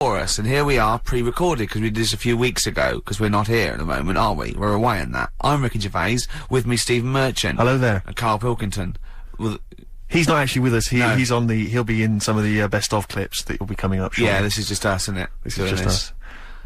Us, and here we are pre-recorded because we did this a few weeks ago because we're not here at the moment, are we? We're away in that. I'm Ricky Gervais, with me Stephen Merchant. Hello there. And Karl Pilkington. He's not actually with us. No. He's on the. He'll be in some of the best of clips that will be coming up shortly. Yeah, this is just us, isn't it? This is just us.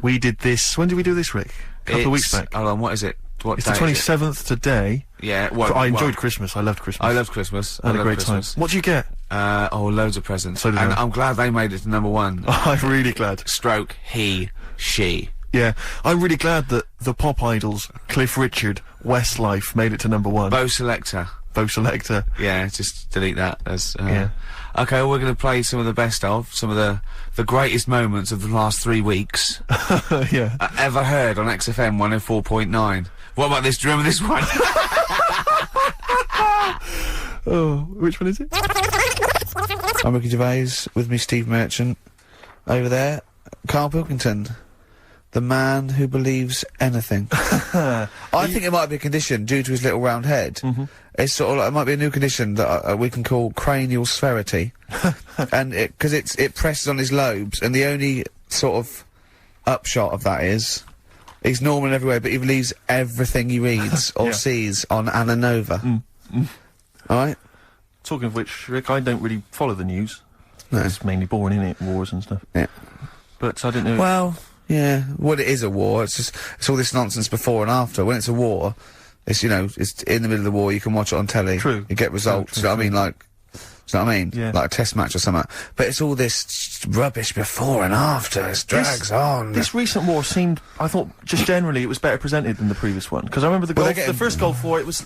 We did this. When did we do this, Rick? A couple of weeks back. Hold on, what is it? What It's day the is it? 27th today. Yeah, I enjoyed Christmas. I loved Christmas. I loved Christmas. I had a great time. What did you get? Oh, loads of presents. So did and I. I'm glad they made it to #1. I'm really glad. Stroke, he, she. Yeah, I'm really glad that the pop idols, Cliff Richard, Westlife, made it to #1. Bo Selector. Bo Selector. Yeah, just delete that. As, Yeah. Okay, well, we're going to play some of the best of, some of the greatest moments of the last 3 weeks. Yeah. Ever heard on XFM 104.9. What about this? Do you remember this one? Oh, which one is it? I'm Ricky Gervais, with me Steve Merchant. Over there, Karl Pilkington. The man who believes anything. I think it might be a condition due to his little round head. It's sort of like, it might be a new condition that we can call cranial sphericity. And because it presses on his lobes, and the only sort of upshot of that is he's normal in every way, but he believes everything he reads or sees on Anna Nova. Alright? Talking of which, Rick, I don't really follow the news. No. It's mainly boring, innit? Wars and stuff. Yeah. But I didn't know. Well, yeah. Well, it is a war. It's all this nonsense before and after. When it's a war, it's, you know, it's in the middle of the war, you can watch it on telly. True. You get results. True, Do you know what I mean? Like, do you know what I mean? Yeah. Like a test match or something. But it's all this rubbish before and after. It drags on. This recent war seemed, I thought, just generally, it was better presented than the previous one. Because I remember the first Gulf War, it was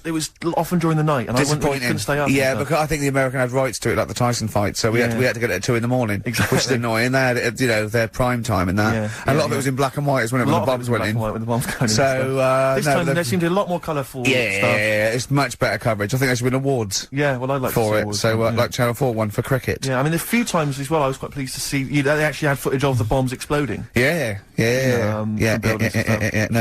often during the night, and I couldn't stay up. Yeah, because I think the American had rights to it, like the Tyson fight, so we had to get it at 2 in the morning. Exactly. Which is annoying. They had it, you know, their prime time and that. Yeah, and a lot of it was in black and white, wasn't it, when the bombs went in. When the bombs going in. So, this time there seemed to be a lot more colourful stuff. Yeah, it's much better coverage. I think they should win awards. Yeah, well, I'd like for to see it. awards, So, yeah. like Channel 4 won for cricket. Yeah, I mean, a few times as well, I was quite pleased to see they actually had footage of the bombs exploding. Yeah. No,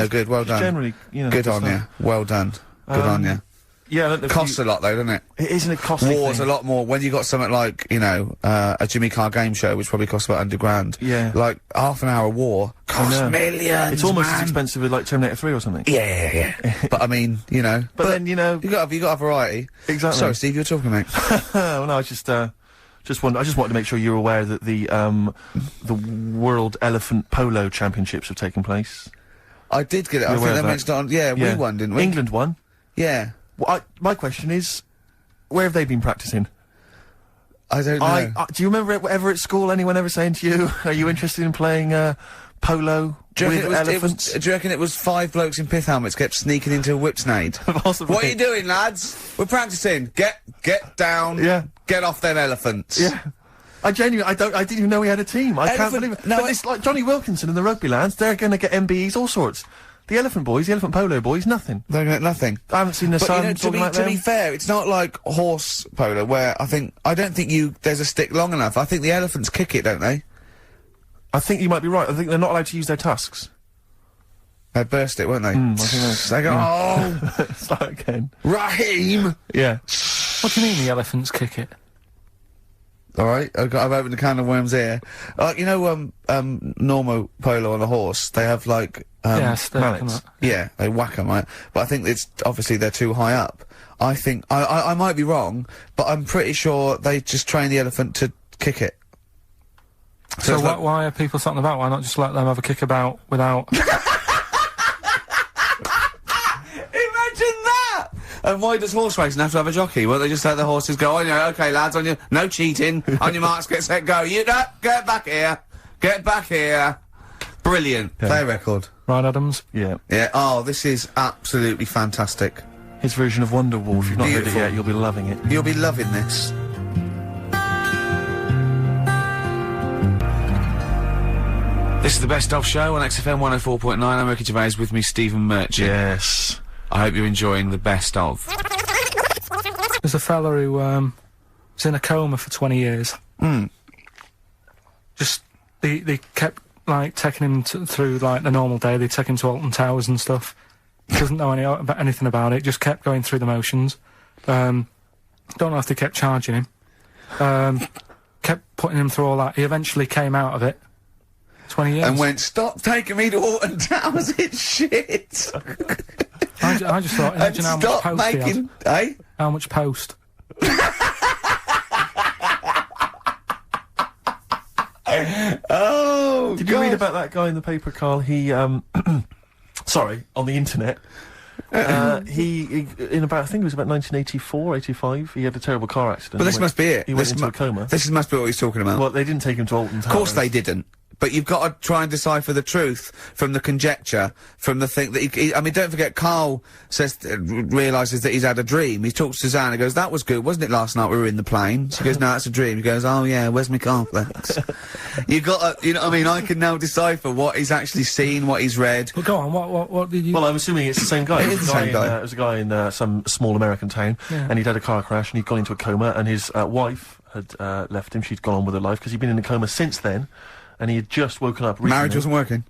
good. Well done. Generally, you know. Good on you. Well done. Good on you. Yeah, I don't know if Costs a lot though, doesn't it? It isn't a costly War's thing. a lot more when you got something like, you know, a Jimmy Carr game show, which probably costs about £100. Yeah. Like half an hour war costs millions. It's almost man. as expensive as like Terminator 3 or something. Yeah. But I mean, you know. But then, you know, you got a variety. Exactly. Sorry, Steve, you were talking, mate. Well, no, I just wanted to make sure you're aware that the World Elephant Polo Championships have taken place. I did get it. I You're think aware they of mentioned it on. Yeah, we won, didn't we? England won. Yeah. Well, my question is, where have they been practicing? I don't know. Do you remember ever at school anyone ever saying to you, "Are you interested in playing polo with elephants?" Do you reckon it was 5 blokes in pith helmets kept sneaking into a whipsnade? Possibly. What are you doing, lads? We're practicing. Get down. Yeah. Get off them elephants. Yeah. I didn't even know we had a team. I can't believe it. No, but it's like Johnny Wilkinson and the rugby lads, they're gonna get MBEs, all sorts. The elephant boys, the elephant polo boys, nothing. They get nothing. I haven't seen the But sun you know, talking like to be fair, it's not like horse polo where I don't think there's a stick long enough. I think the elephants kick it, don't they? I think you might be right. I think they're not allowed to use their tusks. They burst it, weren't they? I think They go, oh, start again. Raheem! Yeah. What do you mean the elephants kick it? Alright, I've opened a can of worms here. You know, normal polo on a horse, they have like, mallets. Yeah, they whack them, right? But I think it's, obviously they're too high up. I think, I might be wrong, but I'm pretty sure they just train the elephant to kick it. So why are people something about? Why not just let them have a kick about without... Imagine that! And why does horse racing have to have a jockey? Won't they just let the horses go, okay lads, on your, no cheating, on your marks, get set, go, get back here, brilliant, Yeah. play a record. Ryan Adams? Yeah. Yeah, oh, this is absolutely fantastic. His version of Wonderwall, if you've not heard it Beautiful. yet, you'll be loving it. You'll be loving this. This is the Best Of Show on XFM 104.9. I'm Ricky Gervais, with me Stephen Merchant. Yes. I hope you're enjoying the Best Of. There's a fella who, was in a coma for 20 years. Just, they kept, like, taking him through, like, the normal day. They'd take him to Alton Towers and stuff. Doesn't know anything about it, just kept going through the motions. Don't know if they kept charging him. Kept putting him through all that. He eventually came out of it. 20 years. And went, stop taking me to Alton Towers, it's shit. I just thought, imagine how much post he had. Eh? How much post? Oh, Did you read about that guy in the paper, Karl? He, sorry, on the internet. He in about, I think it was about 1984, 85, he had a terrible car accident. But this must be it. He went into a coma. This must be what he's talking about. Well, they didn't take him to Alton Towers. Of course they didn't. But you've got to try and decipher the truth from the conjecture, from the thing that I mean, don't forget, Karl says, realises that he's had a dream. He talks to Suzanne and goes, that was good, wasn't it, last night we were in the plane? She goes, no, that's a dream. He goes, oh yeah, where's my cornflakes? You've got to, you know what I mean? I can now decipher what he's actually seen, what he's read. Well, go on, what did you... Well, I'm assuming it's the same guy. It is the same guy. It was a guy in some small American town, and he'd had a car crash and he'd gone into a coma, and his wife had left him. She'd gone on with her life because he'd been in a coma since then. And he had just woken up recently. Marriage wasn't working.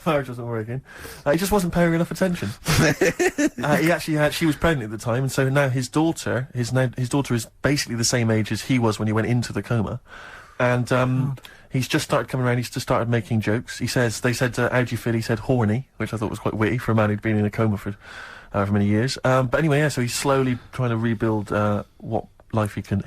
Marriage wasn't working. He just wasn't paying enough attention. He actually she was pregnant at the time, and so now his daughter is basically the same age as he was when he went into the coma. And he's just started coming around, he's just started making jokes. They said, how do you feel? He said horny, which I thought was quite witty for a man who'd been in a coma for however many years. But anyway, yeah, so he's slowly trying to rebuild what life he can.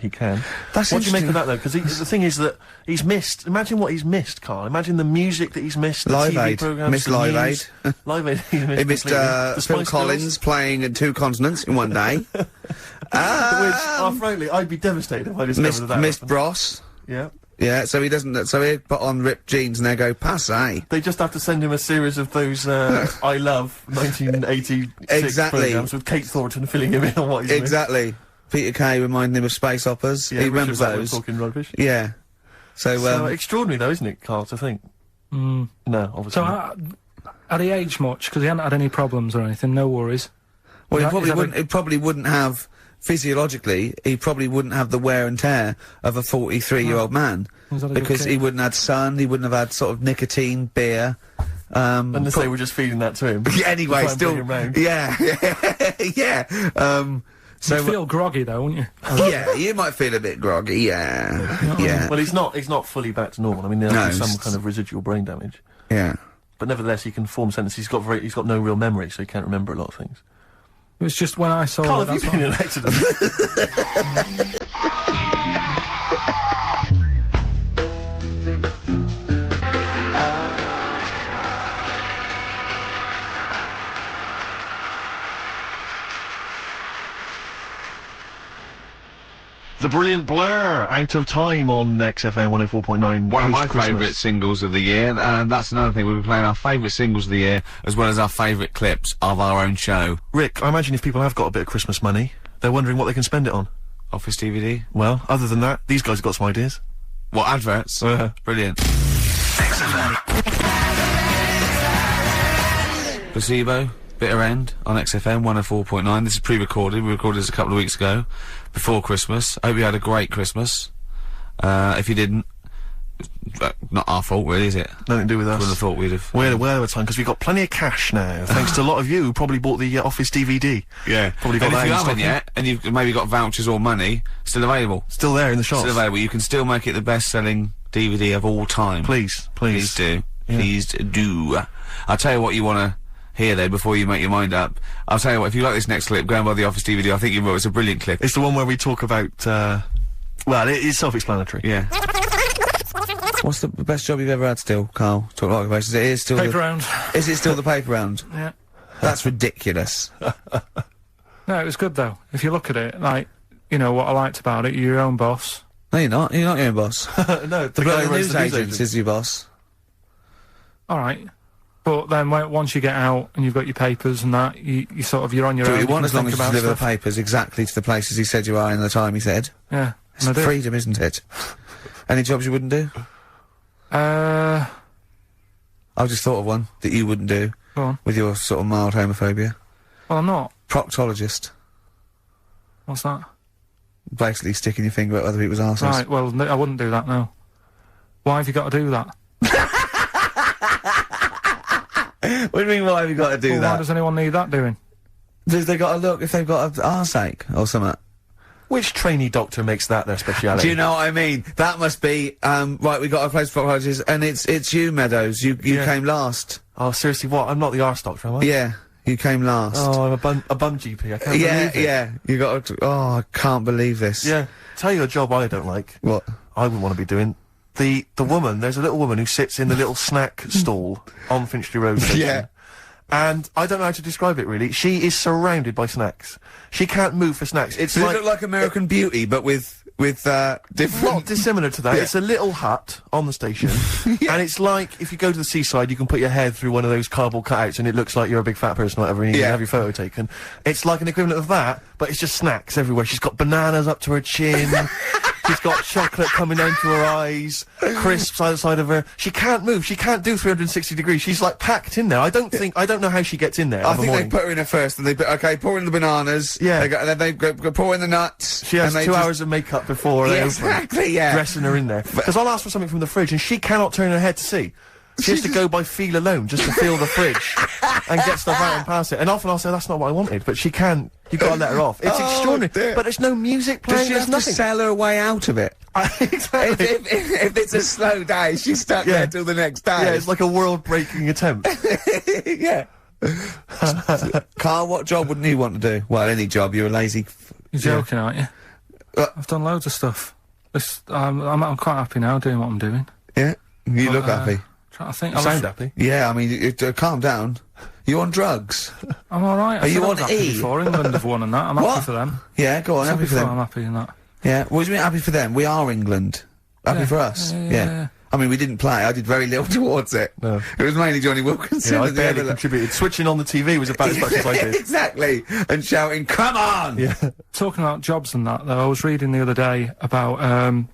That's what do you make of that though? Because the thing is that he's missed. Imagine what he's missed, Karl. Imagine the music that he's missed. The Live TV Aid. programs, Missed the Live news. Aid. Live Aid. He He missed The Phil Spice Collins Girls. playing in 2 continents in one day. Which, frankly, I'd be devastated if I discovered that. Missed happened. Bros. Yeah. Yeah, so he doesn't. So he put on ripped jeans and they go passe. They just have to send him a series of those I Love 1986 Exactly. programs with Kate Thornton filling him in on what he's missed. Exactly. Peter Kay reminding him of space operas. Yeah, he remembers Richard Blackwood those. talking rubbish. Yeah. So Extraordinary though, isn't it, Karl, to think? No, obviously So, not. had he aged much? Because he hadn't had any problems or anything, no worries. well, Is that he probably wouldn't have physiologically. He probably wouldn't have the wear and tear of a 43-year-old man Was that a good because kid? he wouldn't have had sun. He wouldn't have had sort of nicotine, beer. Unless they were just feeding that to him. Yeah, anyway, to try and still. bring him round. Yeah, yeah. So You'd feel groggy though, wouldn't you? yeah, you might feel a bit groggy. Yeah, yeah, Well, he's not fully back to normal. I mean, there's No, some it's- kind of residual brain damage. yeah. But nevertheless, he can form sentences. He's got no real memory, so he can't remember a lot of things. It was just when I saw Karl, it, have you that's been in what- an accident? The Brilliant Blur, Out of Time on XFM 104.9. One of my post-Christmas. favourite singles of the year, and that's another thing, we'll be playing our favourite singles of the year, as well as our favourite clips of our own show. Rick, I imagine if people have got a bit of Christmas money, they're wondering what they can spend it on. Office DVD. Well, other than that, these guys have got some ideas. What, adverts? Brilliant. Placebo, Bitter End, on XFM 104.9. This is pre-recorded, we recorded this a couple of weeks ago, before Christmas. Hope you had a great Christmas. If you didn't, not our fault really, is it? Nothing to do with us. Wouldn't have thought we'd have... We had a time, because we've got plenty of cash now, thanks to a lot of you who probably bought the Office DVD. Yeah. Probably got And that if you in haven't stock. yet, and you've maybe got vouchers or money, still available. Still there in the shops. Still available. You can still make it the best-selling DVD of all time. Please. Please do. Yeah. Please do. I'll tell you what you want to hear, though, before you make your mind up. I'll tell you what, if you like this next clip, go and buy the Office DVD. I think you will. It's a brilliant clip. It's the one where we talk about, well, it's self-explanatory. Yeah. What's the best job you've ever had still, Karl? Talk like basis. It is still Paper the, round. Is it still the paper round? Yeah. That's ridiculous. No, it was good though. If you look at it, like, you know, what I liked about it, you're your own boss. No, you're not. You're not your own boss. No, The guy bloody who runs news the agent is your boss. Alright. But then once you get out and you've got your papers and that, you sort of, you're on your Do own. what you want can as long think as you about deliver the stuff. papers exactly to the places he said you are in the time he said. Yeah. It's And I do. freedom, isn't it? Any jobs you wouldn't do? Go I've just thought of one that you wouldn't do on. with your sort of mild homophobia. Well, I'm not. Proctologist. What's that? Basically sticking your finger at other people's arses. Right, well, I wouldn't do that, no. Why have you got to do that? What do you mean, why have you got to do Well, why that? does anyone need that doing? Have they got to look if they've got an arseache or something? Which trainee doctor makes that their speciality? Do you know what I mean? That must be, right, we got a place for apologies, and it's you, Meadows. You came last. Oh, seriously, what? I'm not the arse doctor, am I? Yeah, you came last. Oh, I'm a bum GP, I can't believe it. Yeah, you got oh, I can't believe this. Yeah. Tell you a job I don't like. What? I wouldn't want to be doing. The woman, there's a little woman who sits in the little snack stall on Finchley Road station. Yeah. And I don't know how to describe it, really. She is surrounded by snacks. She can't move for snacks. It's Does like... it look like American Beauty, but with different... Not dissimilar to that. Yeah. It's a little hut on the station. And it's like, if you go to the seaside, you can put your head through one of those cardboard cutouts and it looks like you're a big fat person or whatever, and you can have your photo taken. It's like an equivalent of that, but it's just snacks everywhere. She's got bananas up to her chin. She's got chocolate coming down to her eyes, crisps either side of her. She can't move. She can't do 360 degrees. She's like packed in there. I don't know how she gets in there. I think they put her in there first, and they put, okay, pour in the bananas. Yeah. And then they go pour in the nuts. She has 2 hours of makeup before they exactly, yeah. dressing her in there. Because I'll ask for something from the fridge, and she cannot turn her head to see. She has to go by feel alone, just to feel the fridge, and get stuff out and pass it. And often I'll say, that's not what I wanted, but she can. You've got to let her off. It's extraordinary. Dear. But there's no music playing, Does she there's have nothing. to sell her way out of it? Exactly. If it's a slow day, she's stuck there till the next day. Yeah, it's like a world-breaking attempt. Yeah. Karl, what job wouldn't you want to do? Well, any job. You're a lazy... You're joking, aren't you? I've done loads of stuff. I'm quite happy now doing what I'm doing. Yeah? You look happy. I think You sound happy. Yeah, I mean, calm down. You on drugs? I'm alright. Are you on happy E? before England have won and that. I'm happy for them. Yeah, go on, happy for them. I'm happy in that. Yeah, what do you mean happy for them? We are England. Happy for us? Yeah. I mean, we didn't play. I did very little towards it. No. It was mainly Johnny Wilkinson. Yeah, I and the barely other- contributed. Switching on the TV was about as much as I did. Exactly. And shouting, come on! Yeah. Talking about jobs and that, though, I was reading the other day about,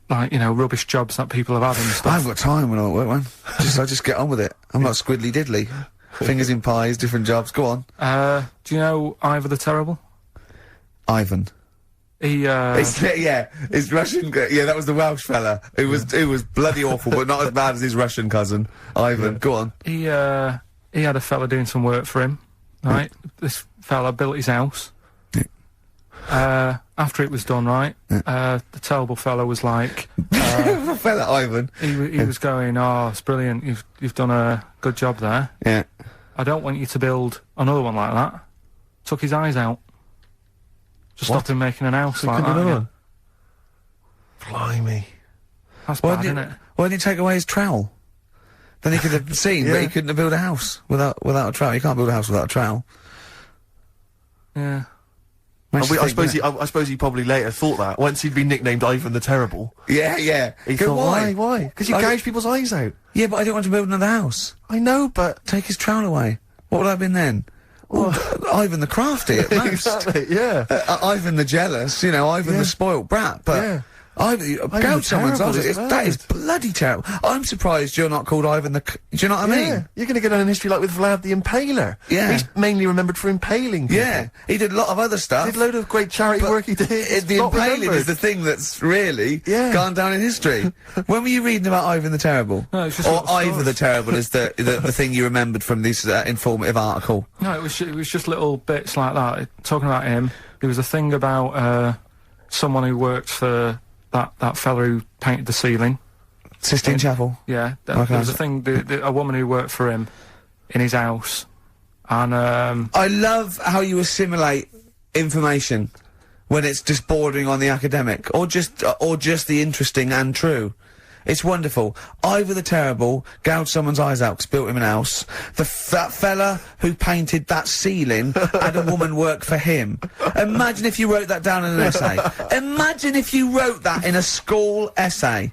like, you know, rubbish jobs that people have had and I stuff. haven't got time when I'm at work, man. I just get on with it. I'm not squiddly diddly. Fingers in pies, different jobs. Go on. Do you know Ivor the Terrible? Ivan. He, His Russian, yeah, that was the Welsh fella. It was bloody awful, but not as bad as his Russian cousin, Ivan. Go on. he had a fella doing some work for him, right? This fella built his house. After it was done, right, the terrible fella was like, Fella Ivan. he was going, oh, it's brilliant, you've done a good job there. Yeah. I don't want you to build another one like that. Took his eyes out. Just stopped him making an house like that. Another one. Blimey. That's bad, isn't it? Why didn't he take away his trowel? Then he could have seen, but he couldn't have built a house without a trowel. You can't build a house without a trowel. Yeah. Makes you I think, suppose he probably later thought that once he'd been nicknamed Ivan the Terrible. Yeah. He Go, thought, why? Because you gouge people's eyes out. Yeah, but I didn't want to build another house. I know, but Take his trowel away. What would I have been then? Ivan the Crafty at most. exactly, yeah. Ivan the Jealous, you know, Ivan the spoilt brat, but... Yeah. Gouge someone's terrible, eyes. isn't That is it? bloody terrible. I'm surprised you're not called Ivan the... Do you know what I mean? You're going to get on in history like with Vlad the Impaler. Yeah. He's mainly remembered for impaling people. Yeah, he did a lot of other stuff. Did a load of great charity work he did. The Not impaling remembered. is the thing that's really gone down in history. When were you reading about Ivan the Terrible? No, it's just or little Ivor stories. the Terrible is the thing you remembered from this informative article. No, it was just little bits like that. Talking about him, there was a thing about someone who worked for that fella who painted the ceiling. Sistine Chapel. Yeah, Okay. there was a thing. A woman who worked for him in his house, and I love how you assimilate information when it's just bordering on the academic, or just the interesting and true. It's wonderful. Ivor the Terrible gouged someone's eyes out 'cause built him an house. That fella who painted that ceiling had a woman work for him. Imagine if you wrote that down in an essay. Imagine if you wrote that in a school essay.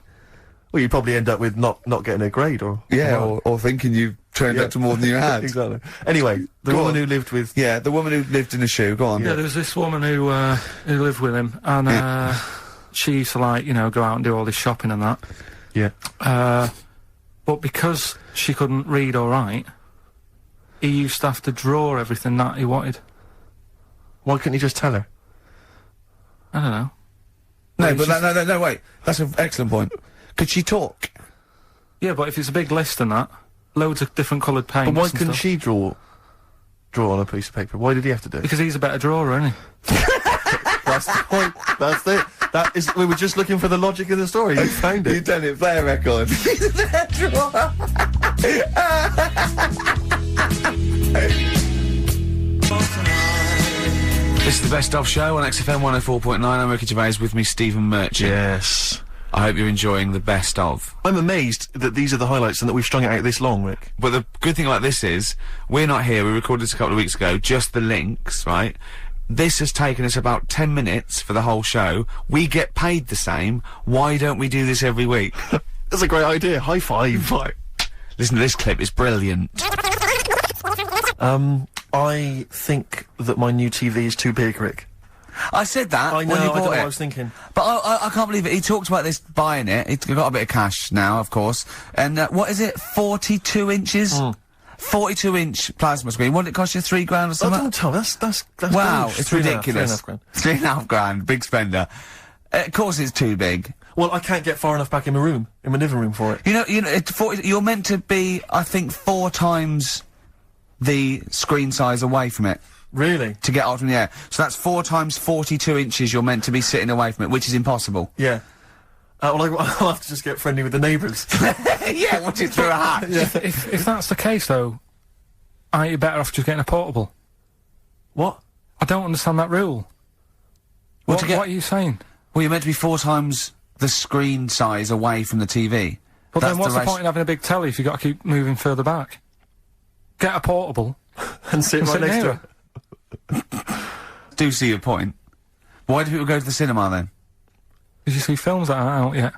Well, you'd probably end up with not getting a grade, or... Yeah, or thinking you turned up to more than you had. Exactly. Anyway, the Go woman on. who lived with... Yeah, the woman who lived in a shoe. Go on. yeah, there was this woman who lived with him, and she used to, like, you know, go out and do all this shopping and that. Yeah. But because she couldn't read or write, he used to have to draw everything that he wanted. Why couldn't you just tell her? I don't know. No, Well, but no, wait. That's an excellent point. Could she talk? Yeah, but if it's a big list and that, loads of different coloured paints. But why and couldn't stuff. she draw on a piece of paper? Why did he have to do it? Because he's a better drawer, isn't he? That's the point. That's it. That is. We were just looking for the logic of the story. You found it. You've done it. Play a record. This is the Best Of Show on XFM 104.9. I'm Ricky Gervais, with me Stephen Merchant. Yes. I hope you're enjoying the Best Of. I'm amazed that these are the highlights and that we've strung it out this long, Rick. But the good thing about this is, we're not here, we recorded this a couple of weeks ago, just the links, right? This has taken us about 10 minutes for the whole show. We get paid the same. Why don't we do this every week? That's a great idea. High five. Listen to this clip, it's brilliant. I think that my new TV is too big, Rick. I said that I know, when you I don't know bought what it. I was thinking. But I can't believe it. He talked about this buying it. He's got a bit of cash now, of course. And what is it? 42 inches? 42-inch plasma screen. What did it cost you? $3 grand or Oh, something? don't tell me. That's Wow, gauche. it's 3.5 ridiculous. grand. $3.5 grand. Big spender. Of course it's too big. Well, I can't get far enough back in my room, in my living room for it. You know, you're meant to be, I think, 4 times the screen size away from it Really? to get out from the air. So that's 4 times 42 inches you're meant to be sitting away from it, which is impossible. Yeah. Well, I'll have to just get friendly with the neighbours. Yeah, watch it through a hat. If that's the case, though, aren't you better off just getting a portable? What? I don't understand that rule. What, to get- what are you saying? Well, you're meant to be 4 times the screen size away from the TV. But That's then what's the ratio- point in having a big telly if you've got to keep moving further back? Get a portable. And sit and right sit next to near it. Do see your point. Why do people go to the cinema then? Did you see films that aren't out yet?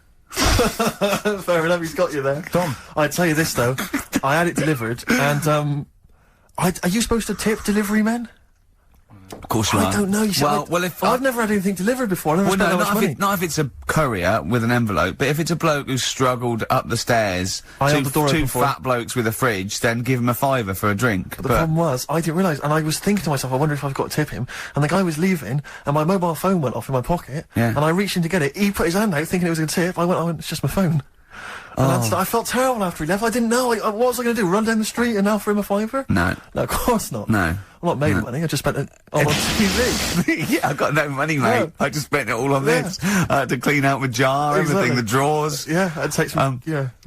Fair enough, he's got you there. Done. I'd tell you this, though. I had it delivered, and, are you supposed to tip delivery men? Of course you are. I don't know. You see, Well, if I've never had anything delivered before. I never Well, spent no, that much money. not if it's a courier with an envelope, but if it's a bloke who's struggled up the stairs, I held the door two open for fat blokes with a fridge, then give him a £5 for a drink. The problem was, I didn't realise, and I was thinking to myself, I wonder if I've got to tip him. And the guy was leaving, and my mobile phone went off in my pocket, Yeah. and I reached in to get it. He put his hand out thinking it was a tip. I went, it's just my phone. And I felt terrible after he left. I didn't know. What was I going to do? Run down the street and offer him a $5? No. No, of course not. No. I'm not made of money. I just spent it on TV. Yeah, I've got no money, mate. No. I just spent it all on Yeah. this. I had to clean out my jar, everything, Exactly. the drawers. Yeah, I'd take some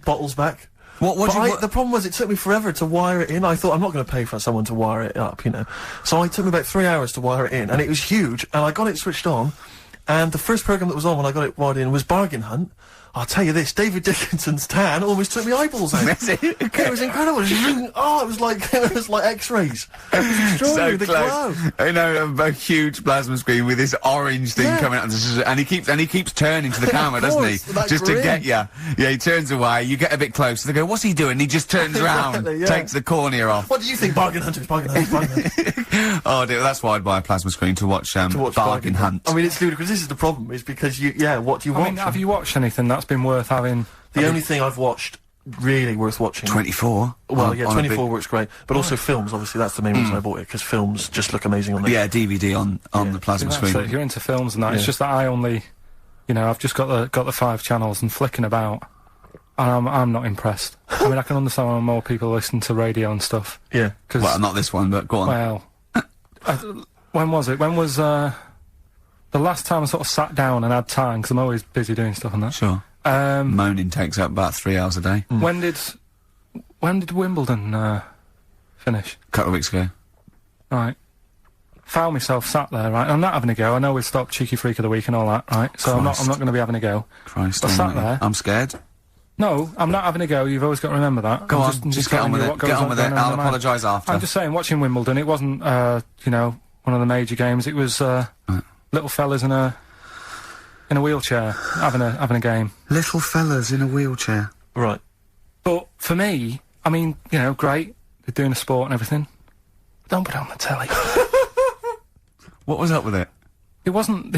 bottles back. What But do you... the problem was, it took me forever to wire it in. I thought, I'm not going to pay for someone to wire it up, you know. So it took me about 3 hours to wire it in, and it was huge, and I got it switched on, and the first programme that was on when I got it wired in was Bargain Hunt. I'll tell you this, David Dickinson's tan almost took me eyeballs out. That's it. It was incredible. It was like X-rays. It was extraordinary. The glow. I know, a huge plasma screen with this orange thing Yeah. coming out, and he keeps turning to the camera, Of doesn't he? course, that Just to grin. get you. Yeah, he turns away. You get a bit closer. They go, "What's he doing?" He just turns around, Exactly, yeah. takes the cornea off. What do you think? Bargain Hunt is Bargain Hunt. Bargain Hunt. Oh dear, that's why I'd buy a plasma screen to watch, Bargain Hunt. I mean, it's ludicrous. This is the problem, is because what do you I watch? mean, have you watched anything that's been worth having? The only thing I've watched really worth watching. 24. Well, on- yeah, on a 24 works great, but also films. Obviously, that's the main reason I bought it, because films just look amazing on there. Yeah, DVD on the plasma That's it, screen. if you're into films and that, it's Yeah. just that I only, I've just got the 5 channels and flicking about, and I'm not impressed. I mean, I can understand why more people listen to radio and stuff. Yeah. Cause, Well, not this one, but go on. well, when was it? When was the last time I sort of sat down and had time? Because I'm always busy doing stuff and that. Sure. Moaning takes up about 3 hours a day. When did Wimbledon finish? A couple of weeks ago. Right. Found myself sat there, right? I'm not having a go. I know we've stopped Cheeky Freak of the Week and all that, right? So I'm not going to be having a go. Christ, I sat almighty. there. I'm scared. No, I'm not having a go. You've always got to remember that. Go I'm on, just get on telling with you it. what goes Get on with it. going on I'll in my mind. apologise after. I'm just saying, watching Wimbledon, it wasn't, one of the major games. It was little fellas in a wheelchair having a game. Little fellas in a wheelchair. Right. But for me, I mean, great. They're doing a sport and everything. Don't put it on the telly. What was up with it? There wasn't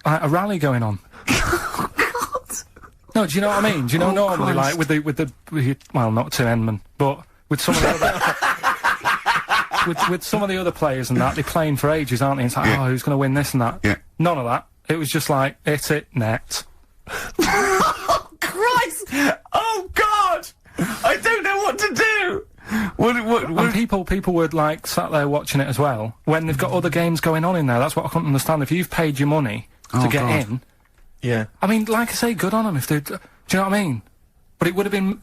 like a rally going on. No, do you know what I mean? Do you know normally, Christ. like with well, not Tim Enman, but with some of the other with some of the other players and that, they're playing for ages, aren't they? It's like, Yeah. oh, who's going to win this and that? Yeah. None of that. It was just like, hit it, net. Oh, Christ! Oh, God! I don't know what to do! And people would, like, sat there watching it as well, when they've got other games going on in there. That's what I couldn't understand. If you've paid your money to get in... Yeah. I mean, like I say, good on them if they... Do you know what I mean? But it would have been...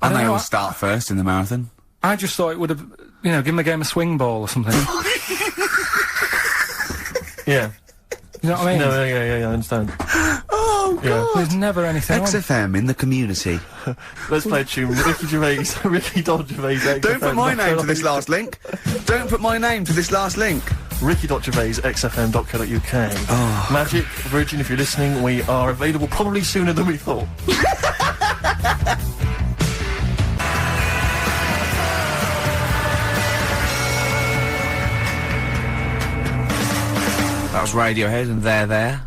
And they all start first in the marathon. I just thought it would have, you know, given the game a swing ball or something. Yeah. You know what I mean? No, yeah, I understand. Oh, God. Yeah. There's never anything on. XFM in the community. Let's play a tune. Ricky Gervais, Gervais. Don't put my name to this last link. Don't put my name to this last link. Ricky.Gervais, xfm.co.uk. Oh. Magic, Virgin, if you're listening, we are available probably sooner than we thought. That was Radiohead and They're There.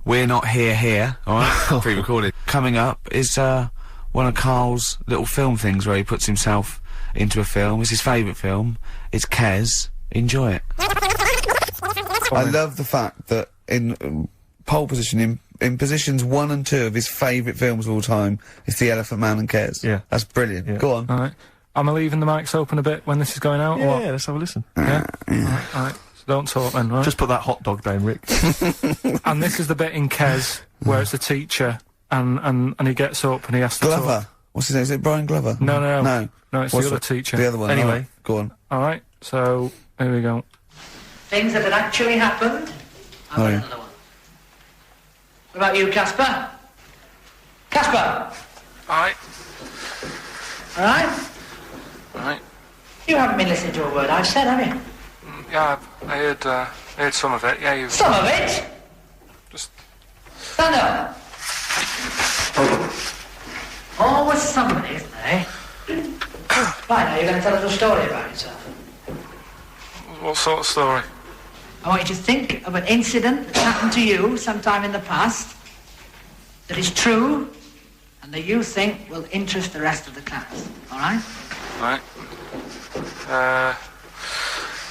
We're Not Here, alright? Pre-recorded. Coming up is one of Karl's little film things where he puts himself into a film. It's his favourite film. It's Kes. Enjoy it. I love the fact that in pole position, in positions 1 and 2 of his favourite films of all time, it's The Elephant Man and Kes. Yeah. That's brilliant. Yeah. Go on. Alright. Am I leaving the mics open a bit when this is going out, or what? Yeah, let's have a listen. Yeah? Alright. So don't talk then, right? Just put that hot dog down, Rick. And this is the bit in Kes where it's the teacher and he gets up and he has to Glover. talk. What's his name? Is it Brian Glover? No, it's What's the other teacher. The other one. Anyway. Right. Go on. Alright, so here we go. Things that had actually happened. I've got another one. What about you, Casper? Casper! Alright. Alright? Alright. You haven't been listening to a word I've said, have you? Yeah, I heard some of it, yeah, you... Some of it? Just... Stand up. Always somebody, isn't there, eh? Right, now you're going to tell us a story about yourself. What sort of story? I want you to think of an incident that's happened to you sometime in the past that is true and that you think will interest the rest of the class, all right? Right.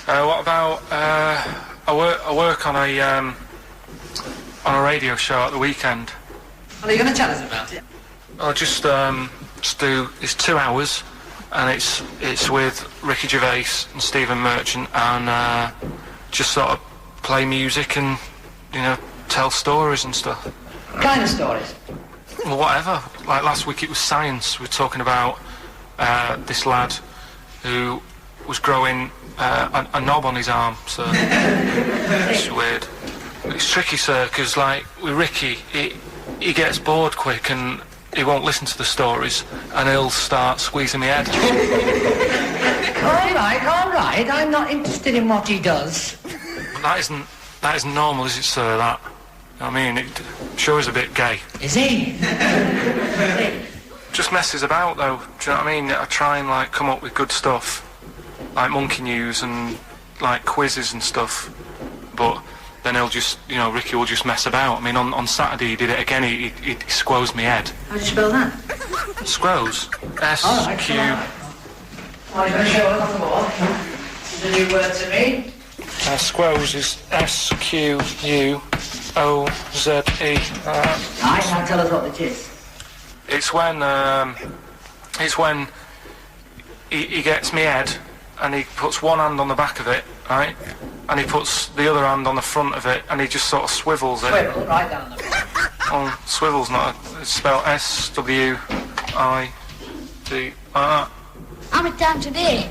What about, I work on a radio show at the weekend. Well, are you going to tell us about it? I'll just do, it's 2 hours, and it's with Ricky Gervais and Stephen Merchant, and just sort of play music and, you know, tell stories and stuff. What kind of stories? Well, whatever. Like last week it was science. We were talking about this lad who was growing a knob on his arm, so it's weird. It's tricky, sir, because like with Ricky, he gets bored quick and he won't listen to the stories, and he'll start squeezing my head. All right, I'm not interested in what he does. That isn't normal, is it, sir, that? I mean, it sure is a bit gay. Is he? Just messes about, though, do you know what I mean? I try and, like, come up with good stuff, like monkey news and, like, quizzes and stuff, but then he'll just, you know, Ricky will just mess about. I mean, on Saturday he did it again, he squoze me head. How'd you spell that? Squoze. S-Q... Are you going to show us on the board? It's a new word to me. Squoze is S-Q-U-O-Z-E. Right, now tell us what it is. It's when he gets me head and he puts one hand on the back of it, right? And he puts the other hand on the front of it and he just sort of swivels it. Swivel, right down the back. Oh, swivel's not it's spelled S-W-I-D. How many times a day?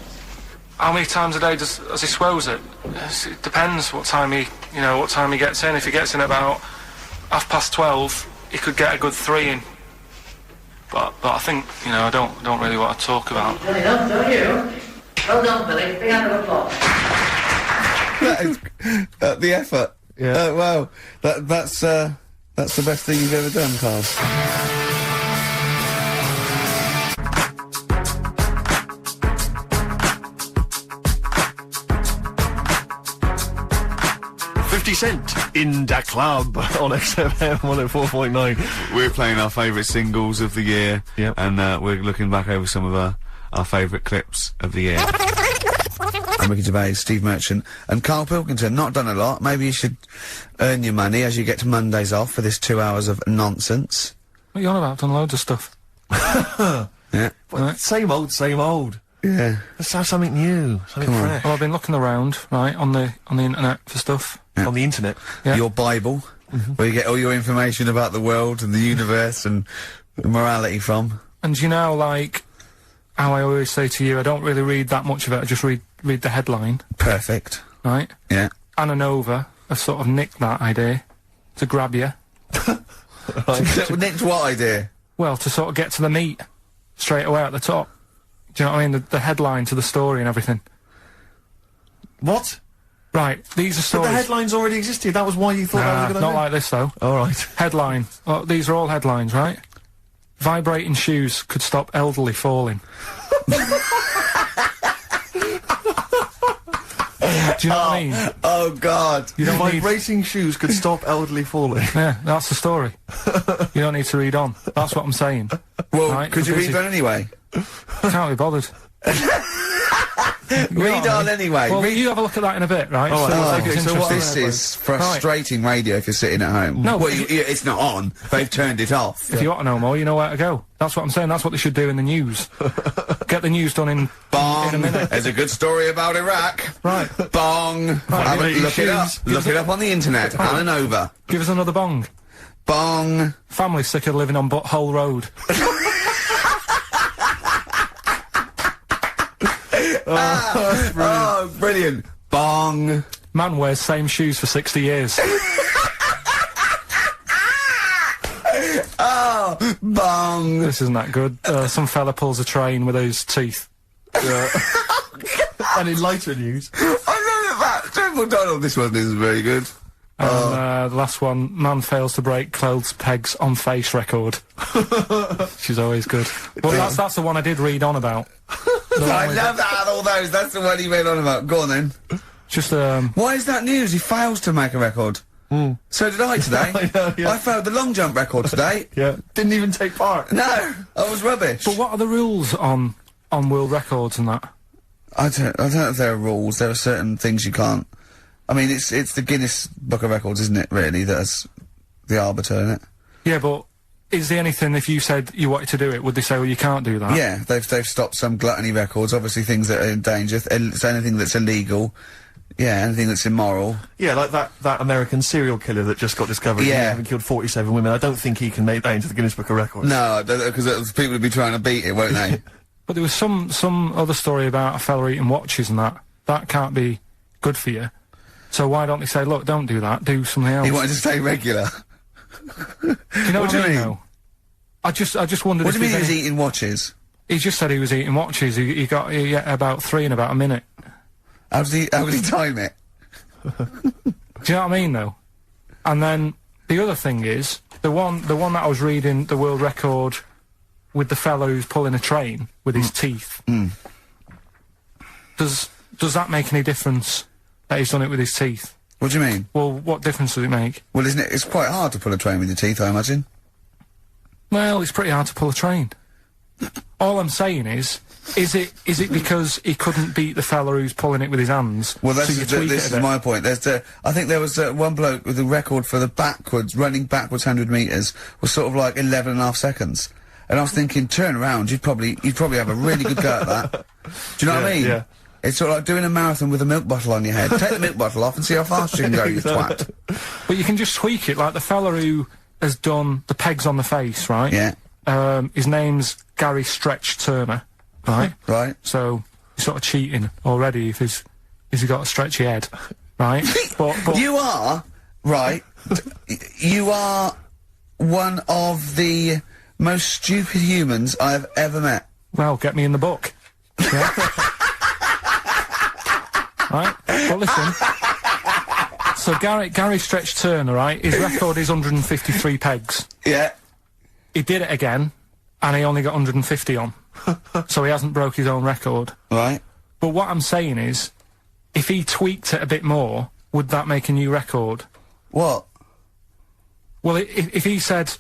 How many times a day does he swells it? It depends what time he gets in. If he gets in at about 12:30, he could get a good 3 in. But I think, you know, I don't really want to talk about. You've done enough, don't you? Well done, Billy. Big hand of applause. That is the effort. Yeah. Wow. That's the best thing you've ever done, Karl. Cent in da club on XFM 104.9. We're playing our favourite singles of the year, Yep. and we're looking back over some of our favourite clips of the year. I'm Ricky Gervais, Steve Merchant, and Karl Pilkington. Not done a lot. Maybe you should earn your money as you get to Mondays off for this 2 hours of nonsense. What are you on about? I've done loads of stuff. Yeah. Well, same old. Yeah. Let's have something new, something Come on. fresh. Well, I've been looking around, right, on the internet for stuff. On the internet. Yeah. Your Bible, where you get all your information about the world and the universe and morality from. And you know, like, how I always say to you, I don't really read that much of it, I just read the headline, Perfect. right? Yeah. Anna Nova have sort of nicked that idea to grab you. Nicked what idea? Well, to sort of get to the meat straight away at the top. Do you know what I mean? The headline to the story and everything. What? Right, these are But stories. the headlines already existed. That was why you thought that was a good not idea? like this, though. All right. Headline. Well, these are all headlines, right? Vibrating shoes could stop elderly falling. Do you know what I mean? Oh, God. You don't need... Vibrating shoes could stop elderly falling. Yeah, that's the story. You don't need to read on. That's what I'm saying. Well, Right, could you busy. read on anyway? Can't be bothered. Read on anyway. Well, Read you have a look at that in a bit, right? All right, Oh, okay, it's so what interesting. this is frustrating radio if you're sitting at home. No, well, but it's not on. They've turned it off. If you want to know more, you know where to go. That's what I'm saying. That's what they should do in the news. Get the news done in Bong. a minute. There's a good story about Iraq. Right. Bong. Have a- Vibrating look it up. shoes. Look it up on the internet. Anna Nova. Give us another bong. Bong. Family sick of living on Butthole Road. Oh, brilliant. Bong. Man wears same shoes for 60 years. Oh, bong. This isn't that good. Some fella pulls a train with his teeth. And in lighter news. I know that. Triple Donald, this one isn't very good. And the last one, man fails to break clothes pegs on face record. She's always good. Well, that's the one I did read on about. I love that out of all those. That's the one he went on about. Go on then. Just, Why is that news? He fails to make a record. So did I today. I know, yeah. I failed the long jump record today. Yeah. Didn't even take part. No, I was rubbish. but what are the rules on world records and that? I don't know if there are rules. There are certain things you can't. I mean, it's the Guinness Book of Records, isn't it? Really, that's the arbiter, isn't it? Yeah, but is there anything, if you said you wanted to do it, would they say, well, you can't do that? Yeah, they've stopped some gluttony records. Obviously, things that are in danger. So anything that's illegal. Yeah, anything that's immoral. Yeah, like that American serial killer that just got discovered. Yeah. Having killed 47 women. I don't think he can make that into the Guinness Book of Records. No, because people would be trying to beat it, won't they? But there was some other story about a fella eating watches and that. That can't be good for you. So why don't they say, look, don't do that, do something else? He wanted to stay regular. Do you know What what do you I mean, mean? though? I just wondered What do if you mean he there's was any- eating watches? He just said he was eating watches. He got about 3 in about a minute. How did he time it? Do you know what I mean, though? And then the other thing is the one that I was reading, the world record with the fellow who's pulling a train with his teeth. Does that make any difference that he's done it with his teeth? What do you mean? Well, what difference does it make? Well, isn't it? It's quite hard to pull a train with your teeth, I imagine. Well, it's pretty hard to pull a train. All I'm saying is it because he couldn't beat the fella who's pulling it with his hands? Well, so you tweak this it is a bit? my point. I think there was one bloke with the record for the running backwards 100 metres was sort of like 11.5 seconds. And I was thinking, turn around, you'd probably have a really good go at that. Do you know what I mean? Yeah. It's sort of like doing a marathon with a milk bottle on your head. Take the milk bottle off and see how fast you can go, you twat. But you can just tweak it, like the fella who has done the pegs on the face, right? Yeah. His name's Gary Stretch Turner, right? Right. So he's sort of cheating already if he's got a stretchy head, right? but You are, right, you are one of the most stupid humans I have ever met. well, get me in the book. Yeah? Right? But listen. So Gary Stretch Turner, right? His record is 153 pegs. Yeah. He did it again, and he only got 150 on. So he hasn't broke his own record. Right. But what I'm saying is, if he tweaked it a bit more, would that make a new record? What? Well, if he said,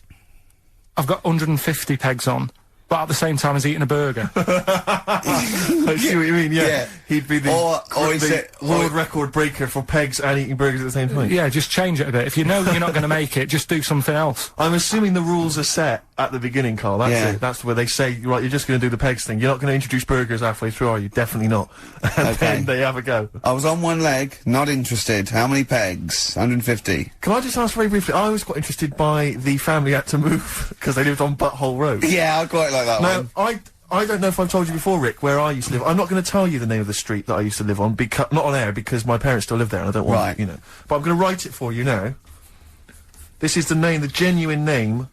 I've got 150 pegs on, but at the same time as eating a burger. I see what you mean, yeah. Yeah. He'd be the, Or is it- world record breaker for pegs and eating burgers at the same time. Yeah, just change it a bit. If you know you're not going to make it, just do something else. I'm assuming the rules are set at the beginning, Carl. That's Yeah. it. That's where they say, right, you're just going to do the pegs thing. You're not going to introduce burgers halfway through, are you? Definitely not. And then they have a go. I was on one leg, not interested. How many pegs? 150. Can I just ask very briefly, I was quite interested by the family had to move because they lived on Butthole Road. Yeah, I quite like that Now, one. I don't know if I've told you before, Rick, where I used to live. I'm not going to tell you the name of the street that I used to live on, because not on air, because my parents still live there, and I don't want, Right. you know. But I'm going to write it for you now. This is the name, the genuine name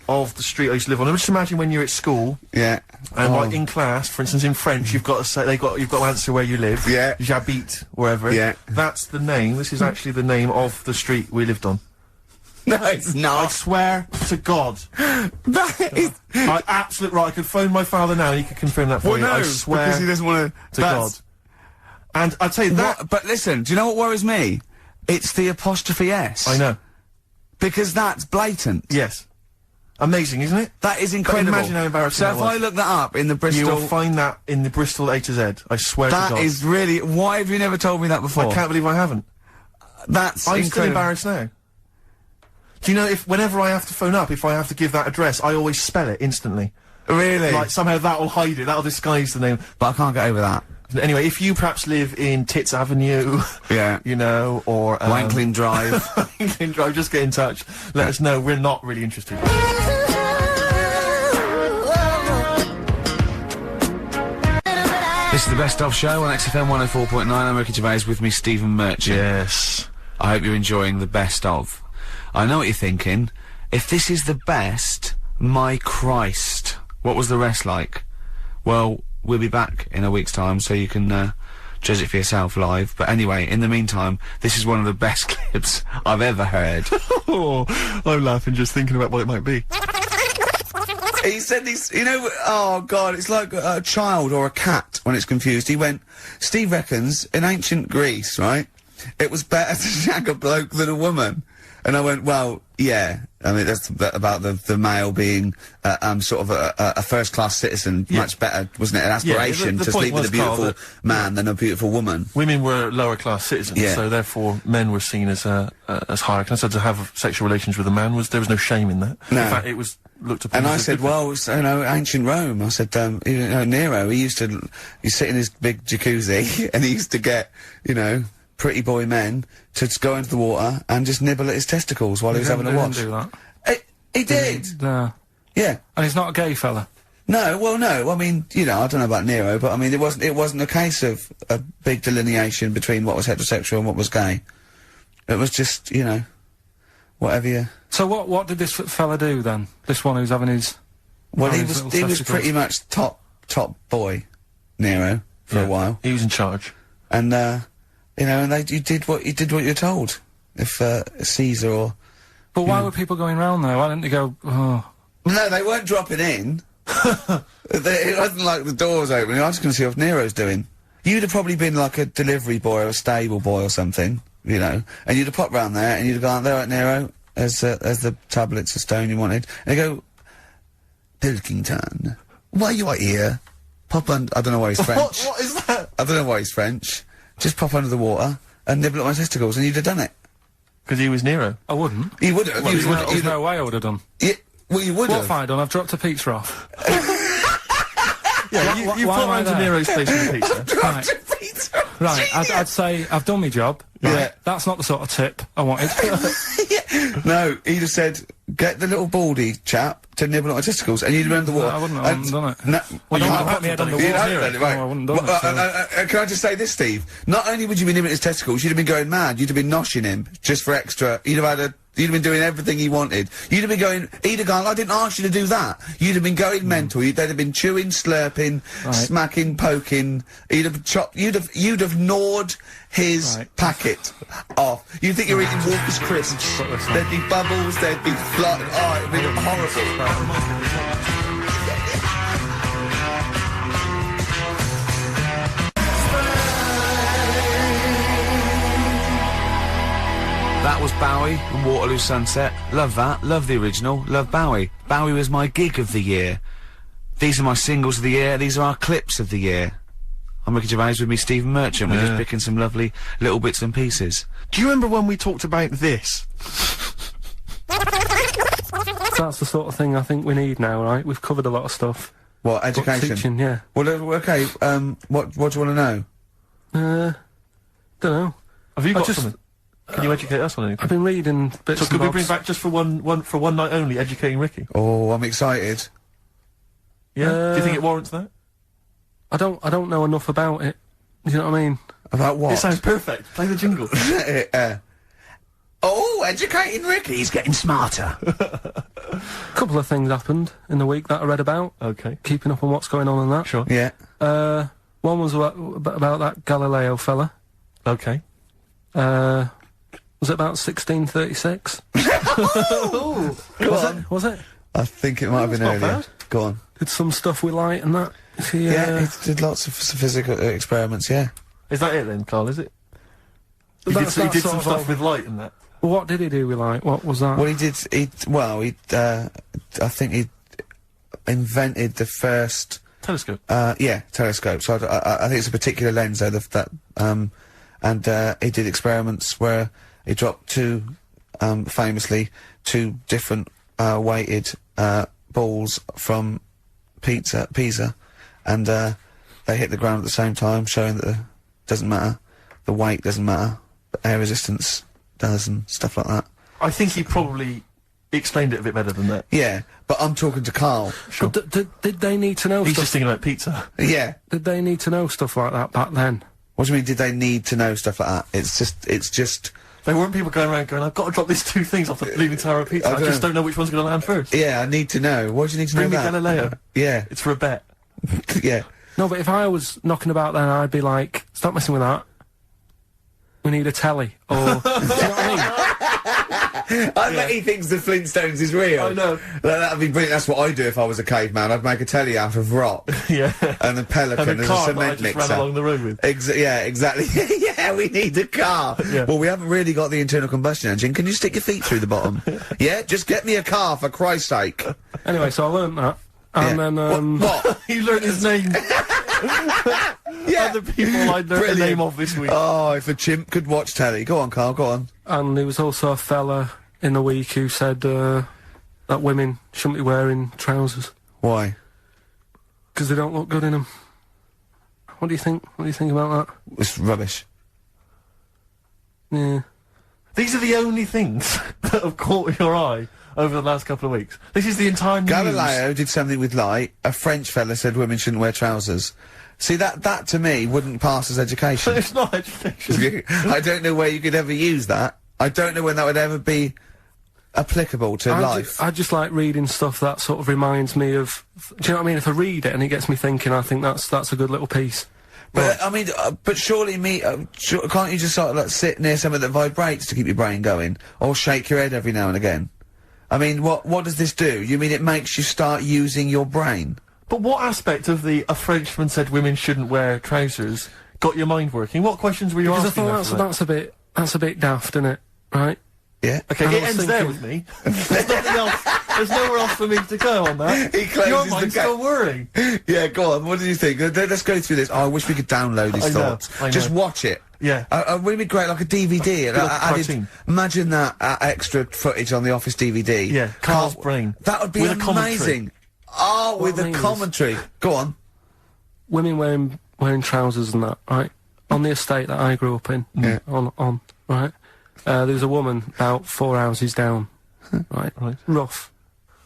of the street I used to live on. Now, just imagine when you're at school, Yeah. and Oh. like in class, for instance, in French, you've got to say you've got to answer where you live. Yeah. J'habite, wherever. Yeah. That's the name. This is actually the name of the street we lived on. No, it's I not. swear to God. That is... I absolutely right. I could phone my father now and he could confirm that for Well, you. no, I swear because he doesn't want to God. And I'll tell you that. What, but listen, do you know what worries me? It's the apostrophe S. I know. Because that's blatant. Yes. Amazing, isn't it? That is incredible. imagine how embarrassing So that if was. I look that up in the You Bristol... will find that in the Bristol A to Z. I swear to That God. is really... Why have you never told me that before? I can't believe I haven't. That's I'm still incredible. embarrassed now. Do you know, if whenever I have to phone up, if I have to give that address, I always spell it instantly. Really? Like, somehow that'll hide it, that'll disguise the name. But I can't get over that. Anyway, if you perhaps live in Tits Avenue, Yeah. you know, or... Wankling Drive. Wankling Drive, just get in touch. Let us know, we're not really interested. This is the Best Of Show on XFM 104.9. I'm Ricky Gervais, with me Stephen Merchant. Yes. I hope you're enjoying the Best Of. I know what you're thinking. If this is the best, my Christ, what was the rest like? Well, we'll be back in a week's time, so you can judge it for yourself live. But anyway, in the meantime, this is one of the best clips I've ever heard. Oh, I'm laughing just thinking about what it might be. He said he's, you know, oh God, it's like a child or a cat when it's confused. He went, Steve reckons, in ancient Greece, right, it was better to shag a bloke than a woman. And I went, well, yeah, I mean, that's about the male being, sort of a first-class citizen, much better, wasn't it? An aspiration the to point sleep with a was, Karl, beautiful man than a beautiful woman. Women were lower-class citizens, Yeah. so therefore men were seen as higher class. So to have sexual relations with a man there was no shame in that. No. In fact, it was looked upon And as I a said, good well, it's, you know, ancient Rome. I said, you know, Nero, he'd sit in his big jacuzzi and he used to get, you know, pretty boy men to just go into the water and just nibble at his testicles while he was having a watch. He didn't do that. He did! No. Yeah. And he's not a gay fella. No, well, no. I mean, you know, I don't know about Nero, but I mean, it wasn't a case of a big delineation between what was heterosexual and what was gay. It was just, you know, whatever you... So what did this fella do then? This one who's having his... Well, having he his was little pretty testicles? much top boy, Nero, for a while. He was in charge. And, you know, and you did what you're told. If, Caesar or... But why were people going round there? Why didn't they go, oh... No, they weren't dropping in. It wasn't like the doors opening. I was going to see what Nero's doing. You'd have probably been like a delivery boy or a stable boy or something, you know, and you'd have popped round there and you'd have gone, there, right, Nero, as the tablets of stone you wanted. And they go, Pilkington, why you are here? Pop under... I don't know why he's French. What is that? I don't know why he's French. Just pop under the water and nibble at my testicles and you'd have done it. Because he was Nero. I wouldn't. You would have. Well, there's no way I would have done. Well, you would What have. have I done? I've dropped a pizza off. Yeah, you why put am I round to there? Nero's place with a pizza. Right. Right, I'd say I've done my job. Right? Yeah. That's not the sort of tip I wanted. No, he'd have said, get the little baldy chap to nibble at my testicles, and you'd have been under the water. I wouldn't have done it. No, Well, you don't can't put me head under You water. haven't done it, right. No, I wouldn't have done Well, it, can I just say this, Steve? Not only would you be nibbling at his testicles, you'd have been going mad. You'd have been noshing him just for extra. You'd have been doing everything he wanted. You'd have been going, he'd have gone, I didn't ask you to do that. You'd have been going mental. They'd have been chewing, slurping, smacking, poking. He'd have chopped, you'd have gnawed his packet off. You'd think you were eating Walker's crisps. There'd be bubbles, there'd be blood. Oh, it'd be horrible. That was Bowie and Waterloo Sunset. Love that. Love the original. Love Bowie. Bowie was my gig of the year. These are my singles of the year. These are our clips of the year. I'm Ricky Gervais, with me, Stephen Merchant. We're just picking some lovely little bits and pieces. Do you remember when we talked about this? That's the sort of thing I think we need now, right? We've covered a lot of stuff. What, But education? teaching, yeah. Well, okay, what do you want to know? Don't know. Have you got just- something? Can you educate us on anything? I've been reading bits So and could we bobs. bring back just for one night only, educating Ricky? Oh, I'm excited. Yeah. Do you think it warrants that? I don't know enough about it. You know what I mean? About what? It sounds perfect. Play the jingle. Oh, educating Ricky, he's getting smarter. A couple of things happened in the week that I read about. Okay. Keeping up on what's going on and that. Sure. Yeah. One was about that Galileo fella. Okay. Was it about 1636? Was it? I think it might have been not earlier. bad. Go on. Did some stuff with light and that. Is he, Yeah, he did lots of physical experiments, yeah. Is that it then, Carl? Is it? He That's- did that's some sort of stuff over. with light and that. What did he do with light? What was that? Well, I think he invented the first, Telescope. telescope. So I think it's a particular lens, though, and he did experiments where he dropped famously two different, weighted, balls from Pisa, and, they hit the ground at the same time, showing that doesn't matter, the weight doesn't matter, but air resistance does, and stuff like that. I think he probably explained it a bit better than that. Yeah, but I'm talking to Karl. Sure. Did they need to know He's stuff? just thinking about pizza. Yeah. Did they need to know stuff like that back then? What do you mean, did they need to know stuff like that? It's just, There weren't people going around going, I've got to drop these two things off the Leaning Tower of Pizza. I I just don't- don't know which one's going to land first. yeah, I need to know. What do you need to Bring me know that? Galileo. Yeah, It's for a bet. yeah. No, but if I was knocking about then, I'd be like, stop messing with that. We need a telly. Or, do you know what I mean? I bet he thinks the Flintstones is real. I know. That'd be brilliant. That's what I'd do if I was a caveman. I'd make a telly out of rock Yeah. and a pelican And a as car a that I cement just mixer. ran along the road with. Yeah, exactly. Yeah, we need a car. Yeah. Well, we haven't really got the internal combustion engine. Can you stick your feet through the bottom? Yeah, just get me a car, for Christ's sake. Anyway, so I learnt that. And Yeah. then, What? He learned his name. Yeah. Other people I learned the Brilliant. name of this week. Oh, if a chimp could watch telly. Go on, Karl, go on. and there was also a fella in the week who said, that women shouldn't be wearing trousers. Why? Because they don't look good in them. What do you think? What do you think about that? It's rubbish. Yeah. These are the only things that have caught your eye over the last couple of weeks. This is the entire news. Galileo did something with light. A French fella said women shouldn't wear trousers. See, that to me wouldn't pass as education. It's not education. I don't know where you could ever use that. I don't know when that would ever be applicable to life. I just like reading stuff that sort of reminds me of. Do you know what I mean? If I read it and it gets me thinking, I think that's a good little piece. But I mean, but surely can't you just sort of like sit near something that vibrates to keep your brain going, or shake your head every now and again? I mean, what does this do? You mean it makes you start using your brain? But what aspect of a Frenchman said women shouldn't wear trousers got your mind working? What questions were you Because I asking? thought after that? that's a bit daft, isn't it? Right? Yeah. Okay, And I it was ends there thinking- with me. There's nothing else. There's nowhere else for me to go on that. He closes Your the mind's gate. still worrying. Yeah, go on. What do you think? Let's go through this. Oh, I wish we could download these I know, thoughts. I know. Just watch it. Yeah. Wouldn't it be great, like a DVD? like a cartoon. Imagine that extra footage on the Office DVD. Yeah, Carl's brain. That would be With a commentary. amazing. Oh, with I a mean is- commentary. Go on. Women wearing trousers and that, right? On the estate that I grew up in, Yeah. on right. There was a woman about 4 houses down, right? Right. Rough.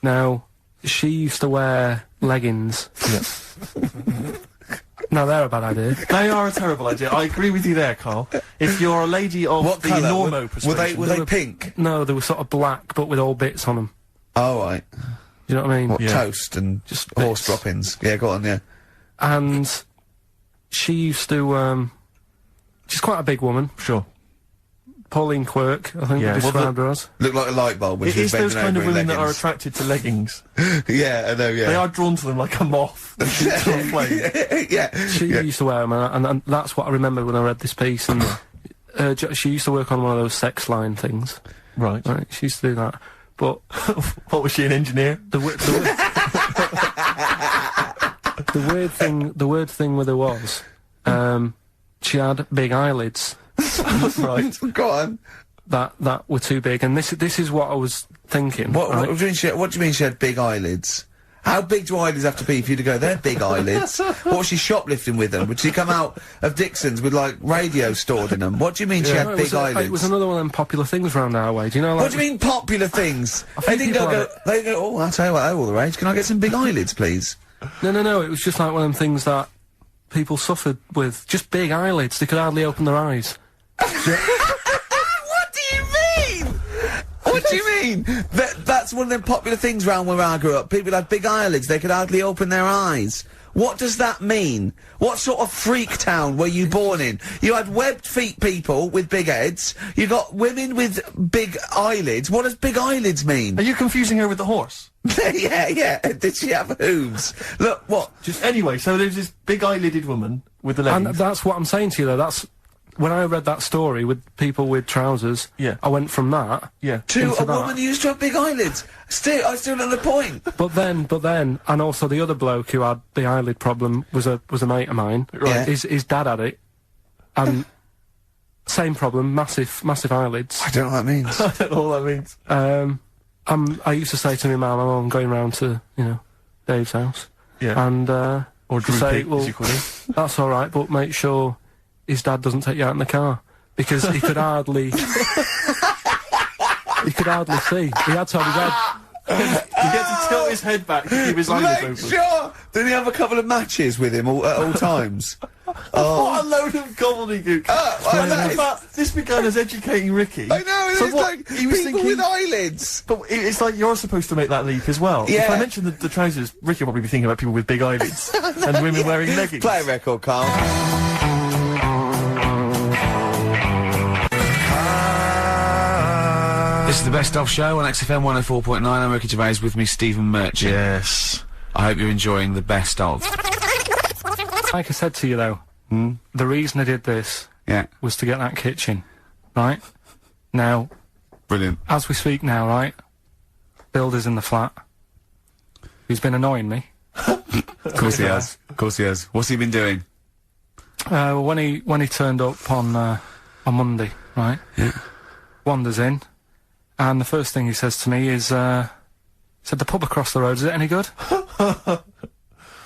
Now, she used to wear leggings. Yeah. No, they're a bad idea. They are a terrible idea. I agree with you there, Carl. If you're a lady of What the colour? normo Were they persuasion, pink? No, they were sort of black, but with all bits on them. Oh, right. Do you know what I mean? What, Yeah. toast and Just horse bits. droppings? Yeah, go on, yeah. And she used to, she's quite a big woman. sure. Pauline Quirk, I think Yeah, we well, described her as. Look like a light bulb when It she was is those bending kind of over in women that are leggings. attracted to leggings. Yeah, I know, yeah. They are drawn to them like a moth to a flame. Yeah. She yeah. used to wear them, and that's what I remember when I read this piece. And she used to work on one of those sex line things. Right. Right, she used to do that. But What was she, an engineer? the The weird thing with her was, she had big eyelids. Right. Go on. That were too big, and this is what I was thinking. What right? do you mean she had big eyelids? How big do eyelids have to be for you to go, they're big eyelids? What was she shoplifting with them? Would she come out of Dixon's with, like, radio stored in them? What do you mean she had big eyelids? It was another one of them popular things round our way. Do you know, like... What do you mean popular things? They didn't people they go, oh, I'll tell you what, they're all the rage. Can I get some big eyelids, please? No, it was just like one of them things that people suffered with. Just big eyelids. They could hardly open their eyes. What do you mean? What do you mean? That's one of them popular things round where I grew up. People had big eyelids, they could hardly open their eyes. What does that mean? What sort of freak town were you born in? You had webbed feet people with big heads, you got women with big eyelids. What does big eyelids mean? Are you confusing her with the horse? Yeah. Did she have hooves? Look, what? Anyway, so there's this big eyelidded woman with the leggings. And that's what I'm saying to you, though. That's... When I read that story with people with trousers, Yeah. I went from that... Yeah. To into a woman who used to have big eyelids. I still don't know the point. But then, and also the other bloke who had the eyelid problem was a mate of mine. Right. His dad had it, and same problem, massive eyelids. I don't know what that means. I don't know what that means. I used to say to my mum, I'm going round to, Dave's house. Yeah. And, Or to say, droopy, as you call it. that's alright, but make sure his dad doesn't take you out in the car. Because he could hardly... he could hardly see. He had to have his head... He had to tilt his head back to keep his eyelids Make open. sure! Did he have a couple of matches with him at all times? What a load of gobbledygook. This began as educating Ricky. I know, So it's what, like he was people thinking- with eyelids. But it's like you're supposed to make that leap as well. Yeah. If I mention the trousers, Ricky will probably be thinking about people with big eyelids and women wearing leggings. Play a record, Karl. This is the Best Of Show on XFM 104.9. I'm Ricky Gervais, with me Stephen Merchant. Yes. I hope you're enjoying the Best Of. Like I said to you, though, the reason I did this Yeah. was to get that kitchen, right? Now, Brilliant. as we speak now, right, Builder's in the flat. He's been annoying me. Of course he has. Of course he has. What's he been doing? When he turned up on Monday, right? Yeah. Wanders in, and the first thing he says to me is, said, the pub across the road, is it any good?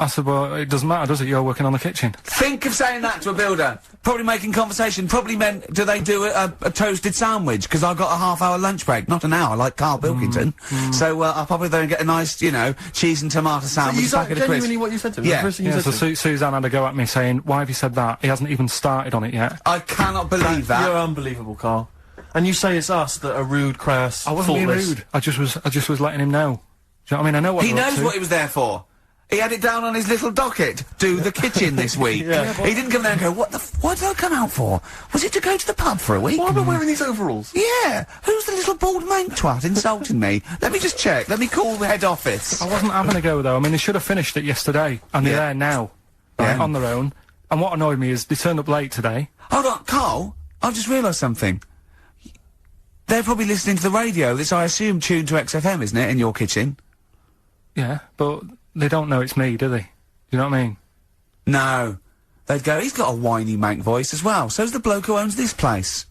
I said, well, it doesn't matter, does it? You're working on the kitchen. Think of saying that to a builder. Probably making conversation. Probably meant, do they do a toasted sandwich? Because I've got a half-hour lunch break, not an hour, like Karl Pilkington. So I'll probably then get a nice, cheese and tomato sandwich. Is that back at a crisp. genuinely what you said to him? Yeah. The first thing you Yeah, said so to him? Suzanne had to go at me saying, why have you said that? He hasn't even started on it yet. I cannot believe that. You're unbelievable, Karl. And you say it's us that are rude, crass, I wasn't being thoughtless. rude. I just was letting him know. Do you know what I mean? I know what He they're up knows to. what he was there for. He had it down on his little docket. Do the kitchen this week. Yeah. He didn't come there and go, what did I come out for? Was it to go to the pub for a week? Why am I wearing these overalls? Yeah. Who's the little bald mank twat insulting me? Let me just check. Let me call the head office. I wasn't having a go, though. I mean, they should have finished it yesterday, and they're Yeah. there now, right, Yeah. on their own. And what annoyed me is they turned up late today. Hold on, Karl. I've just realised something. They're probably listening to the radio. This, I assume, tuned to XFM, isn't it, in your kitchen? Yeah, but they don't know it's me, do they? You know what I mean? No. They'd go, he's got a whiny mank voice as well. So's the bloke who owns this place.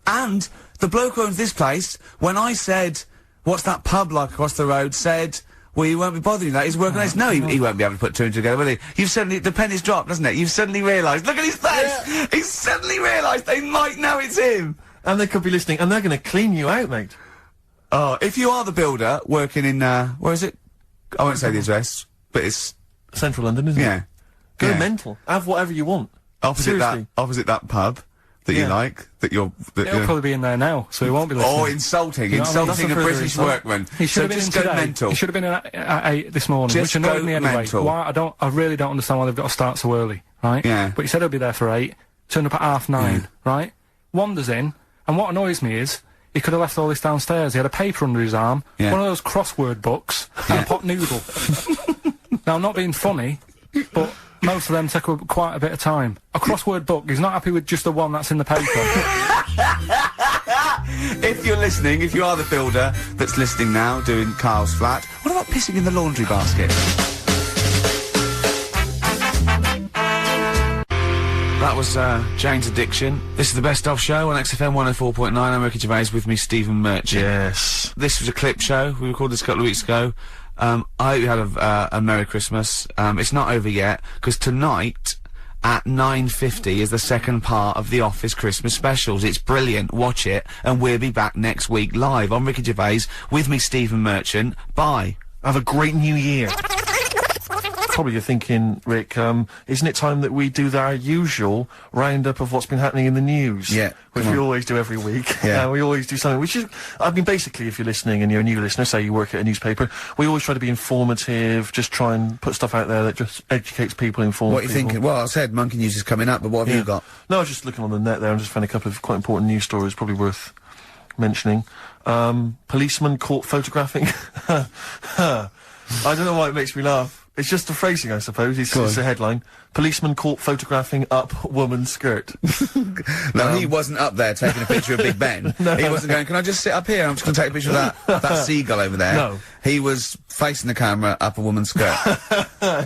And the bloke who owns this place, when I said, what's that pub like across the road, said, well, you won't be bothering that, he's working on this. No, he won't be able to put two and two together, will he? You've suddenly, the penny's dropped, hasn't it? You've suddenly realised, look at his face! Yeah. He's suddenly realised they might know it's him! And they could be listening, and they're going to clean you out, mate. Oh, if you are the builder, working in, where is it? I won't say the address, but it's, Central London, isn't it? yeah. Go Yeah. mental. Have whatever you want. Opposite Seriously. that pub that you Yeah. like, that you're, He'll probably be in there now, so he won't be listening. Oh, insulting, You know what I mean? insulting a That's a further British insult. workman. He should So have been in just go today. mental. He should have been in at 8 this morning, Just which annoyed go me anyway. mental. Why? I really don't understand why they've got to start so early, right? Yeah. But he said he'll be there for 8, turned up at 9:30, right? Wanders in, and what annoys me is, he could have left all this downstairs. He had a paper under his arm, Yeah. one of those crossword books, and a pot noodle. Now, I'm not being funny, but most of them take quite a bit of time. A crossword book, he's not happy with just the one that's in the paper. If you're listening, if you are the builder that's listening now, doing Karl's flat, what about pissing in the laundry basket? That was Jane's Addiction. This is the Best Of Show on XFM 104.9. I'm Ricky Gervais, with me Stephen Merchant. Yes. This was a clip show. We recorded this a couple of weeks ago. I hope you had a Merry Christmas. It's not over yet, because tonight at 9:50 is the second part of The Office Christmas specials. It's brilliant. Watch it, and we'll be back next week live. I'm Ricky Gervais, with me Stephen Merchant. Bye. Have a great new year. Probably you're thinking, Rick, isn't it time that we do our usual roundup of what's been happening in the news? Yeah, Which we always do every week. Yeah. We always do something, which is, I mean, basically, if you're listening and you're a new listener, say you work at a newspaper, we always try to be informative, just try and put stuff out there that just educates people, informs What are you people. thinking? Well, I said Monkey News is coming up, but what have you got? No, I was just looking on the net there and just found a couple of quite important news stories, probably worth mentioning. Policeman caught photographing. I don't know why it makes me laugh. It's just the phrasing, I suppose. It's a headline. Policeman caught photographing up woman's skirt. No, he wasn't up there taking a picture of Big Ben. No. He wasn't going, can I just sit up here? I'm just going to take a picture of that seagull over there. No. He was facing the camera up a woman's skirt.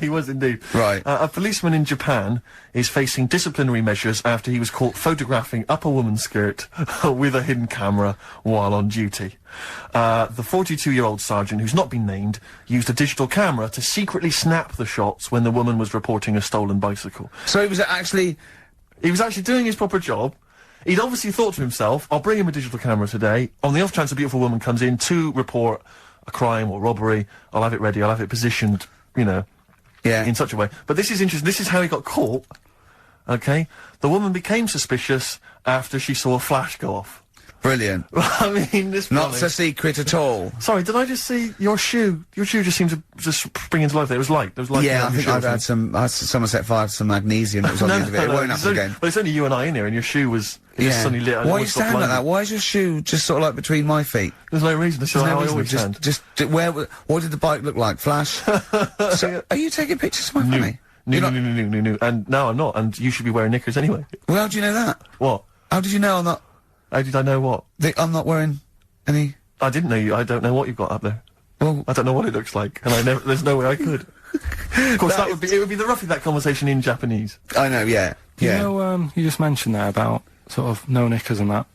He was indeed. Right. A policeman in Japan is facing disciplinary measures after he was caught photographing up a woman's skirt with a hidden camera while on duty. The 42-year-old sergeant, who's not been named, used a digital camera to secretly snap the shots when the woman was reporting a stolen bicycle. So he was actually doing his proper job. He'd obviously thought to himself, I'll bring him a digital camera today. On the off chance a beautiful woman comes in to report a crime or robbery, I'll have it ready, I'll have it positioned, you know, in such a way. But this is interesting. This is how he got caught. Okay? The woman became suspicious after she saw a flash go off. brilliant. I mean, this Not so secret at all. Sorry, did I just see your shoe? Your shoe just seemed to just spring into life there. It was light. There was light. Yeah, I think I've had someone set fire to some magnesium that was on the end of it. It won't happen again. Well, it's only you and I in here, and your shoe was just suddenly lit. Why are you standing like that? Why is your shoe just sort of like between my feet? There's no reason. This is how I always stand. What did the bike look like? Flash? So, are you taking pictures of my funny? No. And no, I'm not. And you should be wearing knickers anyway. Well, how do you know that? What? How did you know I'm not? How did I know what? I'm not wearing any. I didn't know you. I don't know what you've got up there. Well, I don't know what it looks like, and there's no way I could. Of course, it would be roughly that conversation in Japanese. I know, yeah. You know, you just mentioned there about sort of no knickers and that.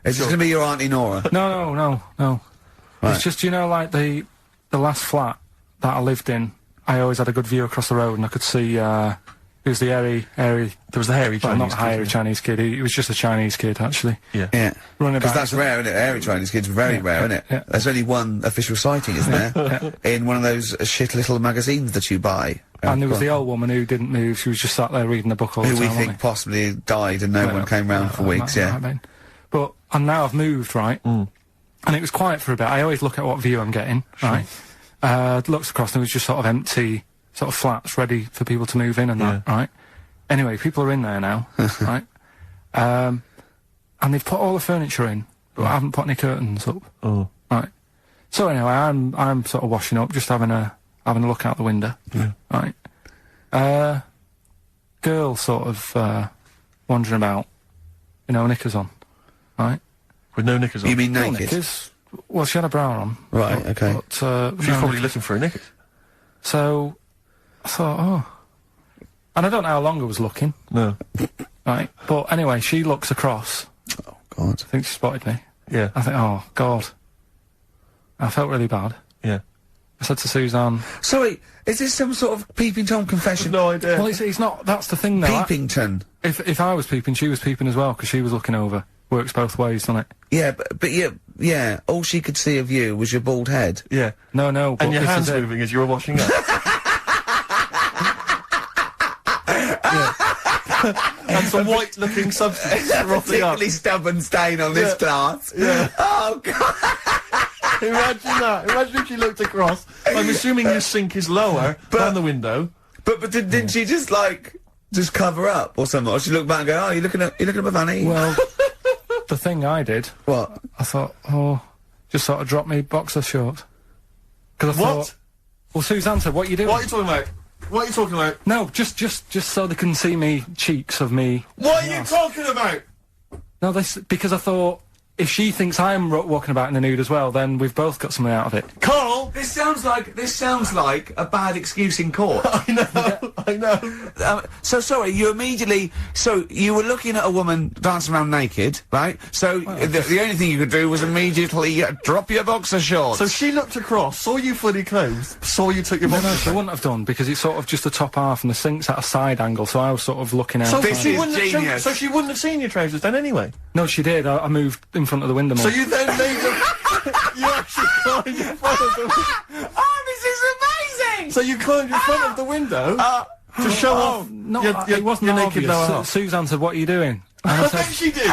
Is this gonna be your Auntie Nora? No. Right. It's just, you know, like the last flat that I lived in, I always had a good view across the road and I could see, it was the hairy... There was the hairy Chinese kid. Not the hairy Chinese kid, he was just a Chinese kid, actually. Yeah. Yeah. Running Because back that's rare, isn't it? Hairy Chinese kids, very rare, isn't it? Yeah. There's only one official sighting, isn't there? In one of those shit little magazines that you buy. And there was the old woman who didn't move, she was just sat there reading a book all the Who time. we think possibly died and no one came round for weeks, But, and now I've moved, right? And it was quiet for a bit. I always look at what view I'm getting, right? Looks across and it was just sort of empty, sort of flats ready for people to move in and that, right? Anyway, people are in there now, right? And they've put all the furniture in, but I haven't put any curtains up. Oh. Right. So anyway, I'm sort of washing up, just having a look out the window. Yeah. Right. Girl sort of wandering about, you know, knickers on. Right? With no knickers on? You mean No naked? knickers. Well, she had a bra on. Right, okay. But, She's probably looking for a knickers. So, I thought, oh. And I don't know how long I was looking. No. Right? But anyway, she looks across. Oh, God. I think she spotted me. Yeah. I think, oh, God. I felt really bad. Yeah. I said to Suzanne... Sorry, is this some sort of Peeping Tom confession? No idea. Well, it's not... That's the thing, though. Peepington. If I was peeping, she was peeping as well, because she was looking over. Works both ways, doesn't it? Yeah, but yeah, all she could see of you was your bald head. Yeah. No, but And your this hands is it. moving as you were washing up. And some white-looking substance frothing up. Particularly stubborn stain on this glass. Yeah. Oh, God. Imagine that. Imagine if she looked across. I'm assuming your sink is lower than the window. But didn't she just, like, just cover up or something? Or she looked back and go, oh, you're looking at my fanny? Well, the thing I did... What? I thought, oh... Just sort of drop me boxer shorts. Because I What? thought... Well, Suzanne said, what are you doing? What are you talking about? What are you talking about? No, just so they can see me cheeks of me. What are you talking about? No, because I thought, if she thinks I'm walking about in the nude as well, then we've both got something out of it. Karl! This sounds like a bad excuse in court. I know. So sorry, you were looking at a woman dancing around naked, right? So the only thing you could do was immediately drop your boxer shorts. So she looked across, saw you fully clothed, saw you took your boxer No, she wouldn't have done, because it's sort of just the top half and the sink's at a side angle, so I was sort of looking out. So This she is wouldn't have, genius. so she wouldn't have seen your trousers then anyway? No, she did. I moved in front of the window more. So you then made them... You actually climbed in front of the window. Oh, this is amazing! So you climbed in front of the window to show off No, your it wasn't your naked obvious. lower half. Suzanne said, "What are you doing?" And I I said, bet she did.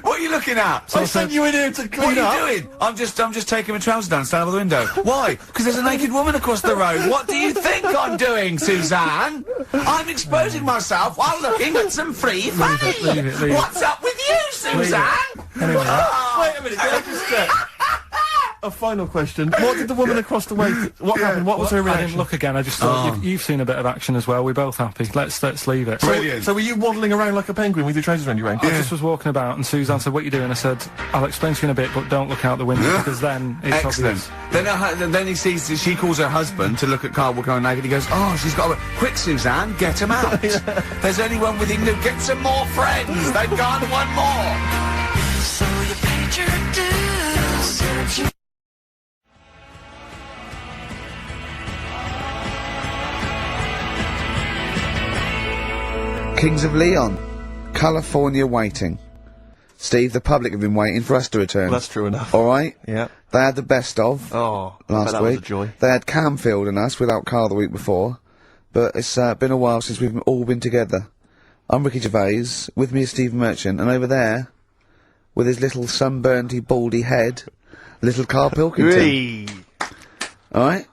What are you looking at? I sent you in here to clean What up. are you doing? I'm just taking my trousers down, stand over the window. Why? Because there's a naked woman across the road. What do you think I'm doing, Suzanne? I'm exposing myself while looking at some free funny. leave it. What's up with you, Suzanne? Anyway, Wait a minute, can I just check? A final question. What did the woman across the way... What happened? What was her I reaction? didn't look again. I just thought you've seen a bit of action as well. We're both happy. Let's leave it. Brilliant. So were you waddling around like a penguin with your trousers around your ankles? I just was walking about, and Suzanne said, "What are you doing?" I said, "I'll explain to you in a bit, but don't look out the window because then it's Excellent. obvious." Then he sees, she calls her husband to look at Karl walking around naked. He goes, "Oh, she's got a... Quick, Suzanne, get him out. There's only one with him. Get some more friends. They've gone one more." So you paid your dues. Kings of Leon, California waiting. Steve, the public have been waiting for us to return. That's true enough. All right? Yeah. They had the best of Oh, I bet last that week. was a joy. They had Camfield and us without Karl the week before. But it's been a while since we've all been together. I'm Ricky Gervais, with me is Steve Merchant, and over there, with his little sunburnedy, baldy head, little Karl Pilkington. Hey. All right?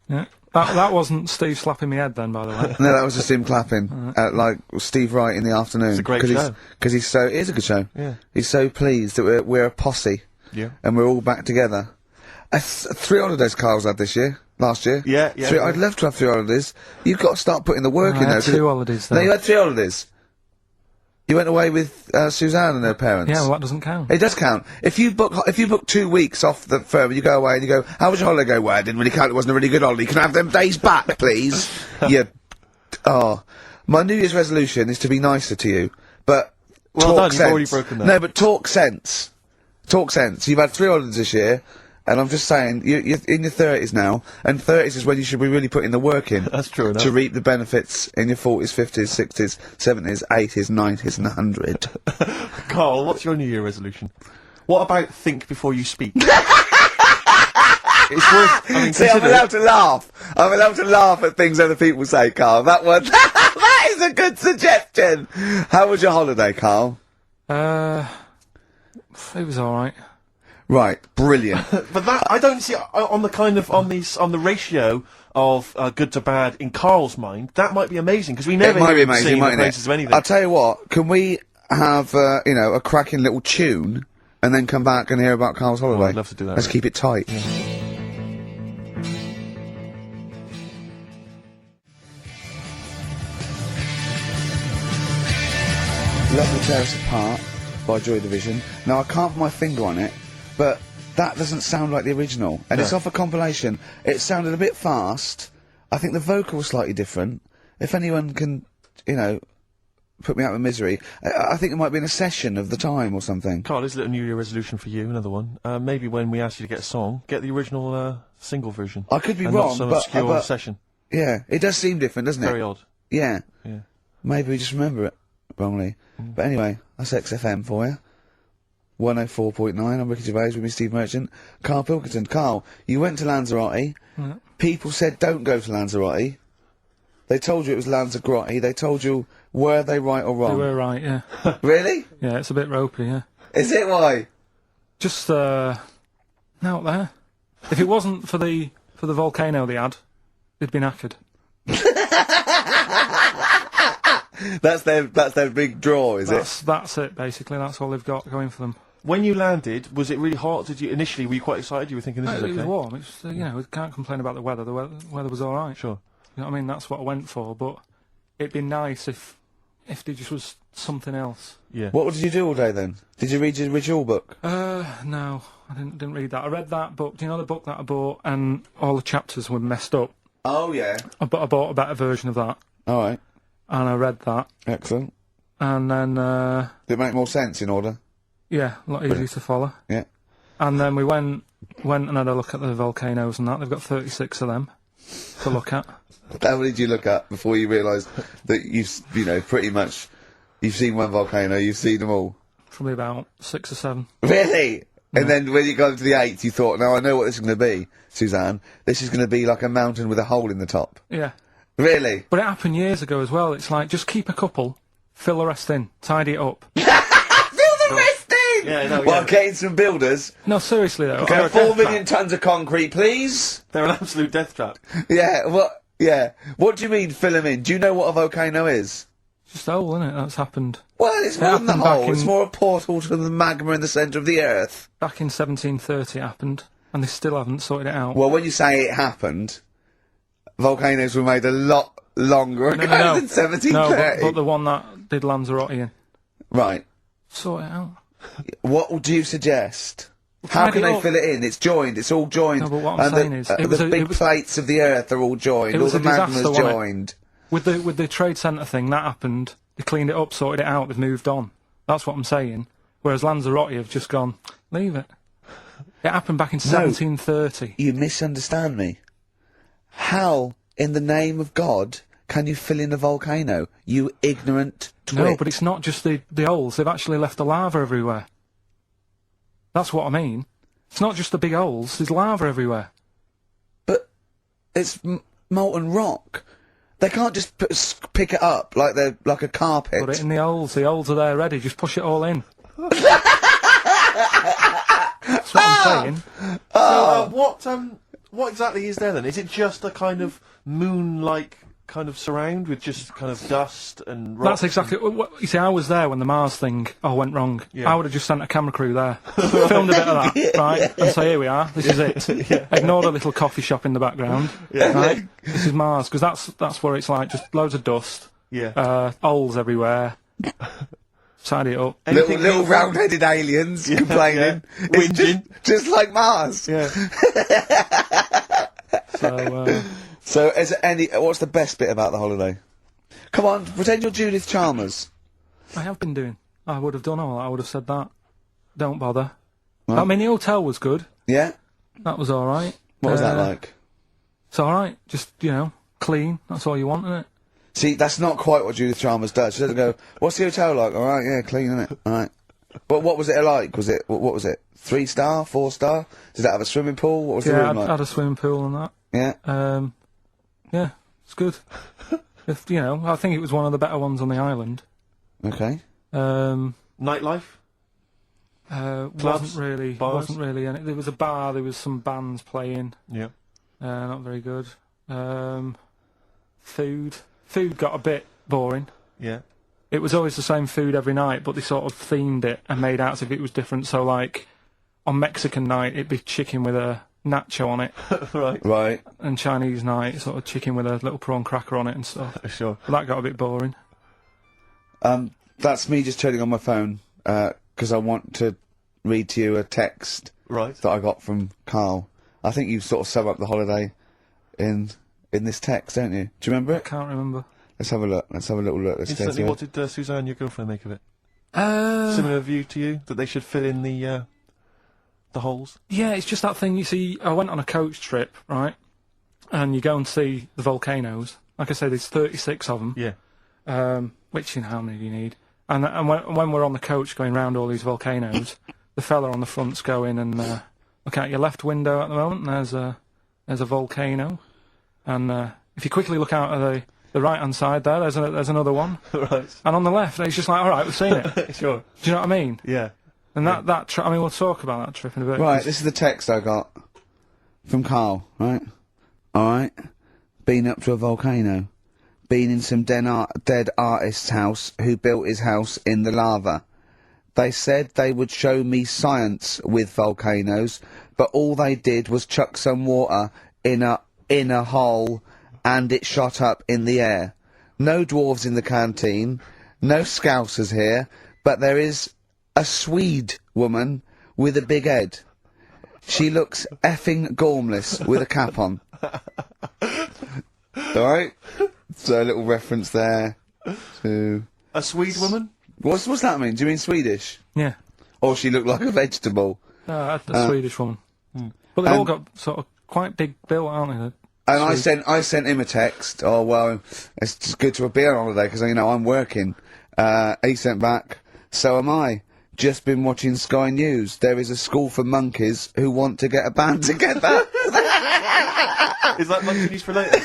Yeah. That wasn't Steve slapping me head then, by the way. No, that was just him clapping at, like, Steve Wright in the afternoon. It's a great show. Because he's so... It is a good show. Yeah. He's so pleased that we're a posse. Yeah. And we're all back together. 3 holidays Karl's had this year. Last year. Yeah. I'd love to have 3 holidays. You've got to start putting the work in I there. had 2 holidays No, though. you had 3 holidays. You went away with Suzanne and her parents. Yeah, well, that doesn't count. It does count. If you book 2 weeks off the firm, you go away and you go, "How was your holiday?" "Go, well, it didn't really count. It wasn't a really good holiday. Can I have them days back, please?" My New Year's resolution is to be nicer to you, but Well talk done, sense. you've already broken that. No, but talk sense. Talk sense. You've had 3 holidays this year, and I'm just saying, you're in your 30s now, and 30s is when you should be really putting the work in. That's true enough. To reap the benefits in your 40s, 50s, 60s, 70s, 80s, 90s, and 100. Karl, what's your New Year resolution? What about think before you speak? It's worth... I mean, See, I'm consider- allowed to laugh. I'm allowed to laugh at things other people say, Karl. That one, that is a good suggestion. How was your holiday, Karl? It was alright. Right, brilliant. But that, I don't see, on the kind of, on the ratio of good to bad in Karl's mind, that might be amazing, because we never It might hear be him amazing, singing the mightn't praises it? of anything. I'll tell you what, can we have, a cracking little tune, and then come back and hear about Karl's holiday? I'd love to do that. Let's keep it tight. Love to Tear Us Apart by Joy Division. Now, I can't put my finger on it, but that doesn't sound like the original. And it's off a compilation. It sounded a bit fast. I think the vocal was slightly different. If anyone can, put me out of misery, I think it might be in a session of the time or something. Karl, here's a little New Year resolution for you, another one. Maybe when we ask you to get a song, get the original single version. I could be and wrong, not some but- obscure but- session. Yeah, it does seem different, doesn't it? Very odd. Yeah. Yeah. Maybe we just remember it wrongly. But anyway, that's XFM for you. 104.9, I'm Ricky Gervais with me, Steve Merchant. Karl Pilkington. Karl, you went to Lanzarote. People said don't go to Lanzarote. They told you it was Lanzarote. They told you, were they right or They wrong? were right, yeah. Really? Yeah, it's a bit ropey, yeah. Is it why? Just, out there. If it wasn't for the volcano they had, they'd be knackered. That's their big draw, is it? That's it, basically. That's all they've got going for them. When you landed, was it really hot? Initially, were you quite excited? You were thinking this is It okay? was warm. It's, we can't complain about the weather. The weather was alright. Sure. You know what I mean? That's what I went for, but it'd be nice if, if they just was something else. Yeah. What did you do all day then? Did you read your ritual book? No, I didn't read that. I read that book. Do you know the book that I bought and all the chapters were messed up? Oh, yeah. I bought a better version of that. Alright. And I read that. Excellent. And then, Did it make more sense in order? yeah, a lot easier to follow. Yeah. And then we went and had a look at the volcanoes and that. They've got 36 of them to look at. How many did you look at before you realised that you know, pretty much, you've seen one volcano, you've seen them all? Probably about 6 or 7. Really? And then when you got to the 8th, you thought, now I know what this is going to be, Suzanne. This is going to be like a mountain with a hole in the top. Yeah. Really? But it happened years ago as well. It's like, just keep a couple, fill the rest in, tidy it up. Fill the rest in! Yeah, no, Well, yeah. getting some builders. No, seriously though. Okay, 4 million tons of concrete, please. They're an absolute death trap. Yeah, what? Yeah. What do you mean, fill them in? Do you know what a volcano is? Just a hole, innit? That's happened. Well, it's more than the happened back hole. It's in- more a portal to the magma in the centre of the Earth. Back in 1730 it happened, and they still haven't sorted it out. Well, when you say it happened, volcanoes were made a lot longer ago No, than 1730. but the one that did Lanzarote in. Right. Sort it out. What would you suggest? How tidy can they up. fill it in? It's joined. It's all joined. No, but what I'm And saying the, is, it was the a- big it was- plates of the Earth are all joined. It All was the a disaster, magma's wasn't it? joined. With the trade centre thing, that happened. They cleaned it up, sorted it out, they've moved on. That's what I'm saying. Whereas Lanzarote have just gone, leave it. It happened back in 1730. You misunderstand me. How, in the name of God, can you fill in a volcano? You ignorant twit. No, but it's not just the holes. They've actually left the lava everywhere. That's what I mean. It's not just the big holes. There's lava everywhere. But it's molten rock. They can't just pick it up like they're like a carpet. Put it in the holes. The holes are there ready. Just push it all in. That's what I'm saying. So, what exactly is there then? Is it just a kind of moon-like kind of surround with just kind of dust and rocks? That's exactly. You see, I was there when the Mars thing went wrong. Yeah. I would have just sent a camera crew there, filmed a bit of that, right, and say, here we are. This is it. Ignore the little coffee shop in the background. Right? This is Mars, because that's where it's like just loads of dust, holes everywhere. Tidy it up. Little round-headed aliens complaining. It's Whinging. just like Mars. Yeah. So, is there any? What's the best bit about the holiday? Come on, pretend you're Judith Chalmers. I have been doing. I would have done all that. I would have said that. Don't bother. Right. I mean, the hotel was good. Yeah. That was all right. What was that like? It's all right. Just clean. That's all you want, isn't it? See, that's not quite what Judith Chalmers does. She doesn't go, "What's the hotel like?" All right, yeah, clean, isn't it? All right. But what was it like? Was it what was it? 3-star, 4-star? Did it have a swimming pool? What was the Yeah, room I like? had a swimming pool and that. Yeah. Yeah, it's good. I think it was one of the better ones on the island. Okay. Nightlife? Wasn't really. Bars? Wasn't really. Any, there was a bar. There was some bands playing. Yeah. Not very good. Food got a bit boring. Yeah. It was always the same food every night, but they sort of themed it and made out as if it was different. So, like, on Mexican night, it'd be chicken with a nacho on it, Right. and Chinese night, sort of chicken with a little prawn cracker on it and stuff. Sure. But that got a bit boring. That's me just turning on my phone, 'cause I want to read to you a text Right. that I got from Karl. I think you sort of sum up the holiday in this text, don't you? Do you remember I it? can't remember. Let's have a look. Let's have a little look. Let's go Instantly, through what it. did Suzanne, your girlfriend, make of it? Similar view to you? That they should fill in the holes? Yeah, it's just that thing, you see, I went on a coach trip, right? And you go and see the volcanoes. Like I say, there's 36 of them. Yeah. Which, how many do you need? And when we're on the coach going round all these volcanoes, the fella on the front's going and look out your left window at the moment, and there's a volcano. And if you quickly look out of the right-hand side there, there's another one. Right. And on the left, it's just like, all right, we've seen it. Sure. Do you know what I mean? Yeah. And that trip, I mean, we'll talk about that trip in a bit. Right, 'cause- this is the text I got from Karl, right? Alright. Been up to a volcano. Been in some dead artist's house who built his house in the lava. They said they would show me science with volcanoes, but all they did was chuck some water in a hole and it shot up in the air. No dwarves in the canteen. No Scousers here, but there is a Swede woman with a big head. She looks effing gormless with a cap on. Alright? So a little reference there to... A Swede woman? What's that mean? Do you mean Swedish? Yeah. Or she looked like a vegetable? A Swedish woman. But they've all got sort of quite big built, aren't they? And I sent him a text. Oh well, it's just good to be on holiday because I'm working. He sent back. So am I. Just been watching Sky News. There is a school for monkeys who want to get a band together. Is that monkey news for later?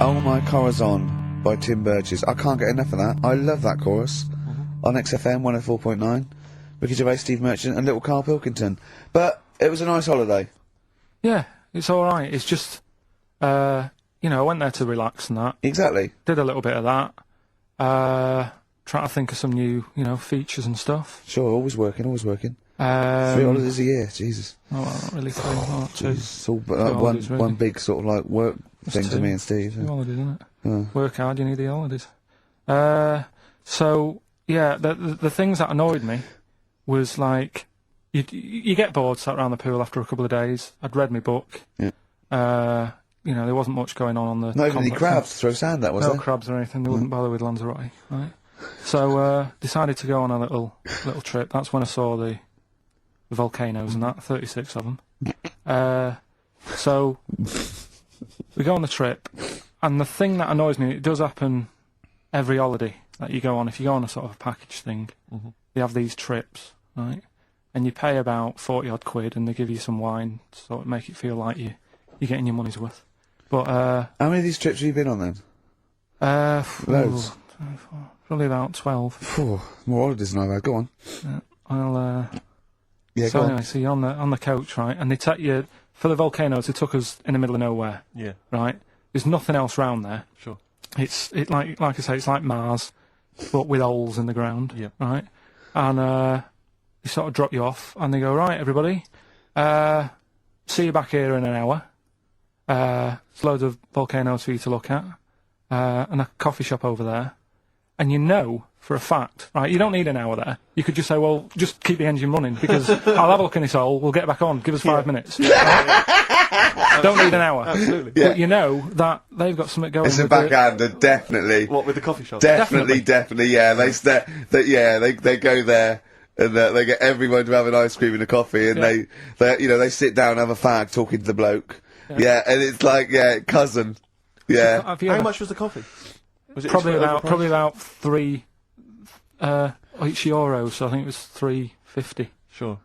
Oh My Corazon by Tim Burgess. I can't get enough of that. I love that chorus. On XFM 104.9. Ricky Gervais, Steve Merchant and little Karl Pilkington. But it was a nice holiday. Yeah, it's alright. It's just, I went there to relax and that. Exactly. Did a little bit of that. Trying to think of some new, features and stuff. Sure, always working. 3 holidays a year, Jesus. Oh, well, not really 3, not 2. It's all one big sort of like work thing to me and Steve. 2 holidays, isn't it? Yeah. Work hard, you need the holidays. So, yeah, the things that annoyed me was like, you get bored sat around the pool after a couple of days. I'd read my book. Yeah. There wasn't much going on the... Not even any crabs to throw sand at, was there? No crabs or anything. They wouldn't bother with Lanzarote, right? So, decided to go on a little trip. That's when I saw the volcanoes and that, 36 of them. So, we go on the trip, and the thing that annoys me, it does happen every holiday that you go on. If you go on a sort of a package thing, they have these trips, right? And you pay about 40-odd quid, and they give you some wine to sort of make it feel like you're getting your money's worth. But, how many of these trips have you been on then? Loads. Probably about 12. More holidays than I've had. Go on. Yeah, go on. so you're on the coach, right? And they take you for the volcanoes. They took us in the middle of nowhere. Yeah. Right. There's nothing else round there. Sure. It's like I say, it's like Mars, but with holes in the ground. Yeah. Right. And they sort of drop you off, and they go, right, everybody, see you back here in an hour. There's loads of volcanoes for you to look at, and a coffee shop over there. And for a fact, right, you don't need an hour there. You could just say, well, just keep the engine running, because I'll have a look in this hole, we'll get back on, give us 5 minutes. Right? Don't need an hour. Absolutely. Yeah. But that they've got something going. It's a backhander, definitely. What, with the coffee shop? Definitely, yeah. They go there. And they get everyone to have an ice cream and a coffee, and they sit down and have a fag talking to the bloke. Yeah, and it's like, cousin. Yeah. How much was the coffee? Was it probably about €3 each euro, so I think it was $3.50. Sure.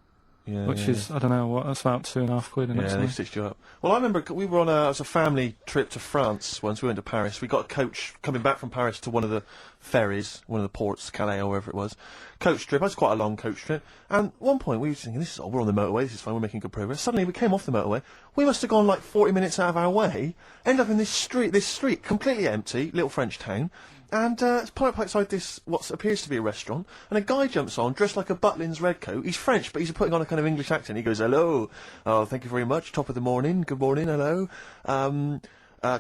Yeah. Which is, I don't know, that's about 2.5 quid. Yeah, they stitched you up. Well, I remember we were on a family trip to France once. We went to Paris. We got a coach coming back from Paris to one of the ferries, one of the ports, Calais or wherever it was. Coach trip. That's quite a long coach trip. And at one point we were thinking, we're on the motorway, this is fine, we're making good progress. Suddenly we came off the motorway. We must have gone like 40 minutes out of our way, end up in this street, completely empty, little French town. And it's pulled up outside this, what appears to be a restaurant, and a guy jumps on, dressed like a Butlins redcoat. He's French, but he's putting on a kind of English accent. He goes, hello, oh, thank you very much, top of the morning, good morning, hello.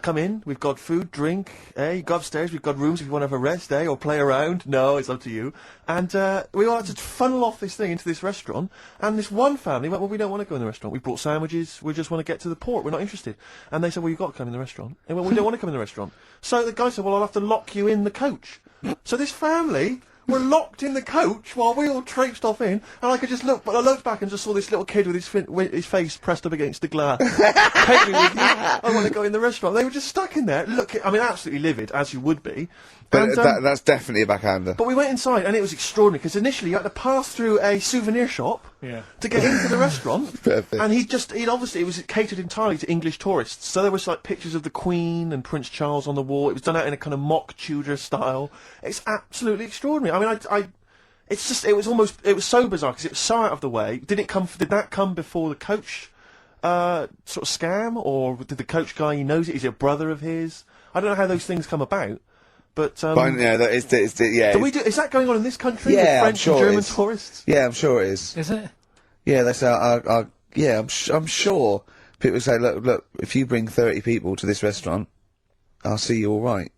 Come in, we've got food, drink, you go upstairs, we've got rooms if you want to have a rest, or play around. No, it's up to you. And we all had to funnel off this thing into this restaurant, and this one family went, well, we don't want to go in the restaurant. We brought sandwiches, we just want to get to the port, we're not interested. And they said, well, you've got to come in the restaurant. And we don't want to come in the restaurant. So the guy said, well, I'll have to lock you in the coach. So this family were locked in the coach while we all traipsed off in, and I could just look, but I looked back and just saw this little kid with his face pressed up against the glass. Take me with you. I want to go in the restaurant. They were just stuck in there. Look, I mean, absolutely livid, as you would be. But that's definitely a backhander. But we went inside, and it was extraordinary, because initially you had to pass through a souvenir shop to get into the restaurant. Perfect. And it was catered entirely to English tourists. So there was like pictures of the Queen and Prince Charles on the wall. It was done out in a kind of mock Tudor style. It's absolutely extraordinary. I mean, it was so bizarre, because it was so out of the way. Did that come before the coach sort of scam, or did the coach guy, he knows it? Is it a brother of his? I don't know how those things come about. But yeah, yeah. is that going on in this country? Yeah, with French I'm sure and German it is. tourists? Yeah, I'm sure it is. Is it? Yeah, that's yeah, I'm sure people say, look, if you bring 30 people to this restaurant, I'll see you all right.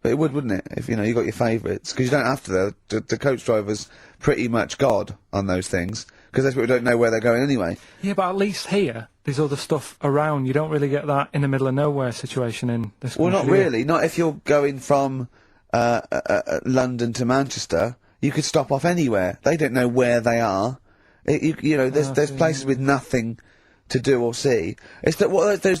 But it wouldn't it? If, you know, you got your favourites. Because you don't have to, though. The coach driver's pretty much God on those things. Because those people don't know where they're going anyway. Yeah, but at least here, there's other stuff around. You don't really get that in the middle of nowhere situation in this country. Well, not really. Not if you're going from London to Manchester. You could stop off anywhere. They don't know where they are. You know, there's places with nothing to do or see. It's that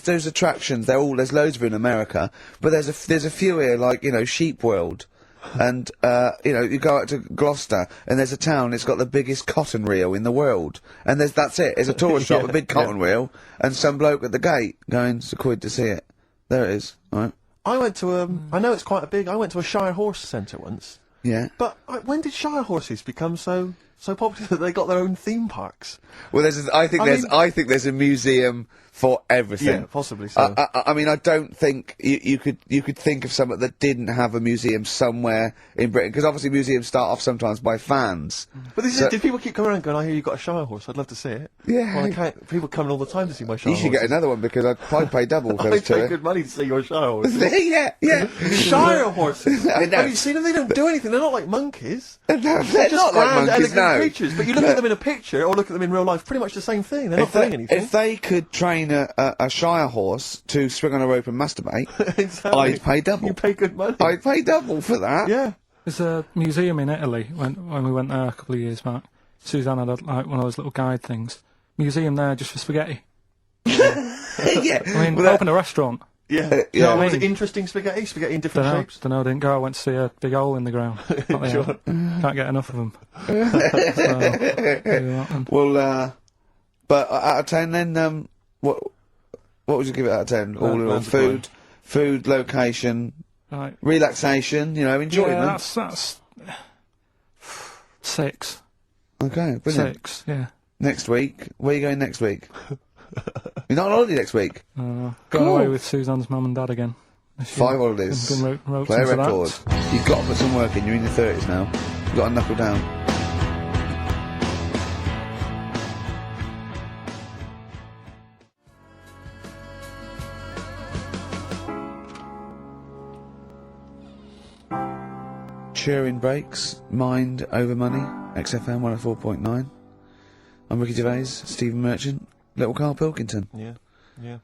those attractions. There's loads of them in America, but there's a few here, like, you know, Sheep World, and you know, you go out to Gloucester and there's a town. It's got the biggest cotton reel in the world, and that's it. It's a tourist shop, a big cotton reel, and some bloke at the gate going, "It's a quid to see it." There it is. All right. I went to I know it's quite a big. I went to a Shire horse centre once. Yeah. But when did Shire horses become so popular that they got their own theme parks? Well, I think there's a museum for everything. Yeah, possibly so. I mean, I don't think you could think of something that didn't have a museum somewhere in Britain, because obviously museums start off sometimes by fans. But this is, did people keep coming around going, "I hear you got a Shire horse? I'd love to see it." Yeah. Well, I can't. People coming all the time to see my Shire You should horses. get another one, because I'd pay double for I those pay two. good money to see your Shire horses. Yeah. Shire horses. I know. Have you seen them? They don't do anything. They're not like monkeys. No, they're Just not like grand, monkeys, elegant no. creatures. But you look at them in a picture or look at them in real life, pretty much the same thing. They're not doing anything. If they could train a Shire horse to swing on a rope and masturbate, Exactly. I'd pay double. You pay good money. I'd pay double for that. Yeah. There's a museum in Italy when we went there a couple of years back. Suzanne had like one of those little guide things. Museum there just for spaghetti. Yeah. I mean, open a restaurant. Yeah. yeah. Was it interesting spaghetti? Spaghetti in different shapes? Don't know, didn't go. I went to see a big hole in the ground. Sure. Can't get enough of them. So, Well, but out of 10 then, what would you give it out of 10? All in all, food, location, right. relaxation, you know, enjoyment. Yeah, that's 6. Okay, brilliant. 6, yeah. Next week, where are you going next week? You're not on holiday next week? Going Cool. away with Suzanne's mum and dad again. 5 holidays. Wrote Play a into record. that. You've got to put some work in, you're in your 30s now. You've got to knuckle down. Cheering breaks, mind over money, XFM 104.9. I'm Ricky Gervais, Stephen Merchant, little Karl Pilkington. Yeah. A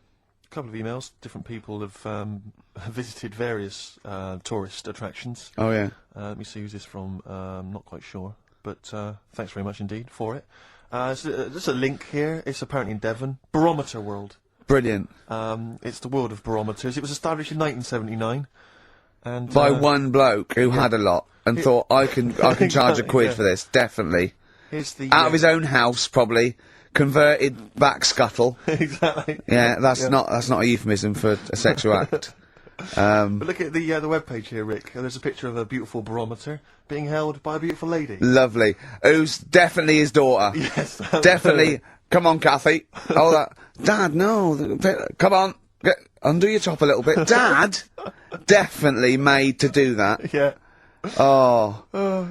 couple of emails. Different people have visited various tourist attractions. Oh yeah. Let me see who's this from. Not quite sure. But thanks very much indeed for it. Just a link here. It's apparently in Devon. Barometer World. Brilliant. It's the world of barometers. It was established in 1979. And By one bloke who had a lot and thought, I can charge a quid for this, definitely. Here's the Out of his own house, probably. Converted back scuttle. exactly. Yeah, that's not a euphemism for a sexual act. But look at the webpage here, Rick. There's a picture of a beautiful barometer being held by a beautiful lady. Lovely. Who's definitely his daughter. Yes. Definitely. Come on, Kathy. Hold that. Dad, no. Come on. Undo your top a little bit. Dad! Definitely made to do that. Yeah. Oh.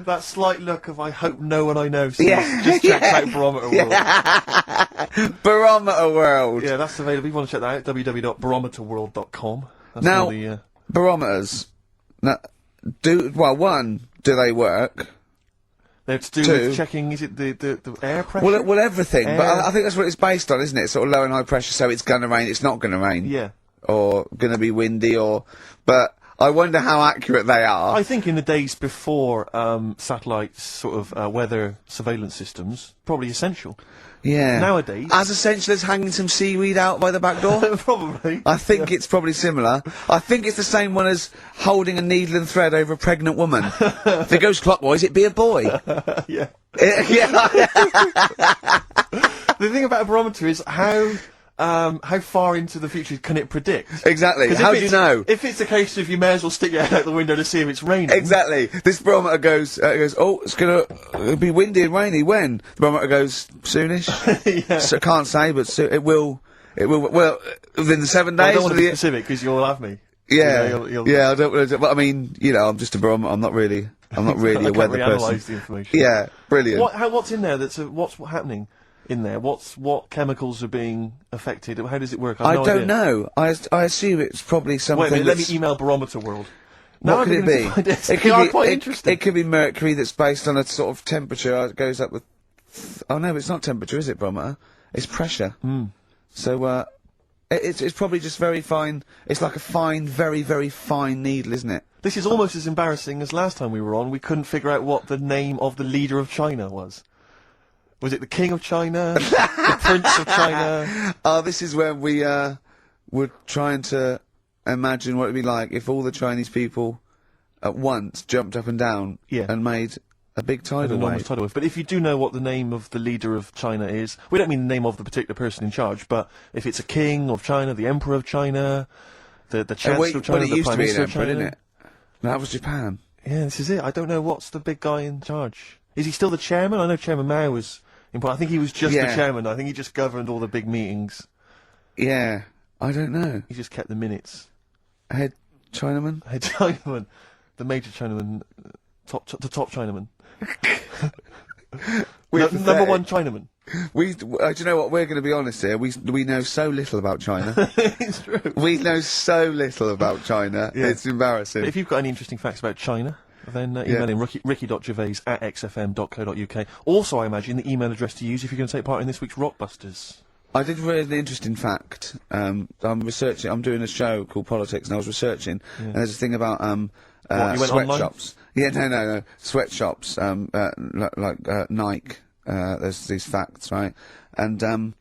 That slight look of I hope no one I know sees. Yeah. Just check out Barometer World. Barometer World. Yeah, that's available. If you want to check that out, www.barometerworld.com. That's Now, all the, barometers. Now, one, do they work? they're to do Two. with checking, is it the air pressure? Well, everything. But Air. I think that's what it's based on, isn't it? Sort of low and high pressure, so it's gonna rain, it's not gonna rain. Yeah. Or gonna be windy, but I wonder how accurate they are. I think in the days before satellites, sort of weather surveillance systems, probably essential. Yeah. Nowadays- As essential as hanging some seaweed out by the back door? Probably. I think it's probably similar. I think it's the same one as holding a needle and thread over a pregnant woman. If it goes clockwise, it'd be a boy. Yeah. Yeah. The thing about a barometer is how far into the future can it predict? Exactly. 'Cause How if do you it's- know? If it's a case of you may as well stick your head out the window to see if it's raining. Exactly. This barometer goes, oh, it's gonna be windy and rainy. When? The barometer goes, soonish. Yeah. So can't say, but it will, well, within the 7 I days. don't want to be of the- specific because you'll have me. Yeah, You know, you'll- yeah. I don't. But I mean, you know, I'm just a barometer. I'm not really a I weather can't person. really analyse the information. Yeah, brilliant. What's in there? What's happening in there? What chemicals are being affected? How does it work? I no don't idea. know. I assume it's probably something. Wait a minute, let me that's- email Barometer World. What could it be? It could be quite it, interesting. it could be mercury that's based on a sort of temperature. It goes up with. Oh no, it's not temperature, is it, barometer? It's pressure. So it's probably just very fine. It's like a fine, very, very fine needle, isn't it? This is almost as embarrassing as last time we were on. We couldn't figure out what the name of the leader of China was. Was it the King of China? The Prince of China? Oh, this is when we were trying to imagine what it'd be like if all the Chinese people at once jumped up and down Yeah. and made a big An tidal enormous wave. tidal wave. But if you do know what the name of the leader of China is, we don't mean the name of the particular person in charge, but if it's a king of China, the emperor of China, the chancellor of China, Well, it the used to prime be an minister of emperor, China. didn't it? No, that was Japan. Yeah, this is it. I don't know what's the big guy in charge. Is he still the chairman? I know Chairman Mao was important. I think he was just the Yeah. chairman. I think he just governed all the big meetings. Yeah, I don't know. He just kept the minutes. Head Chinaman? Hey, Chinaman, the major Chinaman, the top Chinaman. Number one Chinaman. Do you know what? We're going to be honest here. We know so little about China. It's true. We know so little about China. Yeah. It's embarrassing. But if you've got any interesting facts about China, then email in ricky.gervais@xfm.co.uk. Also, I imagine the email address to use if you're going to take part in this week's Rockbusters. I did read an interesting fact. I'm researching. I'm doing a show called Politics, and I was researching. And there's a thing about What, you went online? sweatshops. Yeah, no. Sweatshops. Like Nike. There's these facts, right? And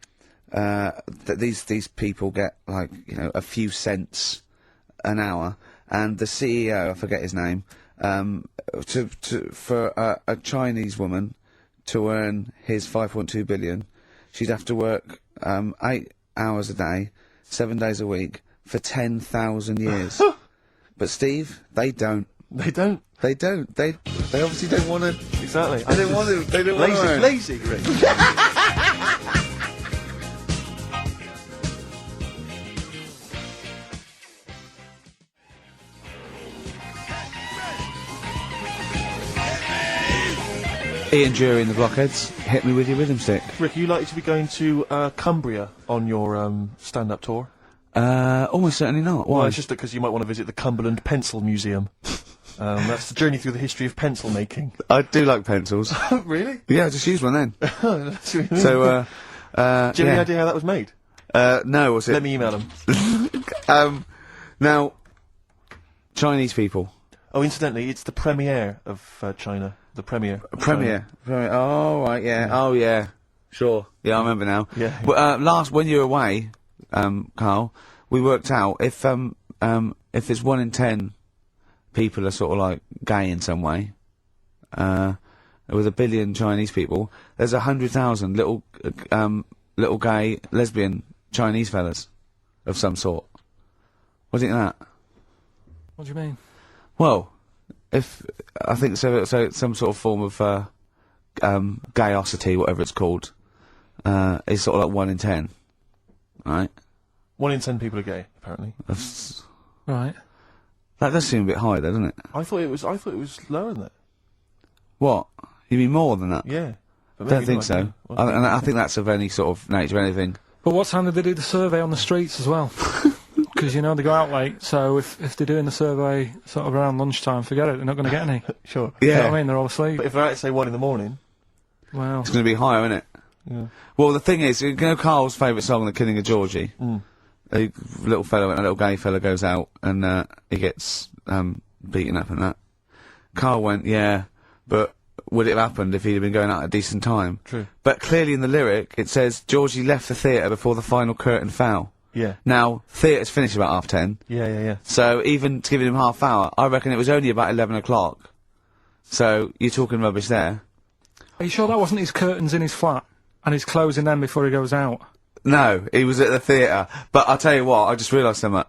these people get like a few cents an hour, and the CEO, I forget his name, for a Chinese woman to earn his 5.2 billion, she'd have to work 8 hours a day, 7 days a week for 10,000 years. But Steve, they don't. They don't. They don't. They obviously don't want to. Exactly. They don't want to. They don't want to. Lazy, Rick. Ian Jury and the Blockheads, hit me with your rhythm stick. Rick, are you likely to be going to Cumbria on your stand-up tour? Almost certainly not. Why? Well, it's just because you might want to visit the Cumberland Pencil Museum. That's the journey through the history of pencil making. I do like pencils. Really? Yeah, I just use one then. That's what you mean. So, do you have any yeah. idea how that was made? No, what's it? Let me email them. Now, Chinese people. Oh, incidentally, it's the premiere of China. The premiere. of Premier. Oh, right, yeah. Oh, yeah. Sure. Yeah, I remember now. Yeah. But, when you were away, Karl, we worked out if there's 1 in 10 people are sort of like gay in some way, with 1 billion Chinese people, there's 100,000 little gay, lesbian Chinese fellas of some sort. What do you think of that? What do you mean? Well, if I think so some sort of form of gayosity, whatever it's called, is sort of like 1 in 10, right? 1 in 10 people are gay, apparently. That's, Right. that does seem a bit high, though, doesn't it? I thought it was lower than that. What? You mean more than that? Yeah. But Don't maybe think not, so. yeah. And I think that's of any sort of nature, anything. But what time did they do the survey on the streets as well? Because, they go out late, so if they're doing the survey sort of around lunchtime, forget it, they're not going to get any. Sure. You know Yeah. what I mean? They're all asleep. But if they're out at, say, 1 in the morning... Well, It's going to be higher, isn't it? Yeah. Well, the thing is, Carl's favourite song, The Killing of Georgie? A little gay fella goes out and he gets beaten up and that. Karl went, yeah, but would it have happened if he'd been going out at a decent time? True. But clearly in the lyric, it says, Georgie left the theatre before the final curtain fell. Yeah. Now, theatre's finished about 10:30, Yeah. so even to giving him half hour, I reckon it was only about 11 o'clock. So, you're talking rubbish there. are you sure that wasn't his curtains in his flat? And he's closing them before he goes out? No, he was at the theatre. But I'll tell you what, I just realised something.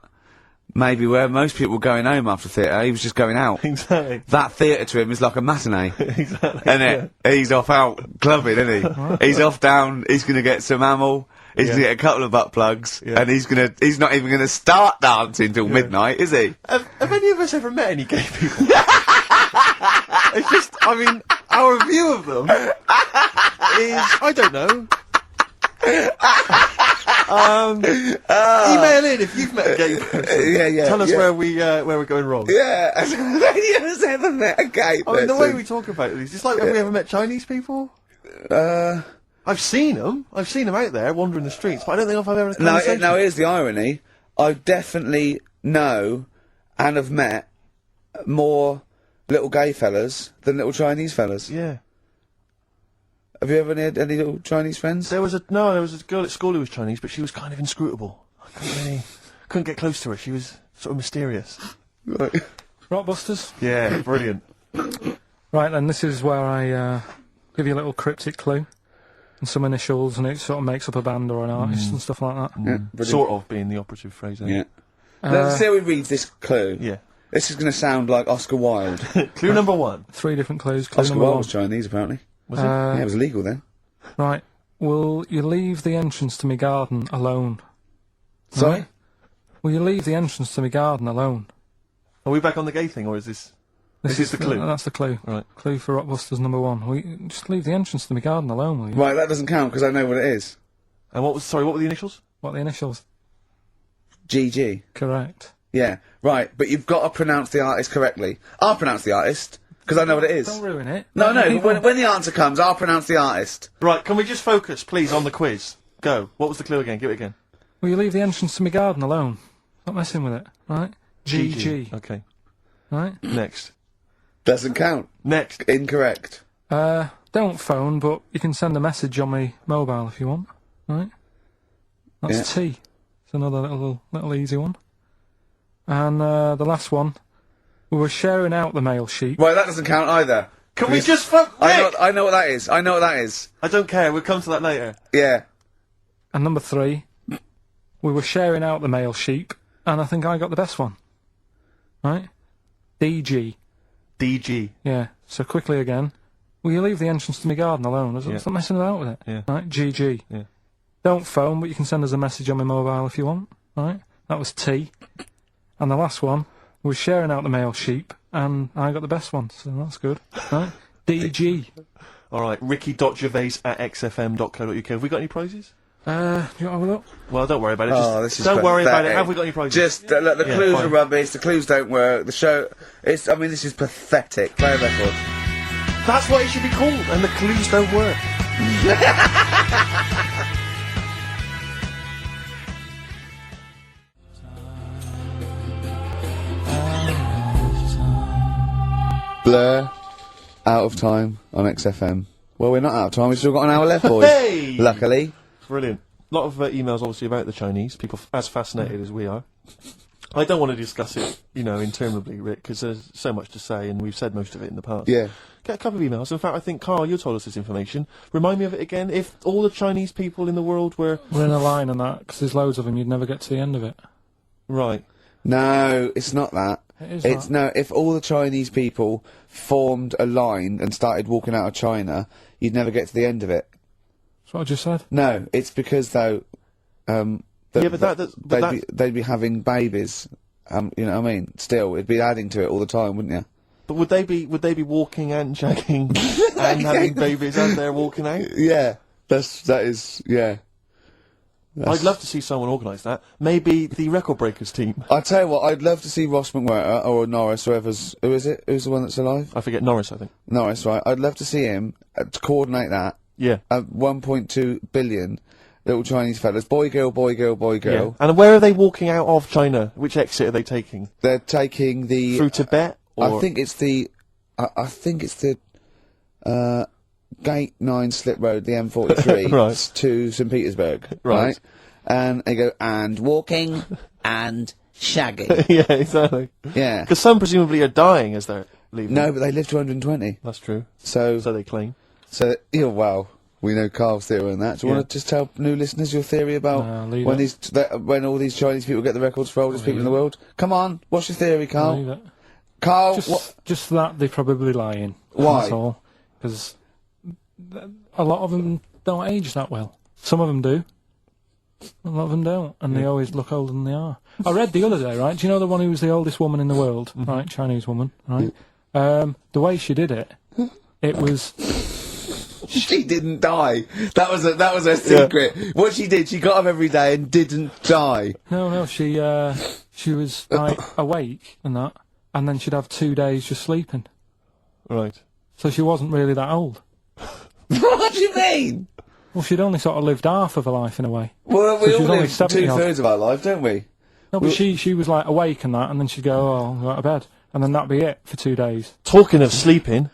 Maybe where most people were going home after theatre, he was just going out. Exactly. That theatre to him is like a matinee. Exactly. Isn't it? He's off out clubbing, isn't he? He's off down, he's going to get some ammo, He's gonna get a couple of butt plugs, and he's not even gonna start dancing till midnight, is he? Have any of us ever met any gay people? It's just, I mean, our view of them is, I don't know. Email in if you've met a gay person. Tell us where we're going wrong. Yeah, have any of us ever met a gay person? I mean, the way we talk about it is just like, have we ever met Chinese people? I've seen them out there wandering the streets, but I don't think I've ever had a conversation. Now here's the irony. I definitely know and have met more little gay fellas than little Chinese fellas. Yeah. Have you ever had any little Chinese friends? There was a girl at school who was Chinese, but she was kind of inscrutable. I couldn't get close to her. She was sort of mysterious. Right. Rockbusters? Yeah, brilliant. Right then, this is where I give you a little cryptic clue and some initials, and it sort of makes up a band or an artist and stuff like that. Yeah, sort of being the operative phrase. Yeah. Let's see how we read this clue. Yeah. This is going to sound like Oscar Wilde. Clue number 1. 3 different clues. Clue Oscar number Wilde 1. was Chinese, apparently. Was it? Yeah, it was illegal then. Right. Will you leave the entrance to my garden alone? Sorry? Right? Will you leave the entrance to my garden alone? Are we back on the gay thing, or is this... This is the clue? That's the clue. Right. Clue for Rockbusters number 1. Will you just leave the entrance to my garden alone, will you? Right, that doesn't count because I know what it is. And what were the initials? What are the initials? GG. Correct. Yeah, right, but you've got to pronounce the artist correctly. I'll pronounce the artist, because I know what it is. Don't ruin it. No, but when the answer comes, I'll pronounce the artist. Right, can we just focus, please, on the quiz? Go. What was the clue again? Give it again. Will you leave the entrance to my garden alone? Not messing with it, right? GG. Okay. Right? Next. Doesn't count. Next. Incorrect. Don't phone, but you can send a message on my mobile if you want, right? That's T. It's another little easy one. And the last one, we were sharing out the male sheep. Right, that doesn't count either. Can we just I know what that is. I know what that is. I don't care. We'll come to that later. Yeah. And number 3, we were sharing out the male sheep, and I think I got the best one. Right? DG. DG. Yeah. So quickly again, will you leave the entrance to my garden alone? Stop messing about with it. Yeah. Right? GG. Yeah. Don't phone, but you can send us a message on my mobile if you want. Right? That was T. And the last one was sharing out the male sheep, and I got the best one, so that's good. Right? DG. All right, ricky.gervais@xfm.co.uk. Have we got any prizes? Do you want to have a look? Well, don't worry about it. Oh, this is don't worry about it. pathetic. Have we got any prizes? Just, look, the clues fine. are rubbish, the clues don't work, the show... I mean, this is pathetic. Play a record. That's what it should be called, and the clues don't work. Blur, out of time on XFM. Well, we're not out of time, we've still got an hour left, boys. Hey! Luckily. Brilliant. A lot of emails, obviously, about the Chinese. People as fascinated as we are. I don't want to discuss it, interminably, Rick, because there's so much to say, and we've said most of it in the past. Yeah. Get a couple of emails. In fact, I think, Karl, you told us this information. Remind me of it again. If all the Chinese people in the world were... We're in a line on that, because there's loads of them, you'd never get to the end of it. Right. No, it's not that. No, if all the Chinese people formed a line and started walking out of China, you'd never get to the end of it. That's what I just said. No, it's because, though, they'd be having babies. You know what I mean? Still, it'd be adding to it all the time, wouldn't you? But would they be walking and shagging and having babies as they're walking out? Yeah, that is. I'd love to see someone organise that. Maybe the Record Breakers team. I tell you what, I'd love to see Ross McWhirter or Norris, who is it? Who's the one that's alive? I forget, Norris, I think. Norris, right? I'd love to see him to coordinate that. Yeah. 1.2 billion little Chinese fellas, boy, girl, boy, girl, boy, girl. Yeah. And where are they walking out of China? Which exit are they taking? They're taking the through Tibet. Or? I think it's the Gate 9 slip road, the M43, right. to St Petersburg, right? And they go, and walking, and shagging. Yeah, exactly. Yeah. Because some presumably are dying as they're leaving. No, but they live to 120. That's true. So they claim. So, well, we know Karl's theory on that. Do you want to just tell new listeners your theory about when all these Chinese people get the records for oldest people in the world? Come on, what's your theory, Karl? Leave it. Karl, just that they're probably lying. Why? That's all. Because a lot of them don't age that well. Some of them do. A lot of them don't, and they always look older than they are. I read the other day, right? Do you know the one who was the oldest woman in the world, right? Chinese woman, right? The way she did it, it was. She didn't die. That was her secret. What she did, she got up every day and didn't die. No, she was like awake and that, and then she'd have 2 days just sleeping. Right. So she wasn't really that old. What do you mean? Well, she'd only sort of lived half of her life in a way. Well, So we she was all only live 70 odd. 2/3 of our life, don't we? No, but she was like awake and that, and then she'd go, oh, I'll go to bed, and then that'd be it for 2 days. Talking of sleeping,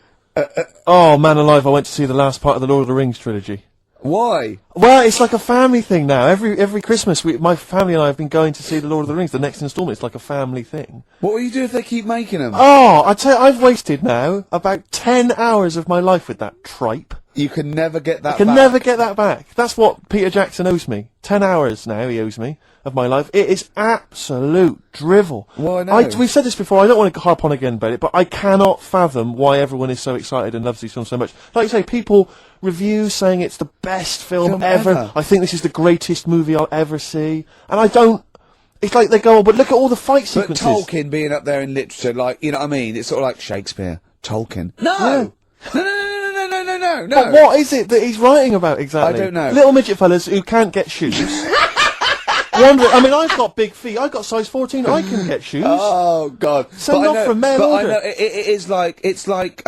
oh man alive, I went to see the last part of the Lord of the Rings trilogy. Why? Well, it's like a family thing now. Every Christmas, my family and I have been going to see the Lord of the Rings. The next instalment, it's like a family thing. What will you do if they keep making them? Oh, I tell you, I've wasted now about 10 hours of my life with that tripe. You can never get that I can back. never get that back. That's what Peter Jackson owes me. 10 hours now he owes me of my life. It is absolute drivel. Well, I know. We've said this before, I don't want to harp on again about it, but I cannot fathom why everyone is so excited and loves these films so much. Like you say, people review saying it's the best film ever. I think this is the greatest movie I'll ever see. And I don't... It's like they go, oh, but look at all the fight But sequences. Tolkien being up there in literature, like, you know what I mean? It's sort of like Shakespeare. Tolkien. No! No. But what is it that he's writing about exactly? I don't know. Little midget fellas who can't get shoes. I mean, I've got big feet. I've got size 14. I can get shoes. Oh, God. Send off for mail But order. I know, it is like, it's like,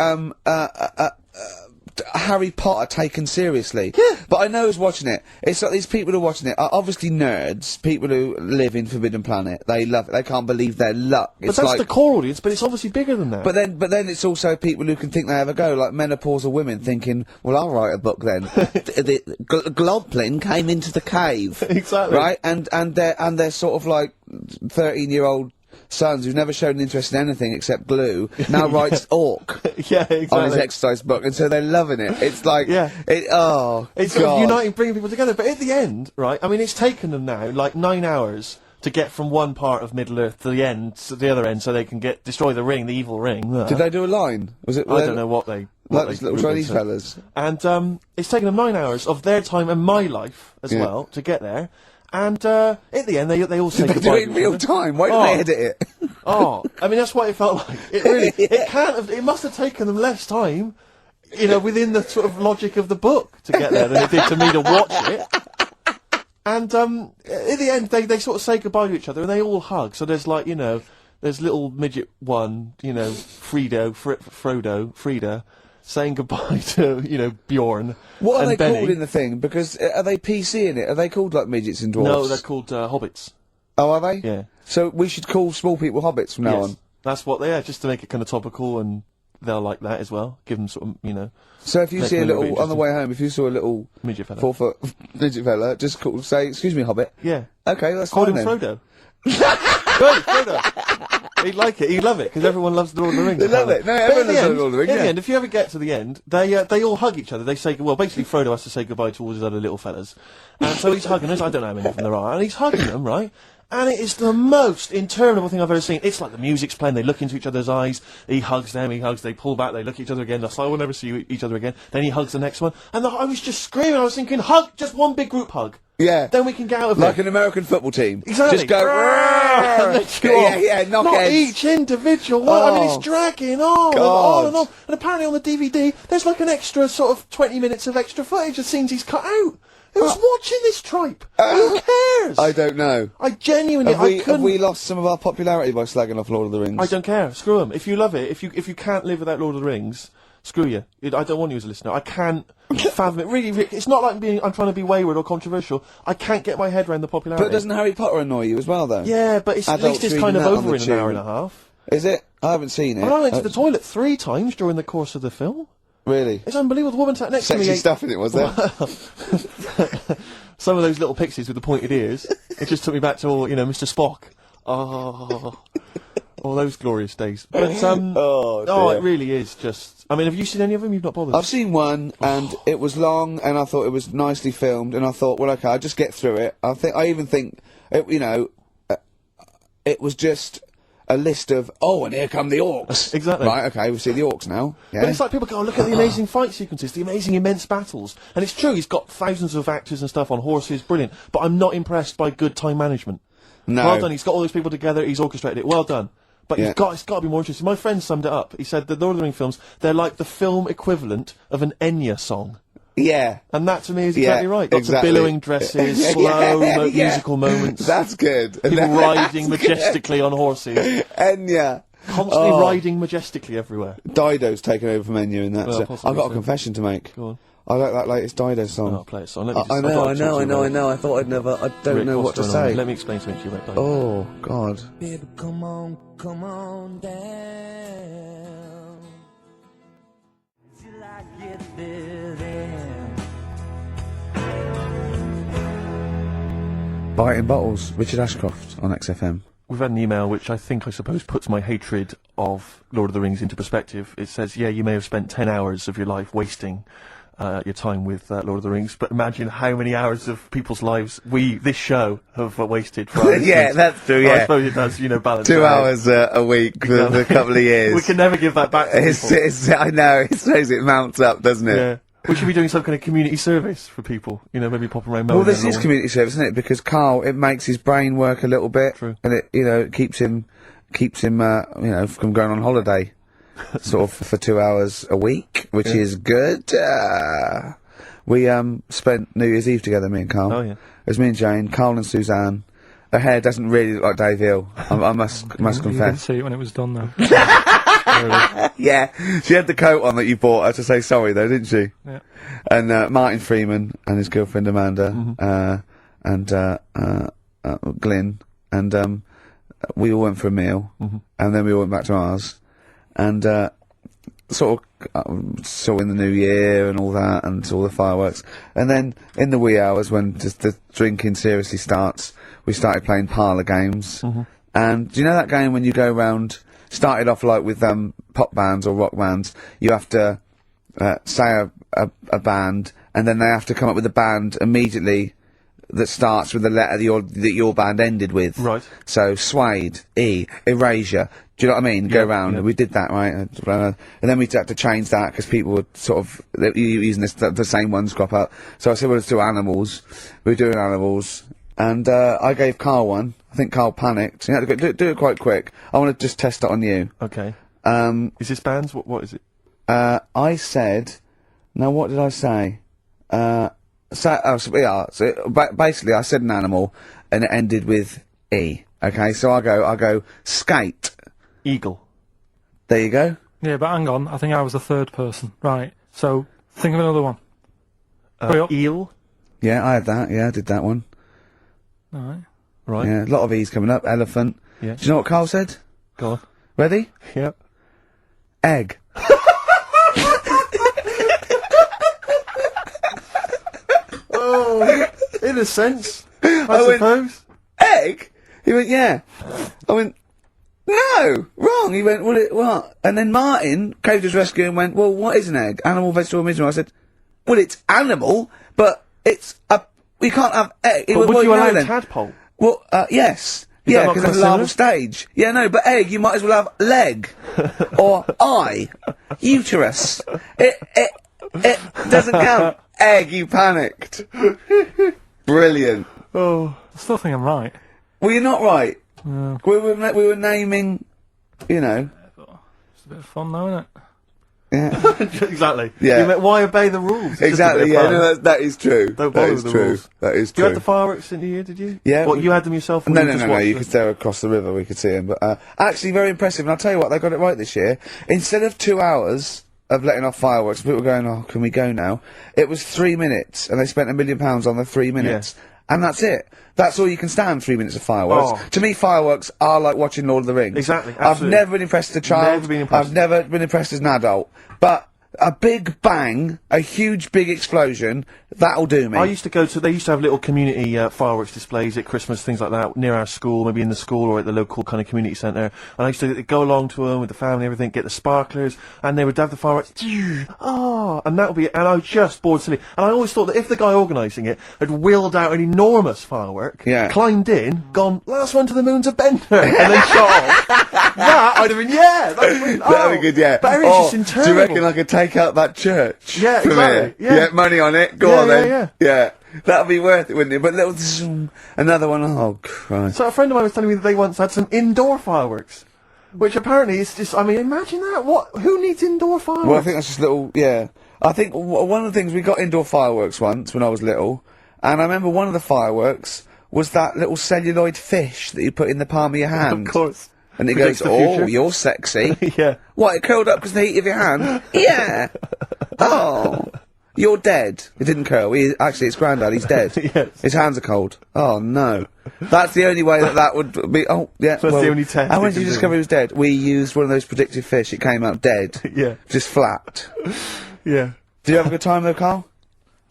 Harry Potter taken seriously. Yeah. But I know who's watching it. It's like these people who are watching it are obviously nerds, people who live in Forbidden Planet. They love it. They can't believe their luck. But that's the core audience, but it's obviously bigger than that. But then it's also people who can think they have a go, like menopausal women thinking, well, I'll write a book then. the Globplin came into the cave. Exactly. Right? And they're sort of like 13-year-old sons who've never shown an interest in anything except glue, now writes Orc Yeah, exactly. on his exercise book, and so they're loving it. It's like, Yeah. it's Sort of God. uniting, bringing people together. But at the end, right, I mean, it's taken them now, like, 9 hours to get from one part of Middle-earth to the end, to the other end, so they can destroy the ring, the evil ring. Did they do a line? Was it? I don't know what they... Like those little Chinese fellas. And, it's taken them 9 hours of their time and my life, as Yeah. well, to get there. And, at the end, they all say They do goodbye it in to each real other. time. Why didn't they edit it? Oh, I mean, that's what it felt like. It really, it can't have, it must have taken them less time, you know, within the sort of logic of the book to get there than it did to me to watch it. And, at the end, they sort of say goodbye to each other and they all hug. So there's like, you know, there's little midget one, you know, Frida, saying goodbye to, you know, Bjorn. What are and they Benny. called in the thing? Because are they PC in it? Are they called like midgets and dwarfs? No, they're called, hobbits. Oh, are they? Yeah. So we should call small people hobbits from now Yes. on. That's what they are, just to make it kind of topical, and they'll like that as well. Give them sort of, you know, So if you Make see a them a bit little on the interesting. way home, if you saw a little midget fella. 4 foot midget fella, just say, "Excuse me, hobbit." Yeah. Okay, that's Call fine him then. Frodo. Good, Frodo. He'd like it. He'd love it because everyone loves the Lord of the Rings. They love it. No, But everyone at the loves the end- Lord of the Rings, In yeah. the end, if you ever get to the end, they all hug each other. They say, well, basically Frodo has to say goodbye to all his other little fellas, and so he's hugging us. I don't know how many of them there are, and he's hugging them, right? And it is the most interminable thing I've ever seen. It's like the music's playing, they look into each other's eyes, he hugs them, they pull back, they look at each other again, that's like, we'll never see each other again. Then he hugs the next one, and I was just screaming, I was thinking, hug, just one big group hug. Yeah. Then we can get out of Like here. an American football team. Exactly. Just go. And they screw off. Yeah, knock Not heads. each individual one. I mean, Oh. it's dragging on and God. on and on. And apparently on the DVD, there's like an extra sort of 20 minutes of extra footage of scenes he's cut out. Who's watching this tripe? Who cares? I don't know. I genuinely, Have I we, have couldn't. we lost some of our popularity by slagging off Lord of the Rings? I don't care. Screw them. If you love it, if you can't live without Lord of the Rings, screw you. I don't want you as a listener. I can't fathom it. Really, it's not like I'm trying to be wayward or controversial. I can't get my head around the popularity. But doesn't Harry Potter annoy you as well, though? Yeah, but at Adults least it's reading kind of that on over the in an hour tube. and a half. Is it? I haven't seen it. And I went to the toilet 3 times during the course of the film. Really? It's unbelievable. The woman sat next to me. Sexy stuff in it, was there? Some of those little pixies with the pointed ears. It just took me back to all, you know, Mr. Spock. Oh, all those glorious days. But Oh, dear. it really is just. I mean, have you seen any of them? You've not bothered. I've seen one, and it was long, and I thought it was nicely filmed, and I thought, well, okay, I'll just get through it. I even think, it, you know, it was just a list of, oh, and here come the orcs. Exactly. Right, okay, we see the orcs now. Yeah. But it's like people go, oh, look at the amazing fight sequences, the amazing immense battles. And it's true, he's got thousands of actors and stuff on horses, brilliant. But I'm not impressed by good time management. No. Well done, he's got all those people together, he's orchestrated it, well done. But it's got to be more interesting. My friend summed it up. He said the Lord of the Rings films, they're like the film equivalent of an Enya song. Yeah. And that to me is exactly right. Lots exactly. of billowing dresses, slow musical moments. That's good. People riding majestically on horses. Enya. Constantly riding majestically everywhere. Dido's taken over from Enya in that. Well, I've got a confession to make. Go on. I like that latest Dido song. Oh, play a song. I know. I thought I'd never. I don't Rick, know what to say. Let me explain something to you about Dido. Oh, God. Baby, come on down. Till I get there. Biting Bottles, Richard Ashcroft on XFM. We've had an email which I suppose puts my hatred of Lord of the Rings into perspective. It says, yeah, you may have spent 10 hours of your life wasting your time with Lord of the Rings, but imagine how many hours of people's lives this show, have wasted for our Yeah, that's true, I yeah. suppose it does, balance 2 it out. hours a week for a couple of years. We can never give that back to people. I know, it shows it mounts up, doesn't it? Yeah. We should be doing some kind of community service for people, maybe popping around. Well, this is community service, isn't it? Because Karl, it makes his brain work a little bit. True. And it keeps him, from going on holiday, sort of for 2 hours a week, which is good. We spent New Year's Eve together, me and Karl. Oh, yeah. It was me and Jane, Karl and Suzanne. Her hair doesn't really look like Dave Hill. I must You didn't confess. see it when it was done, though. Yeah, she had the coat on that you bought her to say sorry, though, didn't she? Yeah. And Martin Freeman and his girlfriend Amanda, and Glyn, and we all went for a meal, and then we all went back to ours, and sort of saw in the new year and all that, and all the fireworks, and then in the wee hours when just the drinking seriously starts, we started playing parlour games. And do you know that game when you go round? Started off like with pop bands or rock bands. You have to say a band, and then they have to come up with a band immediately that starts with the letter that your band ended with. Right. So Suede, E, Erasure. Do you know what I mean? Go round. And we did that, right? And then we had to change that because people were sort of using the same ones crop up. So I said, well, let's do animals. We were doing animals. And I gave Karl one. I think Karl panicked. You had to do it quite quick. I want to just test it on you. Okay. Is this bands? What is it? I said... Now, what did I say? Basically, I said an animal, and it ended with E. Okay, so I go skate. Eagle. There you go. Yeah, but hang on. I think I was the third person. Right. So, think of another one. Eel. Yeah, I had that. Yeah, I did that one. All right. Right. Yeah, a lot of E's coming up. Elephant. Yeah. Do you know what Karl said? Go on. Ready? Yep. Egg. Oh, in a sense, I suppose. Egg? He went, yeah. I went, no, wrong. He went, well, what? And then Martin came to his rescue and went, well, what is an egg? Animal, vegetable, mineral. I said, well, it's animal, but it's we can't have egg. But would you allow tadpole? Well, yes. Is Yeah, that not because it's a considered? larval stage. Yeah, no, but egg, you might as well have leg. Or eye. Uterus. It doesn't count. Egg, you panicked. Brilliant. Oh. I still think I'm right. Well, you're not right. We were naming, It's a bit of fun, though, isn't it? Yeah. Exactly. Yeah. You meant, why obey the rules? It's just a Exactly, bit yeah, of fun. no, that is true. Don't That follow is the true. rules. That is You true. had the fireworks in the year, did you? Yeah. What, you had them yourself? Or No, you no, just no, no, watched you them? could stare across the river, we could see him, but, actually very impressive, and I'll tell you what, they got it right this year. Instead of 2 hours of letting off fireworks, people were going, oh, can we go now? It was 3 minutes, and they spent £1 million on the 3 minutes. And that's it. That's all you can stand, 3 minutes of fireworks. Oh. To me, fireworks are like watching Lord of the Rings. Exactly, I've absolutely. never been impressed as a child. Never been impressed. I've never been impressed as an adult. But a big bang, a huge big explosion, that'll do me. I used to go to, they used to have little community fireworks displays at Christmas, things like that, near our school, maybe in the school or at the local kind of community centre. And I used to go along to them with the family and everything, get the sparklers, and they would have the fireworks, oh, and that would be, and I was just bored silly. And I always thought that if the guy organising it had wheeled out an enormous firework, climbed in, gone, last one to the moon's a bender, and then shot off, that, I'd have been, yeah, that'd be good, yeah. But everything's just internal. Do you reckon I could take out that church? Yeah, from exactly. here? Yeah. Money on it. Go on then. Yeah. That'd be worth it, wouldn't it? But little another one. Oh Christ! So a friend of mine was telling me that they once had some indoor fireworks, which apparently is just. I mean, imagine that. What? Who needs indoor fireworks? Well, I think that's just little. Yeah. I think one of the things we got indoor fireworks once when I was little, and I remember one of the fireworks was that little celluloid fish that you put in the palm of your hand. Of course. And it Predicts goes, the future. oh, you're sexy. Yeah. What, it curled up because of the heat of your hand? Yeah. Oh. You're dead. It didn't curl. Actually, it's Grandad. He's dead. Yes. His hands are cold. Oh, no. That's the only way that would be... Oh, yeah. So that's the only test. And when did you discover he was dead? We used one of those predictive fish. It came out dead. Yeah. Just flat. Yeah. Did you have a good time, though, Carl?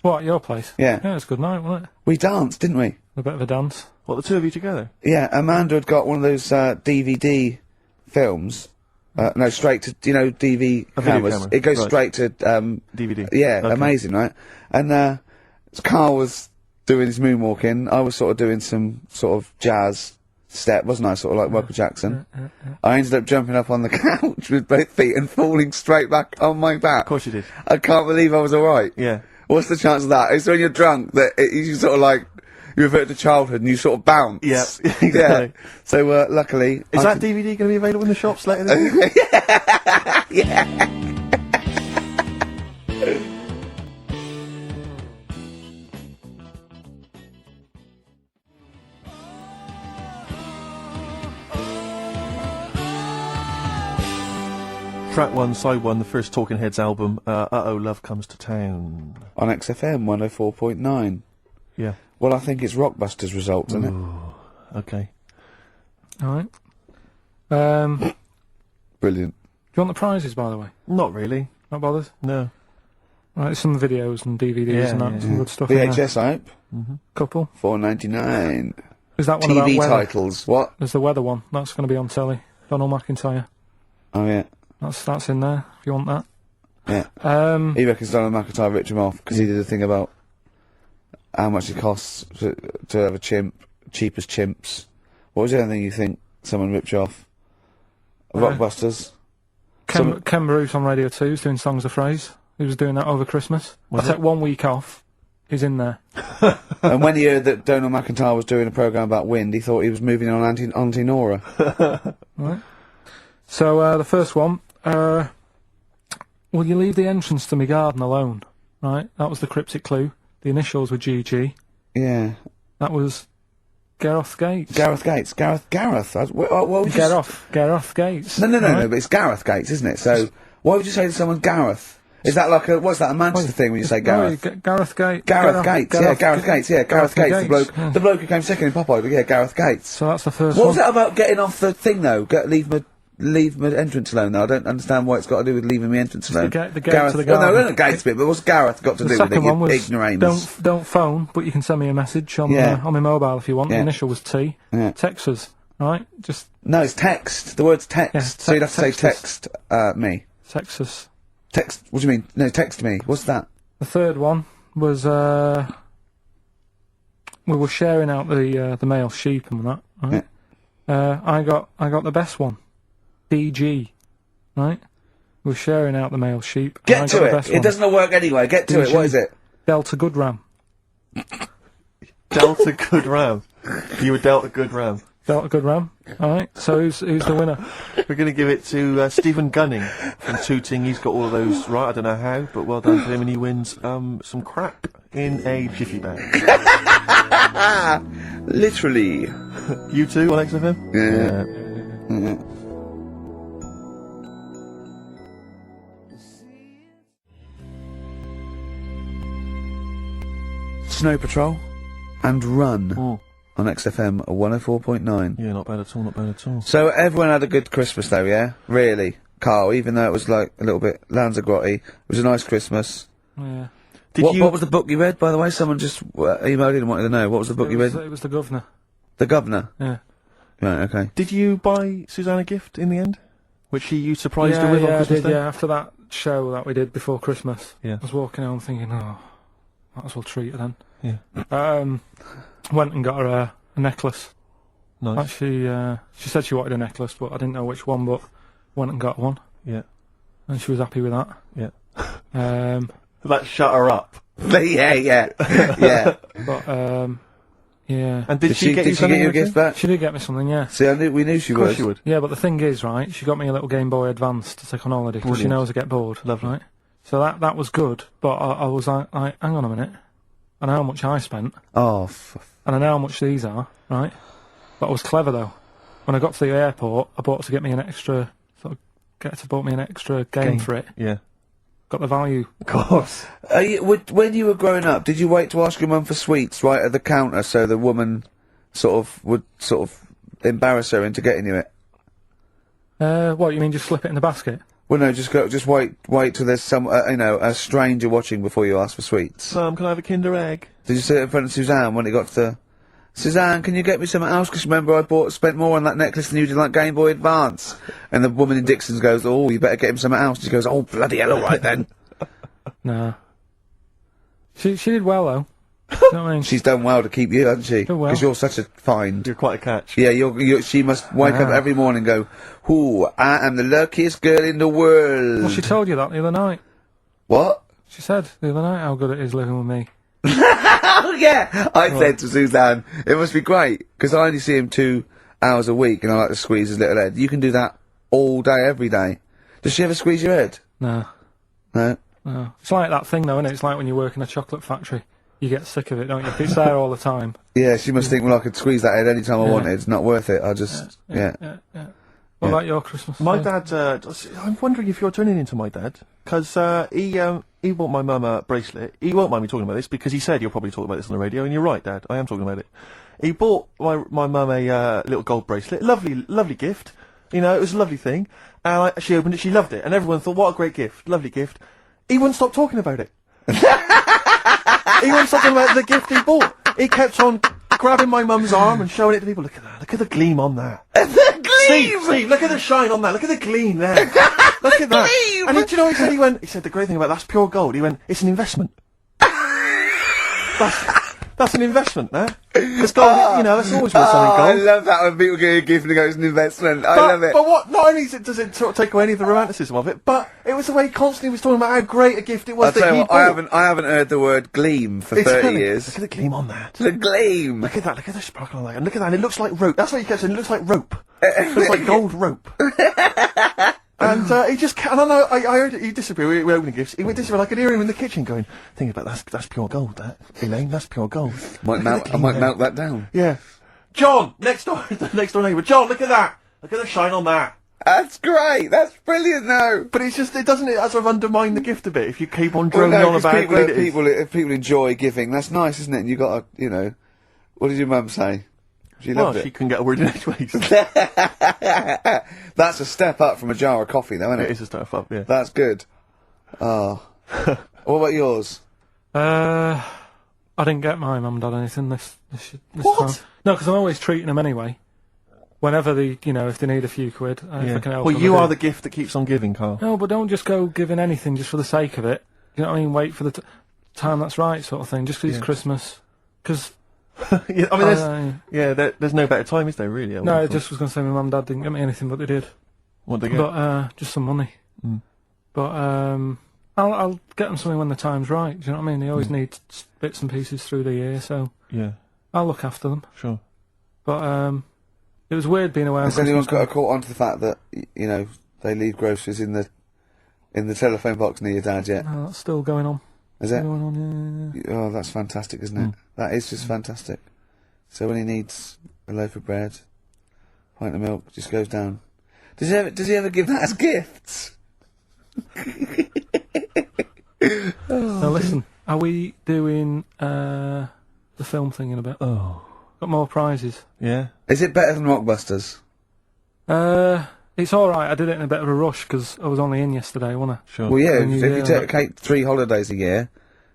What, at your place? Yeah. Yeah, it was a good night, wasn't it? We danced, didn't we? A bit of a dance. What, the two of you together? Yeah, Amanda had got one of those DVD films. No, straight to, DV cameras. camera, It goes right. straight to, DVD. Yeah, Okay. amazing, right? And, Carl was doing his moonwalking. I was sort of doing some sort of jazz step, wasn't I? Sort of like Michael Jackson. I ended up jumping up on the couch with both feet and falling straight back on my back. Of course you did. I can't believe I was alright. Yeah. What's the chance of that? It's when you're drunk that you sort of like, you revert to childhood and you sort of bounce. Yeah, exactly. Yeah. So, luckily... Is that DVD going to be available in the shops later this year? Yeah. Track 1, side 1, the first Talking Heads album, Uh-Oh, Love Comes to Town. On XFM 104.9. Yeah. Well, I think it's Rockbusters' results, isn't it? Okay. Alright. Do Brilliant. you want the prizes, by the way? Not really. Not bothered? No. Right, some videos and DVDs and that, yeah. some good stuff in there. VHS, I hope. Couple. $4.99. Is that one about TV weather? titles. What? There's the weather one. That's going to be on telly. Donald McIntyre. Oh, yeah. That's in there, if you want that. Yeah. He reckons Donald McIntyre ripped him off because he did a thing about how much it costs to have a chimp, cheap as chimps. What was the other thing you think someone ripped you off? Rockbusters? Ken Bruce on Radio 2 is doing Songs of Phrase. He was doing that over Christmas. I took 1 week off. He's in there. And when he heard that Donald McIntyre was doing a programme about wind, he thought he was moving on Auntie Nora. Right. So, the first one, will you leave the entrance to my garden alone? Right, that was the cryptic clue. The initials were GG. Yeah. That was Gareth Gates. Gareth Gates. Gareth. What would you Gareth Gates. No, right? but it's Gareth Gates, isn't it? So, why would you say to someone Gareth? Is that like what's that, a Manchester thing when you say Gareth? No, Gareth Gates. Gareth Gates, Gareth Gates, the bloke who came second in Popeye, yeah, Gareth Gates. So that's the first What one. was that about getting off the thing, though? Leave my entrance alone, though. I don't understand what it's got to do with leaving my entrance alone. The gate Gareth, to the well, garden. no, the gates bit, but what's Gareth got to The do with it, second one you was ignoramus? don't phone, but you can send me a message on my mobile if you want. Yeah. The initial was T. Yeah. Text us, right? Just No, it's text. The word's text. Yeah, So you'd have to say text me. text us. Text, what do you mean? No, text me. What's that? The third one was we were sharing out the male sheep and that. Right? I got the best one, DG, right? We were sharing out the male sheep. and I Get got to the it. best It one. doesn't work anyway. Get to it. What is it? Delta Good Ram. Delta Good Ram. You were Delta Good Ram. Delta Good Ram. All right. So who's the winner? We're going to give it to Stephen Gunning from Tooting. He's got all of those right. I don't know how, but well done to him, and he wins some crap in a jiffy bag. Literally. You too on XFM? Yeah. Snow Patrol and Run on XFM 104.9. Yeah, not bad at all, not bad at all. So everyone had a good Christmas though, yeah? Really? Karl, even though it was like a little bit Lanzagrotte. It was a nice Christmas. Yeah. What was the book you read, by the way? Someone just emailed in and wanted to know. What was the book you read? It was The Governor. The Governor? Yeah. Right, okay. Did you buy Suzanne a gift in the end? Which you surprised her with on Christmas Day? Yeah, after that show that we did before Christmas. Yeah. I was walking home thinking, oh, might as well treat her then. Yeah. Went and got her a necklace. Nice. Actually, she said she wanted a necklace, but I didn't know which one, but went and got one. Yeah. And she was happy with that. Yeah. But, That shut her up. yeah. Yeah. yeah. And did she get you a gift back? She did get me something, yeah. See, we knew she Of course would. she would. Yeah, but the thing is, right, she got me a little Game Boy Advance to take on holiday, because she Brilliant. knows I get bored. Lovely. Right? So that was good, but I was like, hang on a minute. I know how much I spent, Oh, and I know how much these are, right? But I was clever, though. When I got to the airport, I bought to get me an extra, bought me an extra game for it. Yeah. Got the value. Of course. when you were growing up, did you wait to ask your mum for sweets right at the counter so the woman would embarrass her into getting you it? What, you mean just slip it in the basket? Well, no, just wait till there's some, a stranger watching before you ask for sweets. Can I have a Kinder Egg? Did you sit in front of Suzanne when it got to, Suzanne, can you get me something else? Because remember I spent more on that necklace than you did like Game Boy Advance. And the woman in Dixon's goes, oh, you better get him something else. She goes, oh, bloody hell, all right then. No. She did well, though. You know what I mean? She's done well to keep you, hasn't she? Done well. Because you're such a find. You're quite a catch. Yeah, she must wake up every morning and go, ooh, I am the luckiest girl in the world. Well, she told you that the other night. What? She said the other night how good it is living with me. Oh, yeah! I said to Suzanne, it must be great, because I only see him 2 hours a week, and I like to squeeze his little head. You can do that all day, every day. Does she ever squeeze your head? No. No? No. It's like that thing, though, isn't it? It's like when you work in a chocolate factory. You get sick of it, don't you? If it's there all the time. Yeah, she must think, well, I could squeeze that head any time I wanted. It's not worth it. I'll just, Yeah. What about your Christmas? My dad, I'm wondering if you're turning into my dad, because he bought my mum a bracelet. He won't mind me talking about this, because he said you'll probably talk about this on the radio, and you're right, Dad, I am talking about it. He bought my mum a little gold bracelet, lovely gift, you know, it was a lovely thing, and she opened it, she loved it, and everyone thought, what a great gift, lovely gift. He wouldn't stop talking about it. He wouldn't stop talking about the gift he bought. He kept on grabbing my mum's arm and showing it to people. Look at that. Look at the gleam on that. The gleam! Steve, look at the shine on that. Look at the gleam there. Look at that. Gleam! And do you know what he said? He said the great thing about that's pure gold. He went, it's an investment. That's an investment, there. Because gold, you know, that's always worth selling I gold. love that when people get a gift and they go, it's an investment. I love it. But what? Not only does it sort of take away any of the romanticism of it, but it was the way he constantly was talking about how great a gift it was I'll that tell he you what, bought. I haven't heard the word gleam for 30 years. Look at the gleam on that. The gleam! Look at that, look at the sparkle on that, and look at that, and it looks like rope. That's what he kept saying, it looks like rope. It looks like gold rope. And he just, and I know, I heard it, he disappeared, we were opening gifts, he went disappear, I could hear him in the kitchen going, think about that's pure gold, that, Elaine, that's pure gold. I might melt that down. Yeah. John, next door neighbour, John, look at that! Look at the shine on that! That's great! That's brilliant, though! But it doesn't sort of undermine the gift a bit, if you keep on droning on about how great it is. If people enjoy giving, that's nice, isn't it? And you got to, you know, what did your mum say? She loved it. She couldn't get a word in edgeways. That's a step up from a jar of coffee, though, isn't it? It is a step up, yeah. That's good. Oh. What about yours? I didn't get my mum and dad anything this What? time. No, because I'm always treating them anyway. Whenever if they need a few quid, if I can help Well, them, you I do. are the gift that keeps on giving, Carl. No, but don't just go giving anything just for the sake of it. You know what I mean? Wait for the time that's right, sort of thing. Just 'cause it's Christmas. Because Yeah, I mean, there's no better time, is there, really? no, I just was going to say my mum and dad didn't get me anything, but they did. What they get? But just some money. Mm. But I'll get them something when the time's right. Do you know what I mean? They always need bits and pieces through the year, so Yeah, I'll look after them. sure. But it was weird being away on Has anyone Christmas. got caught on to the fact that, you know, they leave groceries in the telephone box near your dad yet? No, that's still going on. Is it? Still going on, yeah. Oh, that's fantastic, isn't it? That is just fantastic. So when he needs a loaf of bread, pint of milk, just goes down. Does he ever give that as gifts? Now listen, are we doing the film thing in a bit? Oh. Got more prizes. Yeah. Is it better than Rockbusters? It It's alright, I did it in a bit of a rush, because I was only in yesterday, wasn't I? Sure. Well, yeah, New if Year, you take 3 holidays a year,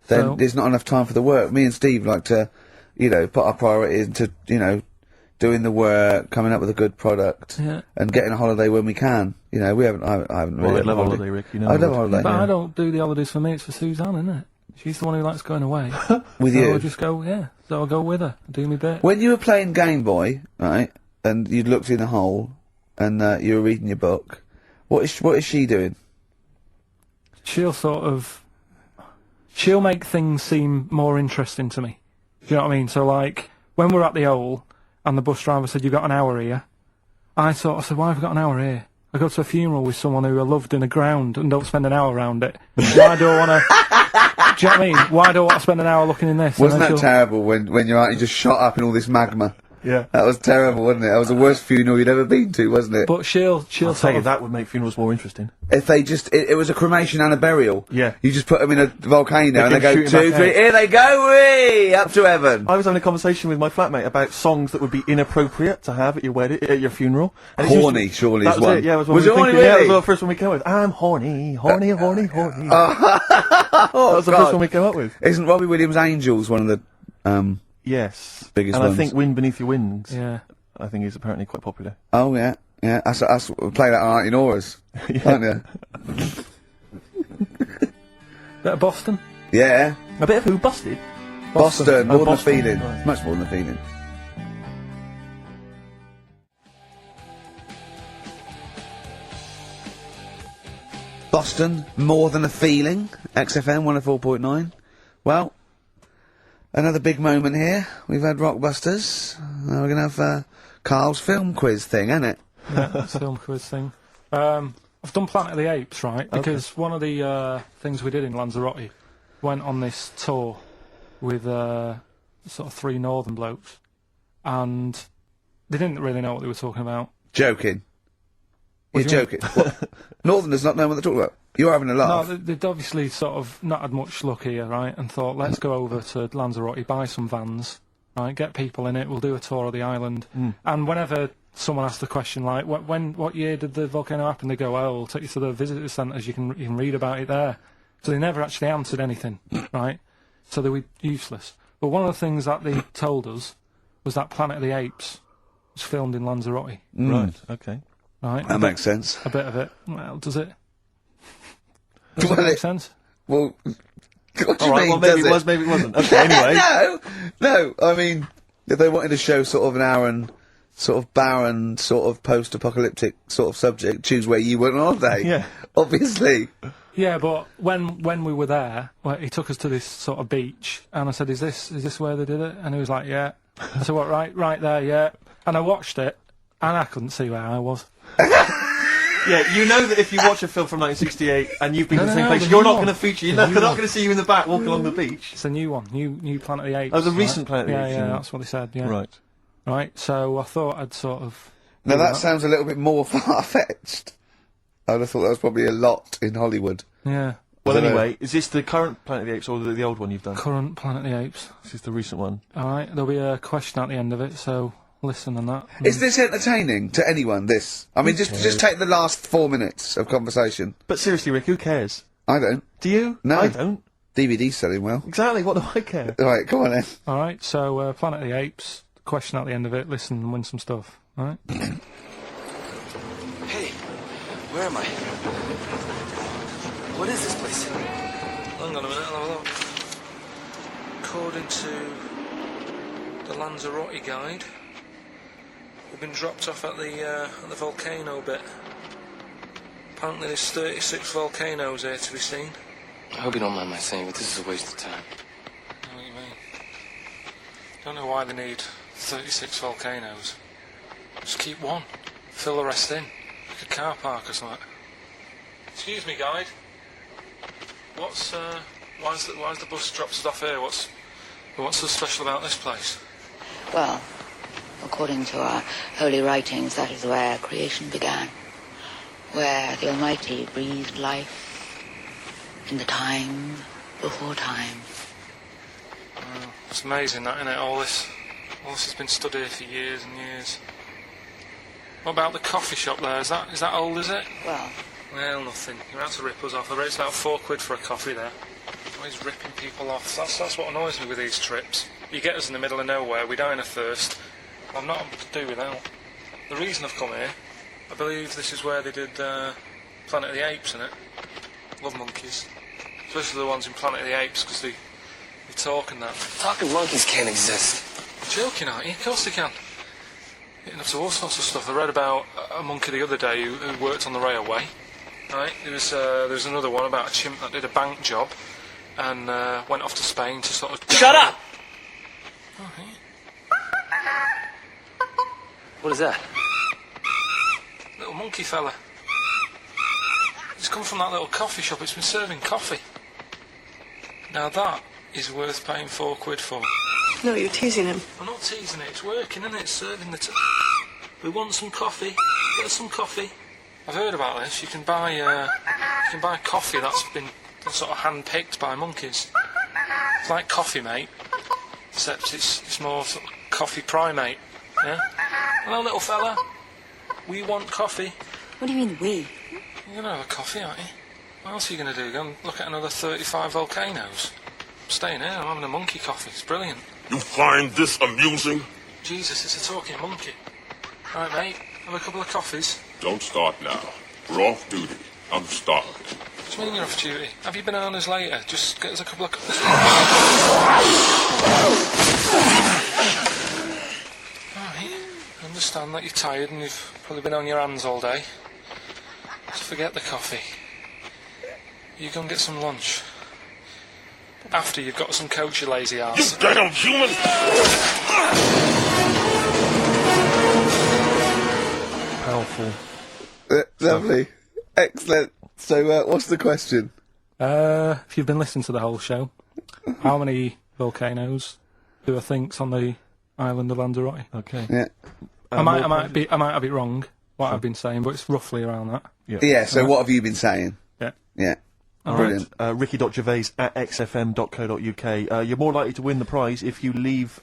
then So- there's not enough time for the work. Me and Steve like to, you know, put our priority into, you know, doing the work, coming up with a good product, Yeah. and getting a holiday when we can. You know, I haven't Well, really I had a love a holiday, Rick. You know I I love would. a holiday. But Yeah. I don't do the holidays for me, it's for Suzanne, isn't it? She's the one who likes going away. With So you. I'll just go, yeah. So I'll go with her, do me bit. When you were playing Game Boy, right, and you looked in a hole, and you were reading your book, what is she doing? She'll make things seem more interesting to me. Do you know what I mean? So, like, when we're at the Owl, and the bus driver said, "You've got an hour here," I said, "Why have I got an hour here? I go to a funeral with someone who I loved in the ground and don't spend an hour around it. Why do I want to..." Do you know what I mean? Why do I want to spend an hour looking in this? Wasn't And that then terrible when you're out, you just shot up in all this magma? Yeah. That was terrible, wasn't it? That was the worst funeral you'd ever been to, wasn't it? But she'll I'll tell sort you, of... that would make funerals more interesting. If they just, it was a cremation and a burial. Yeah. You just put them in a volcano and they can go shoot 'em 2, back 3, out. here they go, whee, up to heaven. I was having a conversation with my flatmate about songs that would be inappropriate to have at your wedding, at your funeral. And it's Horny, usually- surely that is was one. it, yeah, it was one Was we it were horny, thinking, Yeah, it was really? the first one we came up with. I'm horny, horny, horny, horny. Oh, that was the God. first one we came up with. Isn't Robbie Williams' Angels one of the, Yes. Biggest and ones. I think Wind Beneath Your Wings, Yeah. I think is apparently quite popular. oh yeah, yeah, that's play that on in Auras, aren't you? Bit of Boston? Yeah. A bit of who? Busted? Boston, more Oh, than a Boston, feeling. right. Much more than a feeling. Boston, more than a feeling. XFM 104.9. Well, another big moment here. We've had Rockbusters. Now we're going to have Karl's film quiz thing, ain't it? Yeah, that's a film quiz thing. I've done Planet of the Apes, right? Because one of the things we did in Lanzarote went on this tour with sort of 3 northern blokes, and they didn't really know what they were talking about. Joking. What You're do you mean? joking. What? Northerners not know what they're talking about. You're having a No, laugh. they'd obviously sort of not had much luck here, right? And thought, let's go over to Lanzarote, buy some vans, right? Get people in it. We'll do a tour of the island. And whenever someone asks the question like, what year did the volcano happen? They go, oh, we'll take you to the visitor centres. You can read about it there. So they never actually answered anything, right? So they were useless. But one of the things that they told us was that Planet of the Apes was filmed in Lanzarote, Right, okay. right? That makes sense. A bit of it. Well, does it? Does Well, it make it- sense? Well, what do you Alright, mean, well maybe does it was, maybe it wasn't. Okay, anyway. No, I mean, if they wanted to show sort of an Aaron, sort of barren, sort of post-apocalyptic sort of subject, choose where you went on holiday. Yeah. Obviously. Yeah, but when we were there, well, he took us to this sort of beach, and I said, "Is this where they did it?" And he was like, "Yeah." I said, "What? Right there, yeah." And I watched it, and I couldn't see where I was. Yeah, you know that if you watch a film from 1968 and you've been to the No, same no, place, the you're new not one. going to feature. The They're new not one. going to see you in the back walking along the beach. It's a new one, new Planet of the Apes. Oh, the right? recent Planet of the yeah, Apes, Yeah, yeah. that's what they said. Yeah, Right. Right. So I thought I'd sort of. Now do that sounds a little bit more far-fetched. I would have thought that was probably a lot in Hollywood. Yeah. Well, dunno. anyway, is this the current Planet of the Apes or the old one you've done? Current Planet of the Apes. This is the recent one. All right. There'll be a question at the end of it, so listen and that. Is this entertaining to anyone, this? I mean, just take the last 4 minutes of conversation. But seriously, Rick, who cares? I don't. Do you? No. I don't. DVD's selling well. Exactly, what do I care? Right, come on then. All right. So Planet of the Apes. Question at the end of it. Listen and win some stuff. All right. Hey, where am I? What is this place? Hang on a minute, I'll have a look. According to the Lanzarote guide, we've been dropped off at the volcano bit. Apparently there's 36 volcanoes here to be seen. I hope you don't mind my saying, but this is a waste of time. I know what you mean. Don't know why they need 36 volcanoes. Just keep one. Fill the rest in. Like a car park or something. Excuse me, guide. Why's the bus dropped us off here? What's so special about this place? Well, according to our holy writings, that is where creation began, where the Almighty breathed life in the time before time. It's amazing that, innit? All this has been stood here for years and years. What about the coffee shop there. Is that old, is it? Well, nothing. You're out to rip us off. I bet it's about £4 for a coffee there. Always ripping people off. That's what annoys me with these trips. You get us in the middle of nowhere, we die in a thirst. I'm not able to do without. The reason I've come here, I believe this is where they did Planet of the Apes, innit? Love monkeys. Especially the ones in Planet of the Apes, because they talk and that. Talking monkeys can't exist. You're joking, aren't you? Of course they can. Getting up to all sorts of stuff. I read about a monkey the other day who worked on the railway. Right? There was another one about a chimp that did a bank job and went off to Spain to sort of... Shut up! Oh, hey. What is that? Little monkey fella. It's come from that little coffee shop. It's been serving coffee. Now that is worth paying £4 for. No, you're teasing him. I'm not teasing it. It's working, isn't it? It's serving the... We want some coffee. Get us some coffee. I've heard about this. You can buy coffee that's been sort of hand-picked by monkeys. It's like Coffee Mate, except it's more sort of coffee primate. Yeah. Hello, little fella. We want coffee. What do you mean, we? You're gonna have a coffee, aren't you? What else are you gonna do? Go and look at another 35 volcanoes? I'm staying here. I'm having a monkey coffee. It's brilliant. You find this amusing? Jesus, it's a talking monkey. Right, mate. Have a couple of coffees. Don't start now. We're off duty. I'm starved. What do you mean you're off duty? Have you bananas later? Just get us a couple of... Alright, I understand that you're tired and you've probably been on your hands all day. Just forget the coffee. You go and get some lunch. After you've got some coach, you lazy ass. You damn human! Powerful. Lovely. Excellent. So, what's the question? If you've been listening to the whole show, how many volcanoes do I think's on the island of Lanzarote? Okay. Yeah. I might have it wrong, what I've been saying, but it's roughly around that. Yeah, so what have you been saying? Yeah. Yeah. All Brilliant. right. Ricky.gervais at xfm.co.uk. You're more likely to win the prize if you leave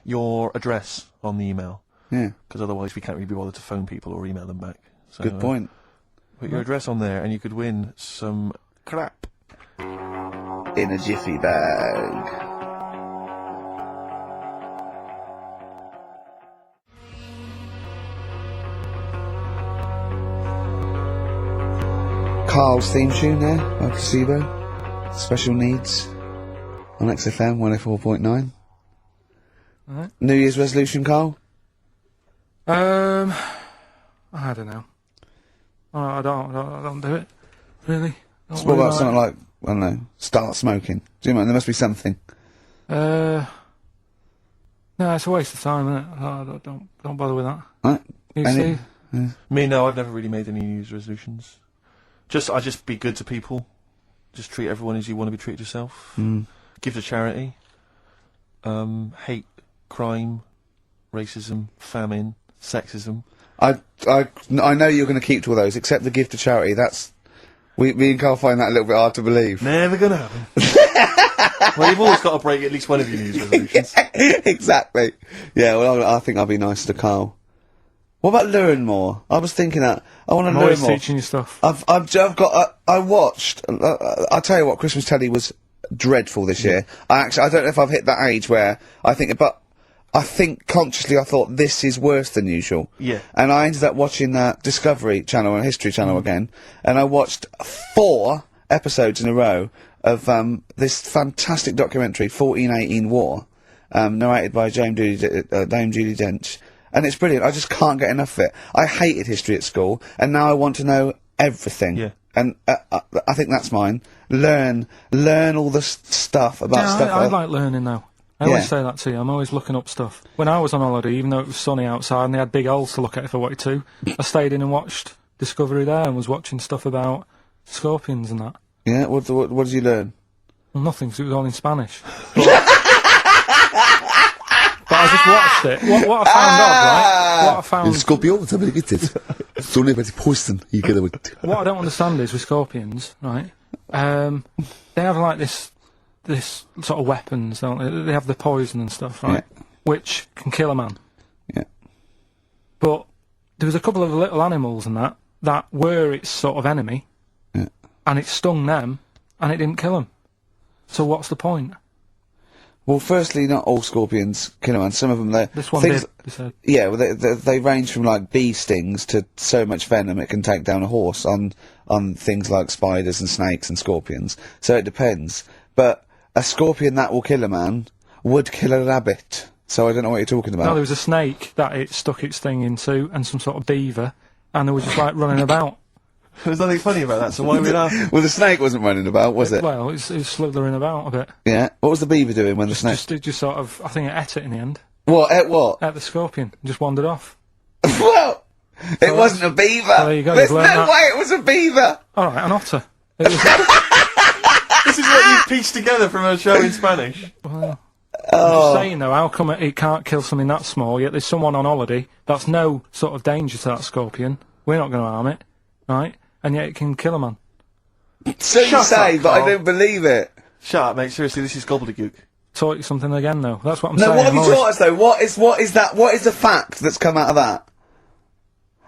your address on the email. Yeah. Because otherwise we can't really be bothered to phone people or email them back. So, Good point. Put your address on there and you could win some crap. In a jiffy bag. Karl's theme tune there by Placebo. Special Needs on XFM 104.9. Alright. New Year's resolution, Karl? I don't know. I don't do it. Really. So what about something like, I don't know, start smoking? Do you know, there must be something. No, it's a waste of time, isn't it? Don't bother with that. Right. You see? Yeah. Me, no, I've never really made any New Year's resolutions. I just be good to people. Just treat everyone as you want to be treated yourself. Give to charity. Hate crime, racism, famine, sexism. I know you're going to keep to all those, except the gift to charity. That's... Me and Karl find that a little bit hard to believe. Never gonna happen. Well, you've always got to break at least one of your New Year's resolutions. Exactly. Yeah, well, I think I'll be nice to Karl. What about learn more? I was thinking that. I want to learn always more. teaching you stuff. I watched, I'll tell you what, Christmas telly was dreadful this year. I don't know if I've hit that age where I think consciously I thought this is worse than usual. Yeah. And I ended up watching Discovery Channel and History Channel again, and I watched 4 episodes in a row of this fantastic documentary, 1418 War, narrated by Dame Judi Dench. And it's brilliant. I just can't get enough of it. I hated history at school, and now I want to know everything. Yeah. And I think that's mine. Learn all the stuff about stuff. I like learning now. I always say that to you. I'm always looking up stuff. When I was on holiday, even though it was sunny outside and they had big holes to look at if I wanted to, I stayed in and watched Discovery there and was watching stuff about scorpions and that. Yeah. What did you learn? Well, nothing, 'cause it was all in Spanish. But I just watched it. What I found odd, right? What I found... Scorpio, what's happening? It's only about poison. You get away. What I don't understand is with scorpions, right? They have like this sort of weapons, don't they? They have the poison and stuff, right? Yeah. Which can kill a man. Yeah. But there was a couple of little animals and that were its sort of enemy, and it stung them, and it didn't kill them. So what's the point? Well, firstly, not all scorpions kill a man. Some of them, This one did, you said. Yeah, well, they range from, like, bee stings to so much venom it can take down a horse on things like spiders and snakes and scorpions. So it depends. But a scorpion that will kill a man would kill a rabbit. So I don't know what you're talking about. No, there was a snake that it stuck its thing into, and some sort of beaver, and they were just, like, running about. There's nothing funny about that, so why are we laughing? Well, the snake wasn't running about, was it? Well, it was slithering about a bit. Yeah. What was the beaver doing when the snake... It just sort of, I think it ate it in the end. What? Ate what? Ate the scorpion. Just wandered off. Well, it wasn't a beaver. Well, there you go. There's no way it was a beaver. Alright, an otter. It was This is what you pieced together from a show in Spanish. Well, I'm just saying though, how come it can't kill something that small, yet there's someone on holiday that's no sort of danger to that scorpion. We're not going to harm it, right? And yet it can kill a man. So you say, but I don't believe it. Shut up, mate. Seriously, this is gobbledygook. Taught you something again, though. That's what I'm No, saying. what have you taught us, though? What is the fact that's come out of that?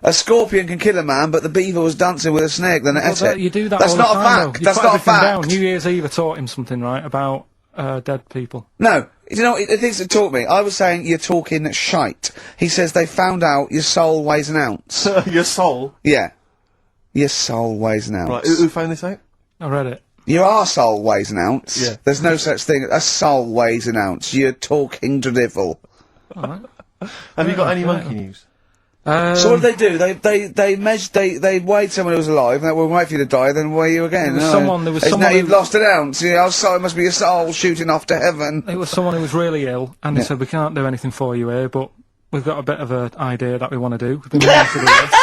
A scorpion can kill a man, but the beaver was dancing with a snake, then it ate it. You do that That's all not the a time, fact. though. That's You put not a everything fact. down. New Year's Eve taught him something, right, about dead people. No. You know what the things that taught me? I was saying you're talking shite. He says they found out your soul weighs an ounce. Your soul? Yeah. Your soul weighs an ounce. Right, who found this out? I read it. Your arsehole weighs an ounce. Yeah. There's no such thing. A soul weighs an ounce. You're talking drivel. Alright. Have you got any monkey news? So what did they do? They weighed someone who was alive, and they would wait for you to die, then weigh you again. There was someone Now you've lost an ounce. You know, so it must be your soul shooting off to heaven. It was someone who was really ill, and they said, we can't do anything for you here, but we've got a bit of an idea that we want to do. We've been wanting to do this.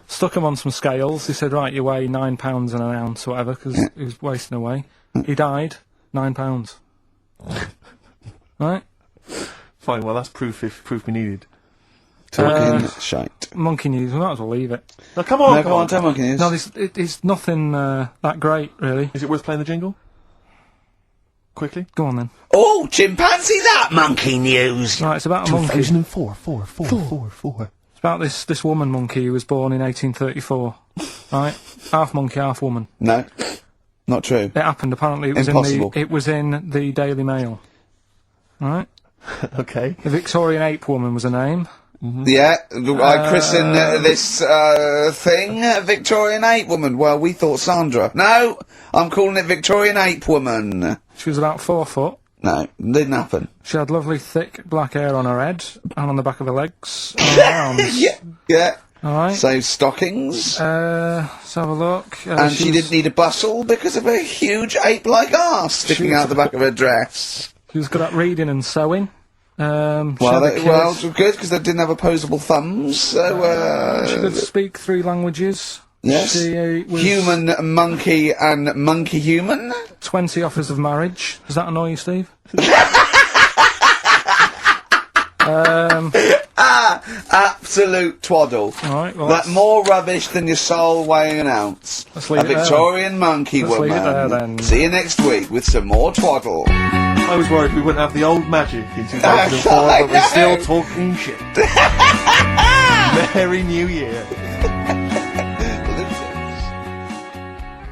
Stuck him on some scales. He said, right, you weigh 9 pounds and an ounce, or whatever, because he was wasting away. He died, 9 pounds. Right? Fine, well, that's proof we needed. Talking shite. Monkey news, we might as well leave it. No, come on, come on, tell monkey news. No, it's nothing that great, really. Is it worth playing the jingle? Quickly? Go on, then. Oh, chimpanzee that monkey news! Right, it's about a monkey. 2004, It's about this woman monkey who was born in 1834. Right? Half monkey, half woman. No. Not true. It happened, apparently. It was Impossible. it was in the Daily Mail. Right? Okay. The Victorian ape woman was her name. Yeah, I christen this thing Victorian ape woman. Well, we thought Sandra. No, I'm calling it Victorian ape woman. She was about 4 foot. No, didn't happen. She had lovely thick black hair on her head and on the back of her legs and on her arms. Yeah. Alright. So stockings. Let's have a look. And she didn't need a bustle because of a huge ape-like arse sticking out the back of her dress. She was good at reading and sewing. Well, good, because they didn't have opposable thumbs, so, she could speak 3 languages. Yes. She was Human, monkey, and monkey-human. 20 offers of marriage. Does that annoy you, Steve? Absolute twaddle. Alright, well, That more rubbish than your soul weighing an ounce. Let's leave A it there, Victorian monkey Let's woman. leave it there, then. See you next week with some more twaddle. I was worried we wouldn't have the old magic in 2004, but we're still talking shit. Merry New Year.